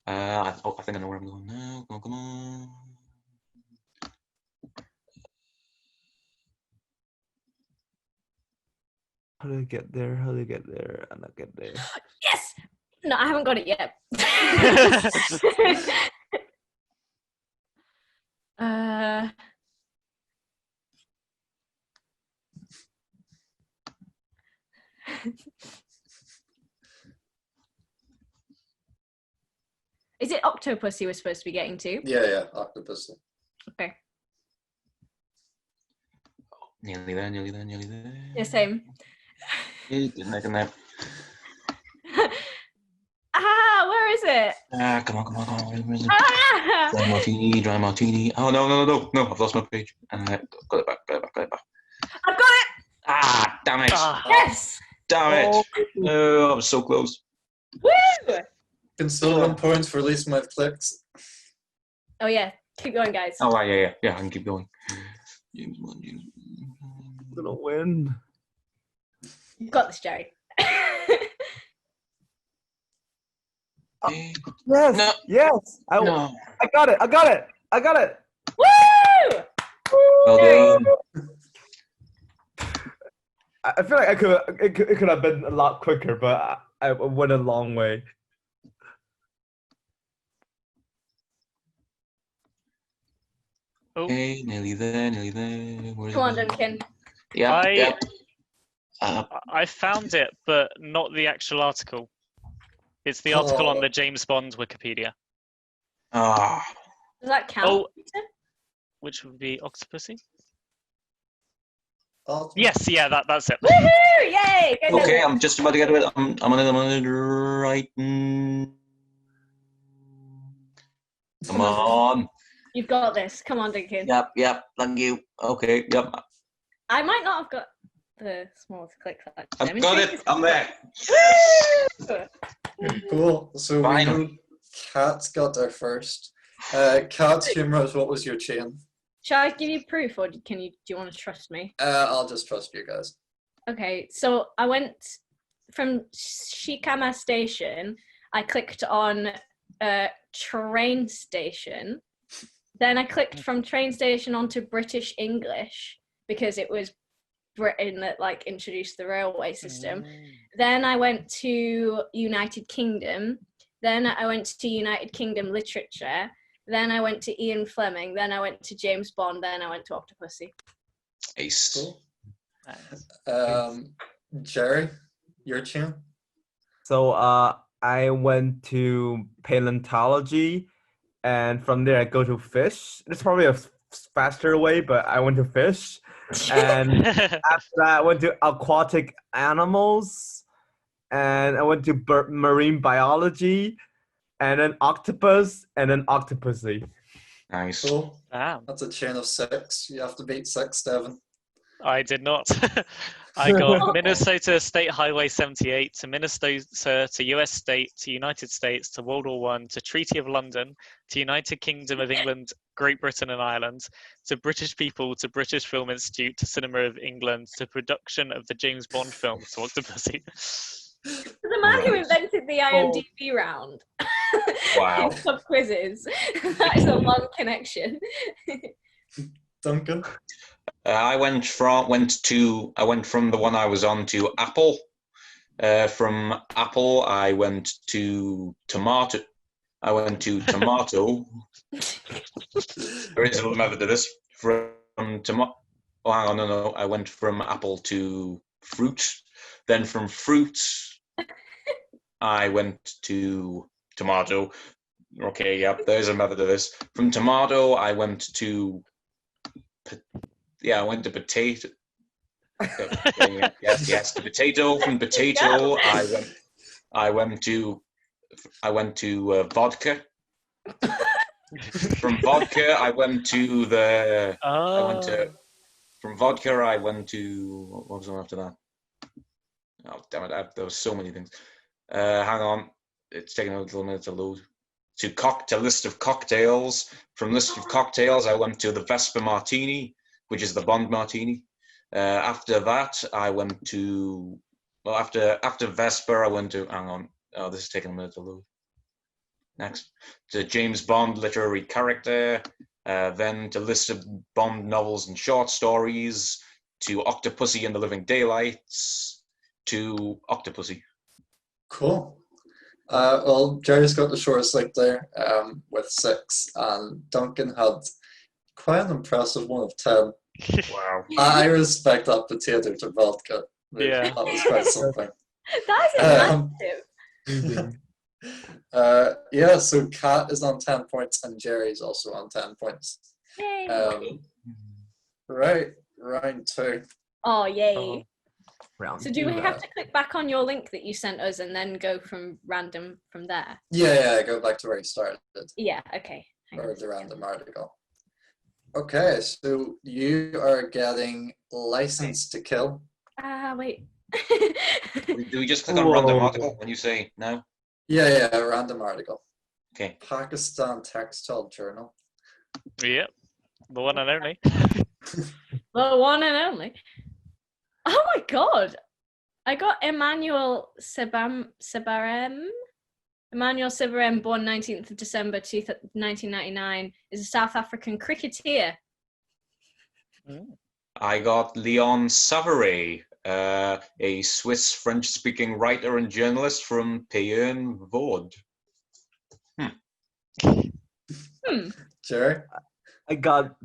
I think I know where I'm going now. Come on. How do I get there? I'm not get there. Yes! No, I haven't got it yet. Is it octopus you were supposed to be getting to? Yeah, octopus. Okay. Nearly there. Yeah, same. Getting there. Where is it? Come on. Where is it? Ah! Dry martini. Oh, no. I've lost my page. Got it back. I've got it! Damn it. Yes! Damn it. Oh, I was so close. Woo! Can still 1 point for least amount of clicks. Oh yeah, keep going, guys. Oh, yeah, I can keep going. I'm gonna win. You've got this, Jerry. Yes. No. Yes. I got it. Woo! Well done. I feel like it could have been a lot quicker, but I went a long way. Okay, nearly there. Come on, Duncan. Yeah. I found it, but not the actual article. It's the article on the James Bond Wikipedia. Ah. Does that count? Oh, which would be Octopussy? Oh. Yes, yeah, that's it. Woohoo! Yay! Go Okay, Duncan. I'm just about to get to it. I'm on it right. Come on. You've got this. Come on, Duncan. Yep. Thank you. Okay, yep. I might not have got the small click. I've got it. I'm there. Cool. So we know Kat's got there first. Kat's humorous. What was your chain? Shall I give you proof, or do you want to trust me? I'll just trust you guys. Okay, so I went from Shikama Station. I clicked on train station. Then I clicked from train station onto British English because it was Britain that like introduced the railway system. Then I went to United Kingdom. Then I went to United Kingdom literature. Then I went to Ian Fleming. Then I went to James Bond. Then I went to Octopussy. Ace. Cool. Nice. Jerry, your tune? So I went to paleontology, and from there I go to fish. It's probably a faster way, but I went to fish. And after that I went to aquatic animals, and I went to marine biology, and then octopus, and then octopussy. Nice. Cool. Wow. That's a chain of 6. You have to beat 6, Devon. I did not. I got Minnesota State Highway 78 to Minnesota to US State to United States to World War I to Treaty of London to United Kingdom of England, Great Britain and Ireland to British people to British Film Institute to Cinema of England to production of the James Bond film to Octopussy. The man who invented the IMDb round. Wow. Pub quizzes. That is a long connection. Duncan? I went from the one I was on to Apple. From Apple, I went to tomato. There is a method to this. From tomato. Oh, hang on, no. I went from apple to fruit. Then from fruit, I went to tomato. Okay, yep, there's a method to this. From tomato, I went to potato. Yes, the potato. From potato, I went to vodka. From vodka, I went to the. From vodka, I went to what was the one after that? Oh damn it! There was so many things. Hang on, it's taking a little minute to load. To list of cocktails. From list of cocktails, I went to the Vesper Martini, which is the Bond Martini. After that, I went to after Vesper, I went to hang on. Oh, this is taking a minute to load. Next, to James Bond literary character. Then to list of Bond novels and short stories. To Octopussy and the Living Daylights. To Octopussy. Cool. Well, Jerry's got the shortest link there with 6, and Duncan had quite an impressive one of 10. Wow. I respect that potato to vodka. Yeah. That was quite something. That is impressive. Yeah, so Kat is on 10 points and Jerry's also on 10 points. Yay. Right, round 2. Oh, yay. Round So do we two. have to click back on your link that you sent us and then go from random from there? Yeah, go back to where you started. Yeah, okay. Hang Or on. the random article. Okay, so you are getting License to Kill. Wait. Do we just click on random article when you say no? Yeah, random article. Okay. Pakistan Textile Journal. Yep. The one and only. The one and only. Oh my god! I got Emmanuel Sebarem. Emmanuel Sebarem, born 19th of December 1999, is a South African cricketer. I got Leon Savary, a Swiss French-speaking writer and journalist from Payerne Vaud. Jerry? I got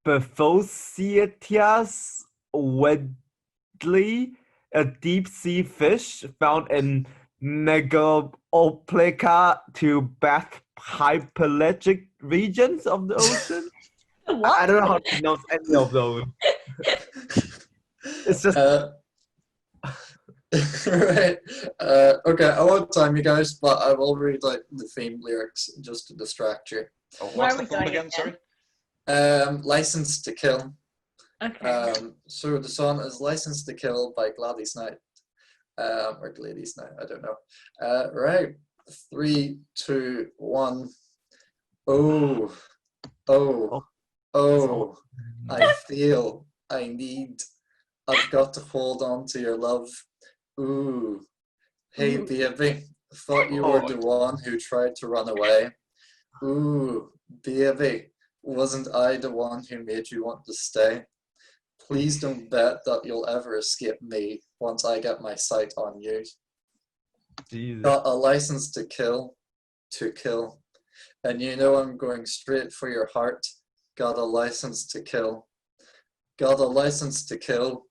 Bephocietias wedley, a deep-sea fish found in Megaloplica to Bath hypelagic regions of the ocean. What? I don't know how to pronounce any of those. It's just right. Okay, I won't time you guys, but I will read like the theme lyrics just to distract you. Oh, Where what's are the we film going again? again? Sorry. License to Kill. Okay. So the song is License to Kill by Gladys Knight. Or Gladys Knight, I don't know. Right. 3, 2, 1. Oh, I feel, I need, I've got to hold on to your love. Ooh, hey baby, thought you were the one who tried to run away. Ooh, baby, wasn't I the one who made you want to stay? Please don't bet that you'll ever escape me once I get my sight on you. Jesus. Got a license to kill, and you know I'm going straight for your heart. Got a license to kill. Got a license to kill,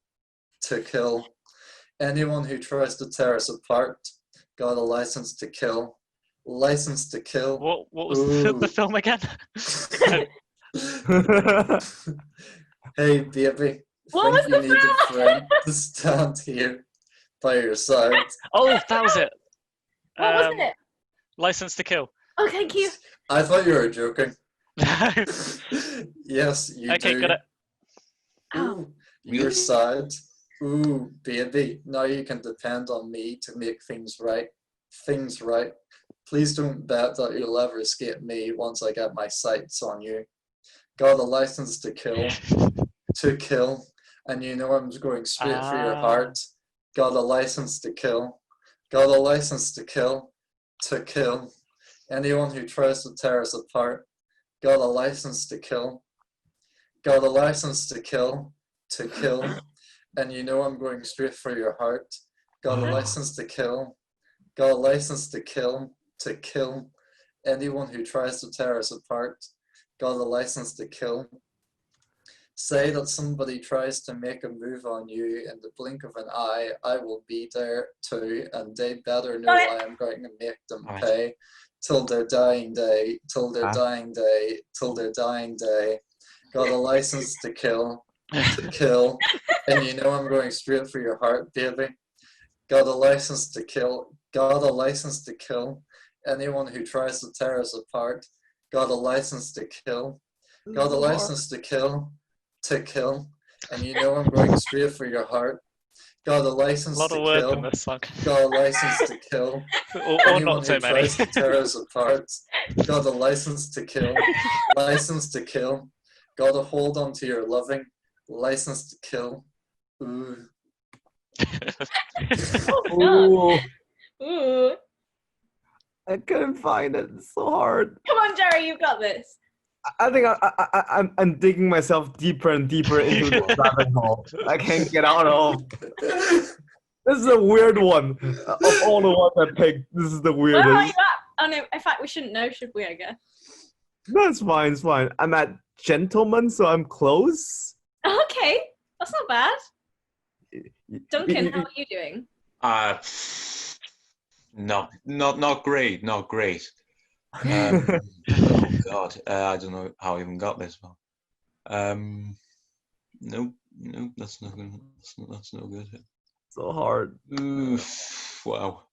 anyone who tries to tear us apart. Got a license to kill. License to kill. What was the film again? Hey, baby. What was Think the you need a film? friend to stand here by your side. Oh, that was it. What was it? License to Kill. Oh, thank you. I thought you were joking. Okay, Yes, you do. got it. Ooh, your side. Ooh, baby. Now you can depend on me to make things right. Things right. Please don't bet that you'll ever escape me once I get my sights on you. Got a license to kill, and you know I'm going straight for your heart. Got a license to kill. Got a license to kill, anyone who tries to tear us apart. Got a license to kill. Got a license to kill, and you know I'm going straight for your heart. Got a license to kill. Got a license to kill, anyone who tries to tear us apart. Got a license to kill. Say that somebody tries to make a move on you in the blink of an eye, I will be there too, and they better know I am going to make them pay till their dying day, till their dying day, till their dying day. Got a license to kill, and you know I'm going straight for your heart, baby. Got a license to kill, anyone who tries to tear us apart. Got a license to kill, got a license to kill, and you know I'm going straight for your heart. Got a license to kill, got a license to kill, anyone who tries to tear us apart. Got a license to kill, got a hold on to your loving, license to kill. Ooh. Oh, Ooh. I couldn't find it. It's so hard. Come on, Jerry, you've got this. I think I'm digging myself deeper and deeper into the rabbit hole. I can't get out of. This is a weird one. Of all the ones I picked, this is the weirdest. Where are you at? Oh no, in fact, we shouldn't know, should we, I guess? No, it's fine, it's fine. I'm at gentleman, so I'm close. Okay, that's not bad. Duncan, how are you doing? Not great. Oh God, I don't know how I even got this one. Nope, that's not good. That's no good. So hard. Oof, wow.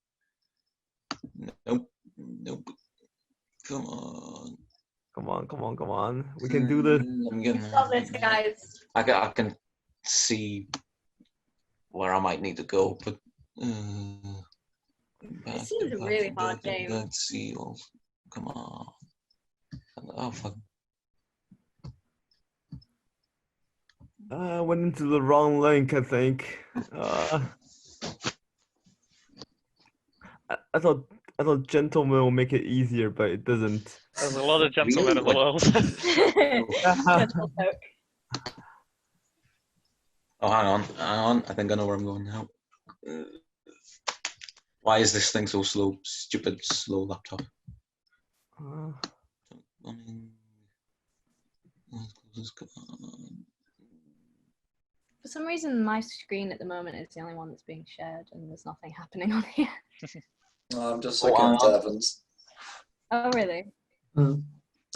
Nope. Come on. We can do this. We've got this, guys. I can see where I might need to go, but It seems a really hard game. Let's see. Come on. Oh fuck. I went into the wrong link, I think. I thought gentleman will make it easier, but it doesn't. There's a lot of gentlemen in the world. Oh, hang on. I think I know where I'm going now. Why is this thing so slow? Stupid slow laptop. For some reason, my screen at the moment is the only one that's being shared, and there's nothing happening on here. I'm just looking at Devon's. Oh, really?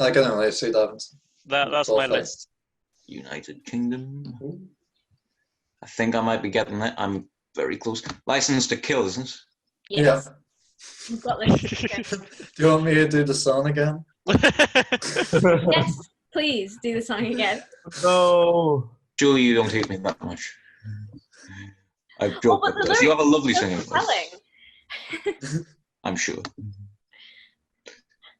I can only see Devon's. That's my list. United Kingdom. I think I might be getting it. I'm very close. License to Kill, isn't it? Yes. Yeah. You've got this. Do you want me to do the song again? Yes, please do the song again. No. Julie, you don't hate me that much. I joke with this. You have a lovely singing voice. I'm sure.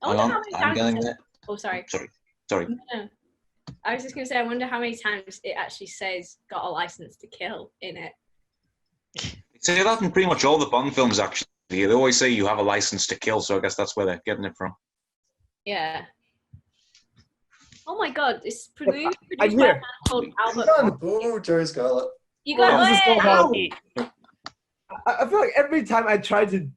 I wonder how many I'm getting it. Oh, sorry. Sorry. No. I was just going to say, I wonder how many times it actually says "got a license to kill" in it. Say that in pretty much all the Bond films, actually. They always say you have a license to kill, so I guess that's where they're getting it from. Yeah. Oh my god, it's produced I'm by a here. man called Albert. Oh, Jerry's got it. You got This is so it! hard. I feel like every time I try to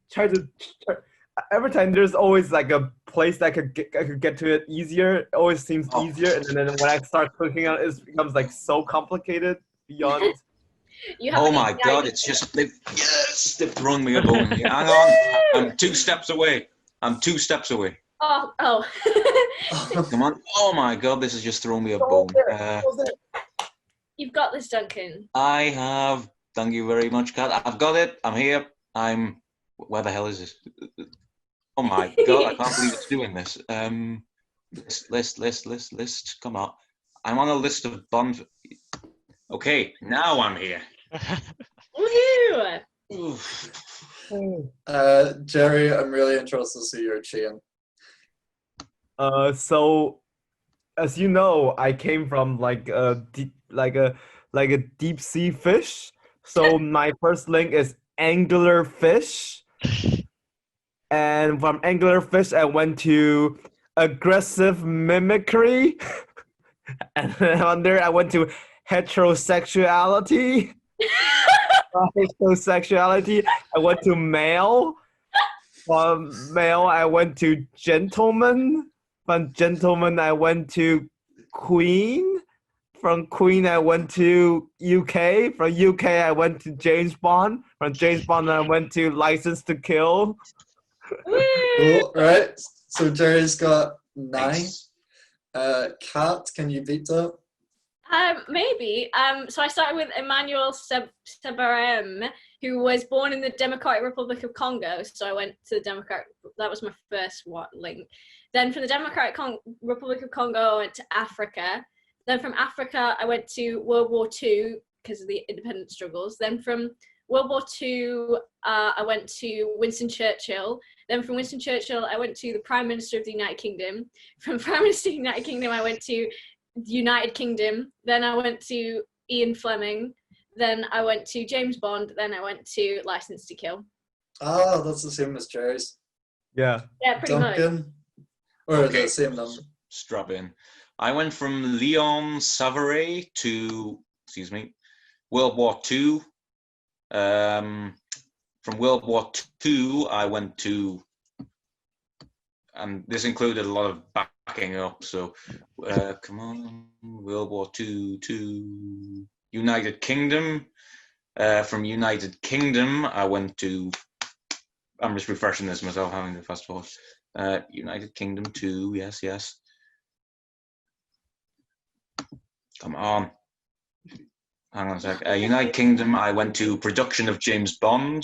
every time there's always like a place that I could get to it easier. It always seems easier, and then when I start clicking on it, it becomes like so complicated beyond. Oh my god! It's just they've thrown me a bone. Hang on, I'm 2 steps away. I'm 2 steps away. Oh. Come on! Oh my god! This has just thrown me a bone. You've got this, Duncan. I have. Thank you very much, Kat. I've got it. I'm here. Where the hell is this? Oh my god! I can't believe it's doing this. List. Come on. I'm on a list of Bond. Okay, now I'm here. Woohoo! Jerry, I'm really interested to see your chain. So, as you know, I came from like a deep sea fish. So my first link is angler fish, and from angler fish I went to aggressive mimicry, and then on there I went to heterosexuality. Heterosexuality. I went to male. From male I went to gentleman. From gentleman I went to queen. From Queen, I went to UK. From UK, I went to James Bond. From James Bond, I went to License to Kill. Cool, right. So Jerry's got 9. Nice. Kat, can you beat that? Maybe. So I started with Emmanuel Sebarem, who was born in the Democratic Republic of Congo. So I went to the Democratic. That was my first link. Then from the Democratic Republic of Congo, I went to Africa. Then from Africa, I went to World War II because of the independence struggles. Then from World War II, I went to Winston Churchill. Then from Winston Churchill, I went to the Prime Minister of the United Kingdom. From Prime Minister of the United Kingdom, I went to the United Kingdom. Then I went to Ian Fleming. Then I went to James Bond. Then I went to License to Kill. Ah, that's the same as Jerry's. Yeah. Yeah, pretty Duncan, much. or the same number. Strap in. I went from Leon Savary to, World War II. From World War II, I went to, and this included a lot of backing up. So, come on, World War II to United Kingdom. From United Kingdom, I went to, I'm just refreshing this myself, having to fast forward. United Kingdom to, yes. Come on. Hang on a sec. United Kingdom, I went to production of James Bond.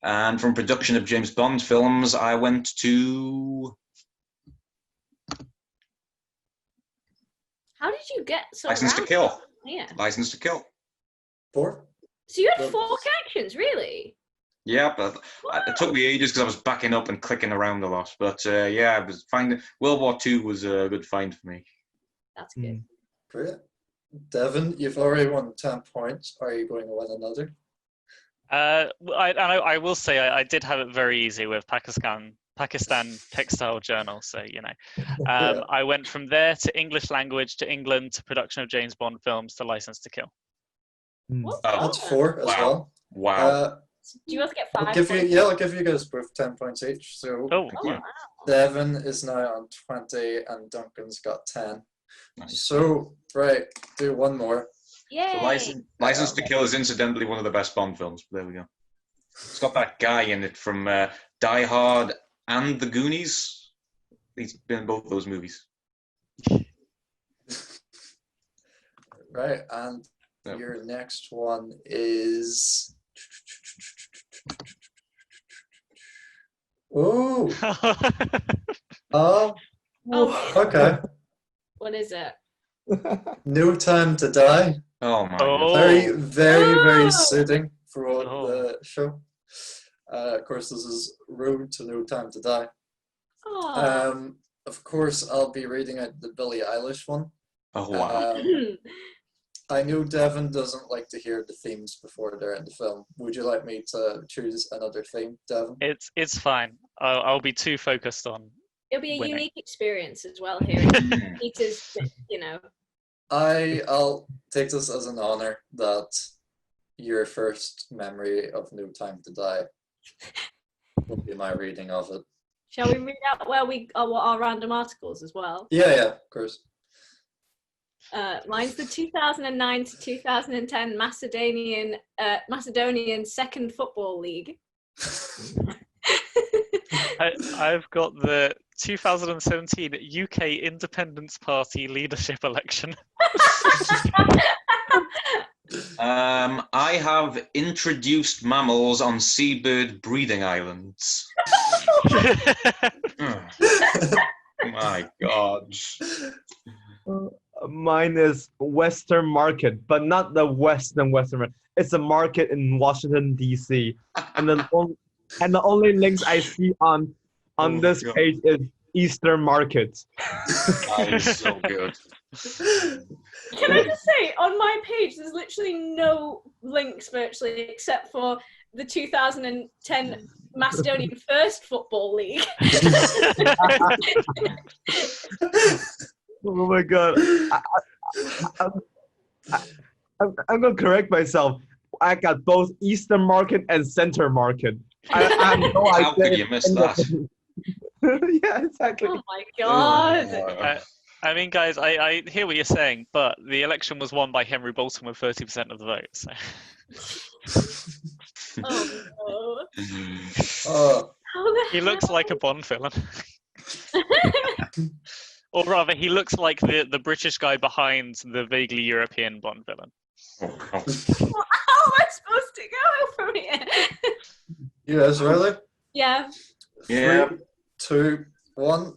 And from production of James Bond films, I went to... How did you get so License to Kill. Yeah. License to Kill. 4? So you had 4 connections, really? Yeah, but it took me ages because I was backing up and clicking around a lot. But yeah, I was finding World War II was a good find for me. That's good. Great. Devon, you've already won 10 points. Are you going to win another? I will say I did have it very easy with Pakistan Textile Journal. So Yeah. I went from there to English language to England to production of James Bond films to License to Kill. That's 4 as well. Wow. Do you both get 5 I'll give points? you guys both 10 points each. So Yeah. Devon is now on 20 and Duncan's got 10. Nice. So, right, do one more. Yay! So License to Kill is incidentally one of the best Bond films. There we go. It's got that guy in it from Die Hard and The Goonies. He's been in both those movies. Right, and your next one is... Oh, Oh, okay. what is it? No Time to Die. Oh my Oh. god. Very, very, Oh. very suiting for Oh. the show. Of course, this is Road to No Time to Die. Oh. Of course, I'll be reading out the Billie Eilish one. Oh wow. I know Devon doesn't like to hear the themes before they're in the film. Would you like me to choose another theme, Devon? It's fine. I'll be too focused on It'll be a winning. unique experience as well here. Peter's, you know. I'll take this as an honor that your first memory of No Time to Die will be my reading of it. Shall we read out what our random articles as well? Yeah, of course. Mine's the 2009 to 2010 Macedonian Second Football League. I've got the 2017 UK Independence Party leadership election. I have introduced mammals on seabird breeding islands. My God. Mine is Western Market, but not the Western Market. It's a market in Washington, D.C. And the only links I see on this page is Eastern Market. That is so good. Can I just say, on my page, there's literally no links virtually except for the 2010 Macedonian First Football League. Oh my God. I'm going to correct myself. I got both Eastern Market and Center Market. I have no idea. How could you miss that? Yeah, exactly. Oh my God. I mean, guys, I hear what you're saying, but the election was won by Henry Bolton with 30% of the vote. So. Oh Oh, He looks like a Bond villain. Or rather, he looks like the British guy behind the vaguely European Bond villain. How am I supposed to go from here? yes, really? Yeah. Yeah. 3, 2, 1.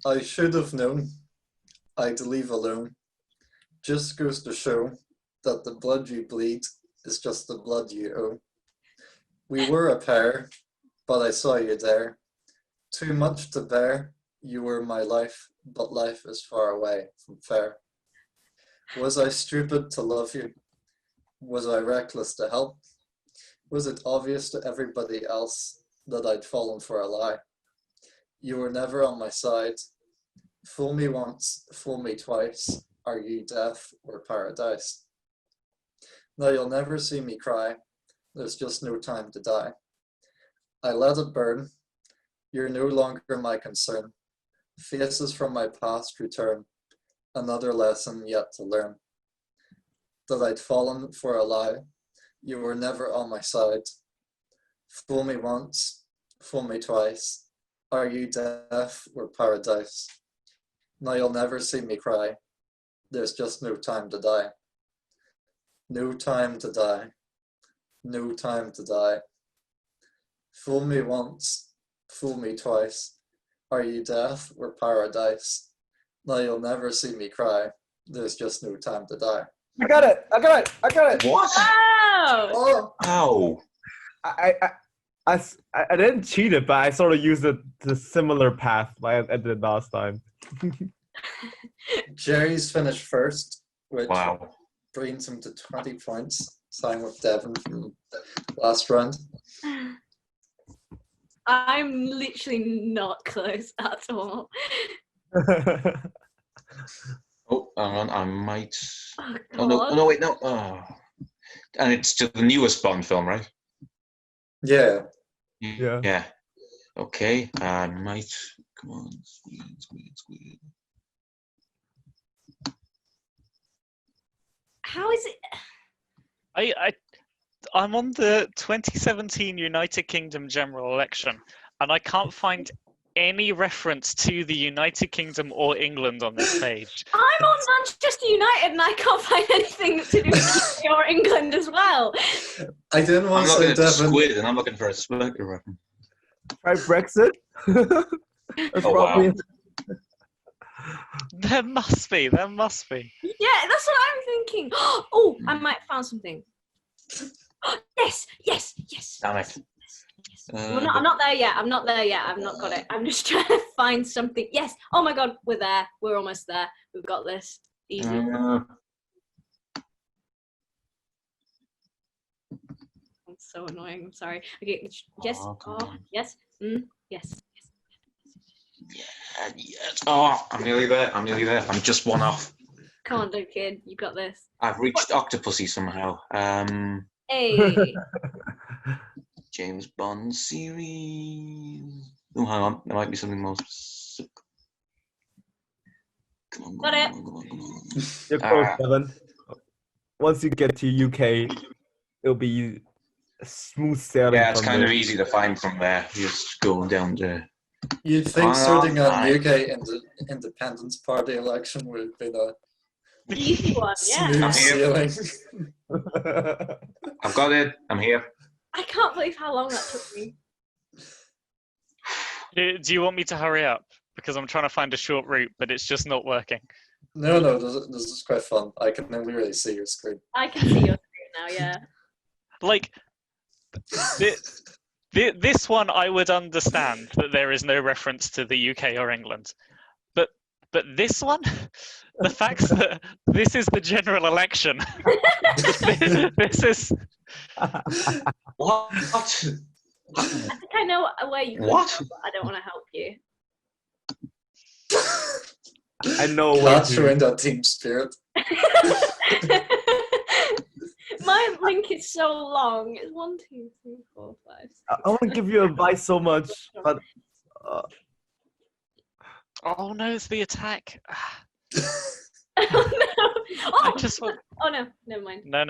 I should have known. I'd leave alone. Just goes to show that the blood you bleed is just the blood you owe. We were a pair, but I saw you there. Too much to bear. You were my life, but life is far away from fair. Was I stupid to love you? Was I reckless to help? Was it obvious to everybody else that I'd fallen for a lie? You were never on my side. Fool me once, fool me twice. Are you death or paradise? Now you'll never see me cry. There's just no time to die. I let it burn. You're no longer my concern. Faces from my past return. Another lesson yet to learn. That I'd fallen for a lie. You were never on my side. Fool me once, fool me twice. Are you death or paradise? Now you'll never see me cry. There's just no time to die. No time to die. No time to die. Fool me once, fool me twice. Are you death or paradise? Now you'll never see me cry. There's just no time to die. I got it. What? Wow. Oh, Ow. I didn't cheat it, but I sort of used the similar path like I did last time. Jerry's finished first, which Wow. brings him to 20 points, tying with Devon from last round. I'm literally not close at all. Oh, hang on, I might. Oh, Oh no! God. Oh, no, wait, no. Oh. And it's to the newest Bond film, right? Yeah. Yeah. Yeah. Okay, I might. Come on, squeeze. How is it? I'm on the 2017 United Kingdom general election, and I can't find any reference to the United Kingdom or England on this page. I'm on Manchester United and I can't find anything to do with UK or England as well. I didn't want I'm to looking say at Devon. squid, and I'm looking for a smirker reference. Try Brexit. That's Oh, probably wow. There must be. Yeah, that's what I'm thinking. Oh, I might have found something. Yes. Damn it. Well, I'm not there yet. I've not got it. I'm just trying to find something. Yes. Oh my God, we're there. We're almost there. We've got this. Easy. It's so annoying. I'm sorry. Okay. Yes. Oh, come Oh, on. yes. Yes. Yes. Yes. Oh, I'm nearly there. I'm just one off. Come on, Duncan, you got this. I've reached Octopussy somehow. Hey, James Bond series. Oh, hang on. There might be something more specific. Come on, got it. come on. You're close, Devon. Once you get to UK, it'll be smooth sailing. Yeah, it's from kind there. of easy to find from there. Just going down to. You'd think starting an Alright. UK Independence Party election would have been a Easy one, yeah. smooth sailing. I've got it. I'm here. I can't believe how long that took me. Do you want me to hurry up? Because I'm trying to find a short route, but it's just not working. No, this is quite fun. I can only really see your screen. I can see your screen now, yeah. Like, this one I would understand that there is no reference to the UK or England. But this one, the fact that this is the general election, this is... What? I think I know where you come What? from, but I don't want to help you. I know where Kat's showing that team spirit. My link is so long. It's 1, 2, 3, 4, 5. 6, I want to give you advice so much, but Oh no, it's the attack. Oh no! I just want... Oh no! Never mind. No.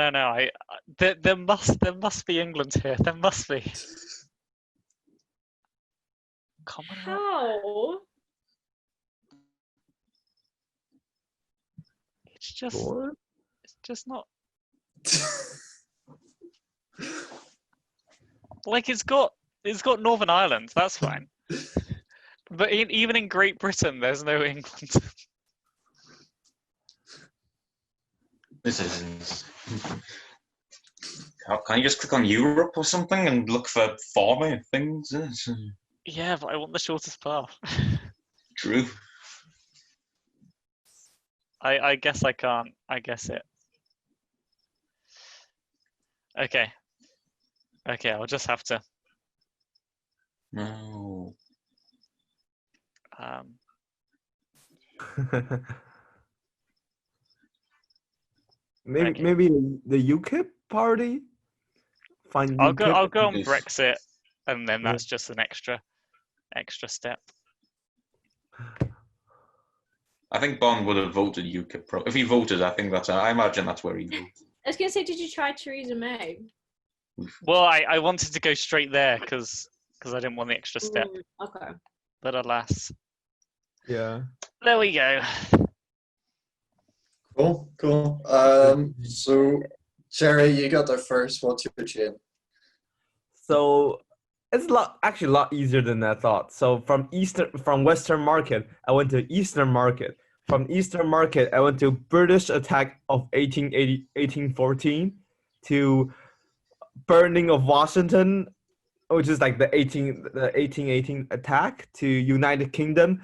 There must be England here. There must be. Come on. How? It's just not like it's got Northern Ireland. That's fine. But even in Great Britain, there's no England. This is. Can you just click on Europe or something and look for farming things? Yeah, but I want the shortest path. True. I guess I can't. I guess it. Okay, I'll just have to. No. maybe the UKIP party. Find I'll go on Yes. Brexit, and then that's just an extra step. I think Bond would have voted UKIP. If he voted, I imagine that's where he voted. I was gonna say, did you try Theresa May? Well, I wanted to go straight there because I didn't want the extra step. Okay. But alas. Yeah. There we go. Cool. So, Jerry, you got there first. What's your chain? So it's actually a lot easier than I thought. So from Western Market, I went to Eastern Market. From Eastern Market, I went to British attack of 1814 to burning of Washington, which is like the 1818 attack, to United Kingdom.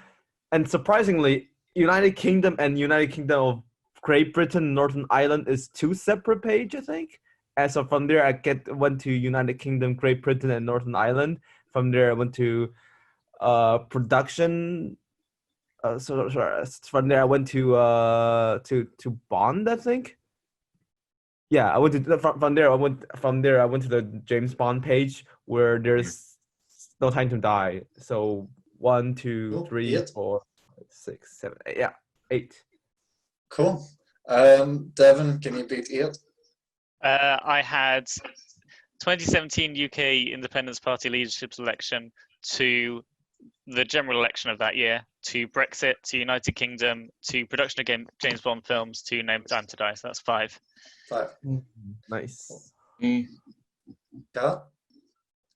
And surprisingly, United Kingdom and United Kingdom of Great Britain, Northern Ireland is 2 separate pages, I think. And so from there, I went to United Kingdom, Great Britain, and Northern Ireland. From there, I went to production. From there, I went to Bond, I think. Yeah, I went to from there. I went to the James Bond page where there's No Time to Die. So 1, 2, 3, 4, 6, 7, 8. Yeah, 8. Cool. Devon, can you beat 8? I had 2017 UK Independence Party leadership election, to the general election of that year, to Brexit, to United Kingdom, to production of James Bond films, to No Time to Die. So that's 5. 5. Nice. Kat?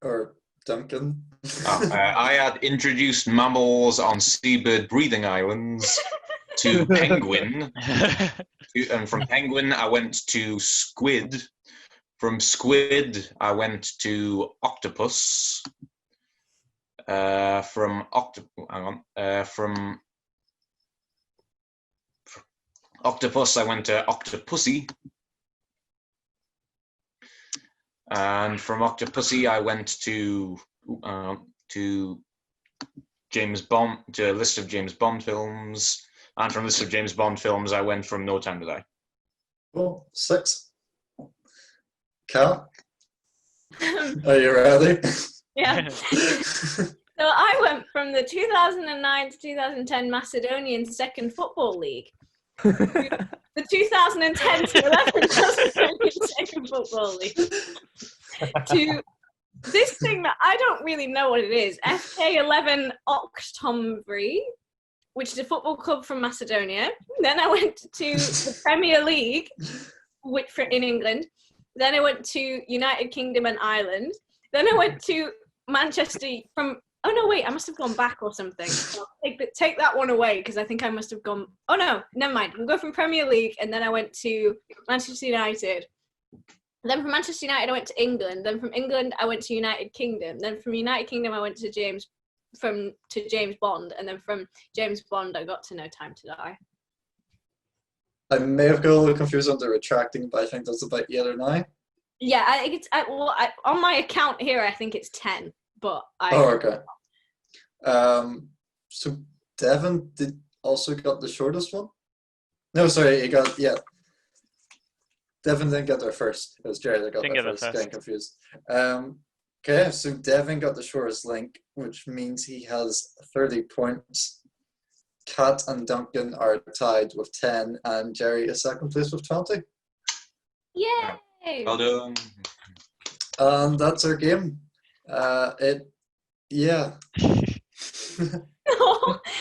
Or Duncan? I had introduced mammals on seabird breathing islands to penguin. And from penguin, I went to squid. From squid, I went to octopus. From octopus, I went to octopussy. And from octopussy, I went to to a list of James Bond films, and from a list of James Bond films, I went from No Time to Die. Cool. 6. Kat, are you ready? Yeah. So I went from the 2009 to 2010 Macedonian Second Football League to the 2010 to 11 Macedonian Second Football League to this thing that I don't really know what it is, FK11 Oktomvri, which is a football club from Macedonia. Then I went to the Premier League, which in England. Then I went to United Kingdom and Ireland. Then I went to Manchester from. Oh no, wait! I must have gone back or something. Take that one away because I think I must have gone. Oh no, never mind. We'll go from Premier League, and then I went to Manchester United. Then from Manchester United, I went to England. Then from England, I went to United Kingdom. Then from United Kingdom, I went to James Bond, and then from James Bond, I got to No Time to Die. I may have got a little confused on the retracting, but I think that's about 8 or 9. Yeah, I think it's on my account here. I think it's 10, but okay. So Devon also got the shortest one. No, sorry, he got Devon didn't get there first. It was Jerry that got there first. Getting confused. Okay, so Devon got the shortest link, which means he has 30 points. Kat and Duncan are tied with 10, and Jerry is second place with 20. Yay! Well done. And that's our game.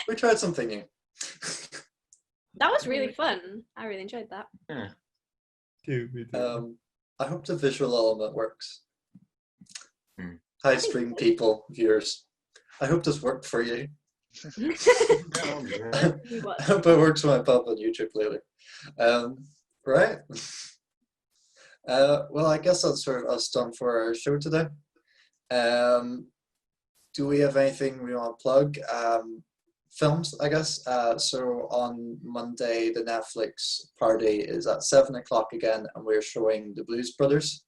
We tried something new. That was really fun. I really enjoyed that. Yeah. Me too. I hope the visual element works. Hi, stream people, viewers. I hope this worked for you. I hope it works when I pop on YouTube later. Right? Well, I guess that's sort of us done for our show today. Do we have anything we want to plug? Films, I guess. So on Monday, the Netflix party is at 7 o'clock again, and we're showing The Blues Brothers.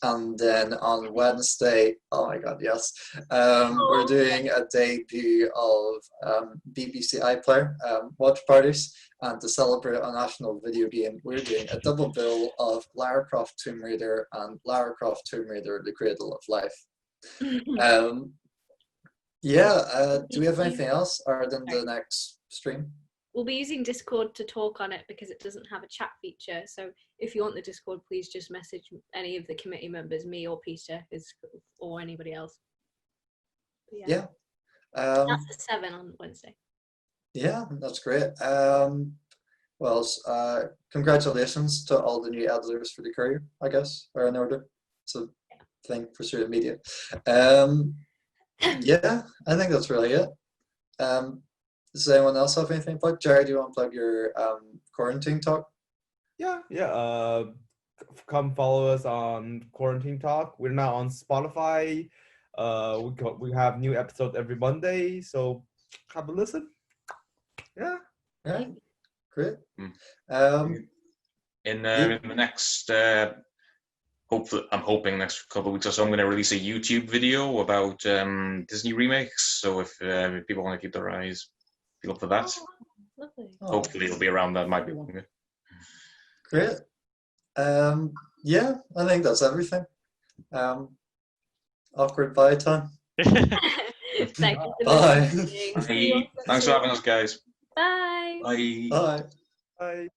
And then on Wednesday, oh my God, yes, we're doing a debut of BBC iPlayer watch parties. And to celebrate a national video game, we're doing a double bill of Lara Croft Tomb Raider and Lara Croft Tomb Raider The Cradle of Life. Do we have anything else other than the next stream? We'll be using Discord to talk on it because it doesn't have a chat feature. So if you want the Discord, please just message any of the committee members, me or Peter, or anybody else. Yeah. That's at 7 on Wednesday. Yeah, that's great. Congratulations to all the new editors for the Courier, I guess, or in order. It's a thing for student media. Yeah, I think that's really it. Does anyone else have anything to plug? Jerry, do you want to plug your quarantine talk? Yeah. Come follow us on Quarantine Talk. We're now on Spotify. We have new episodes every Monday, so have a listen. Yeah. Right. Great. In the next, I'm hoping next couple of weeks or so, I'm going to release a YouTube video about Disney remakes. So if people want to keep their eyes peeled for that, hopefully it'll be around that. Might be longer. Great. Yeah, I think that's everything. Awkward bye time. Thank you for Bye. listening. Thanks for having us, guys. Bye. Bye. Bye. Bye.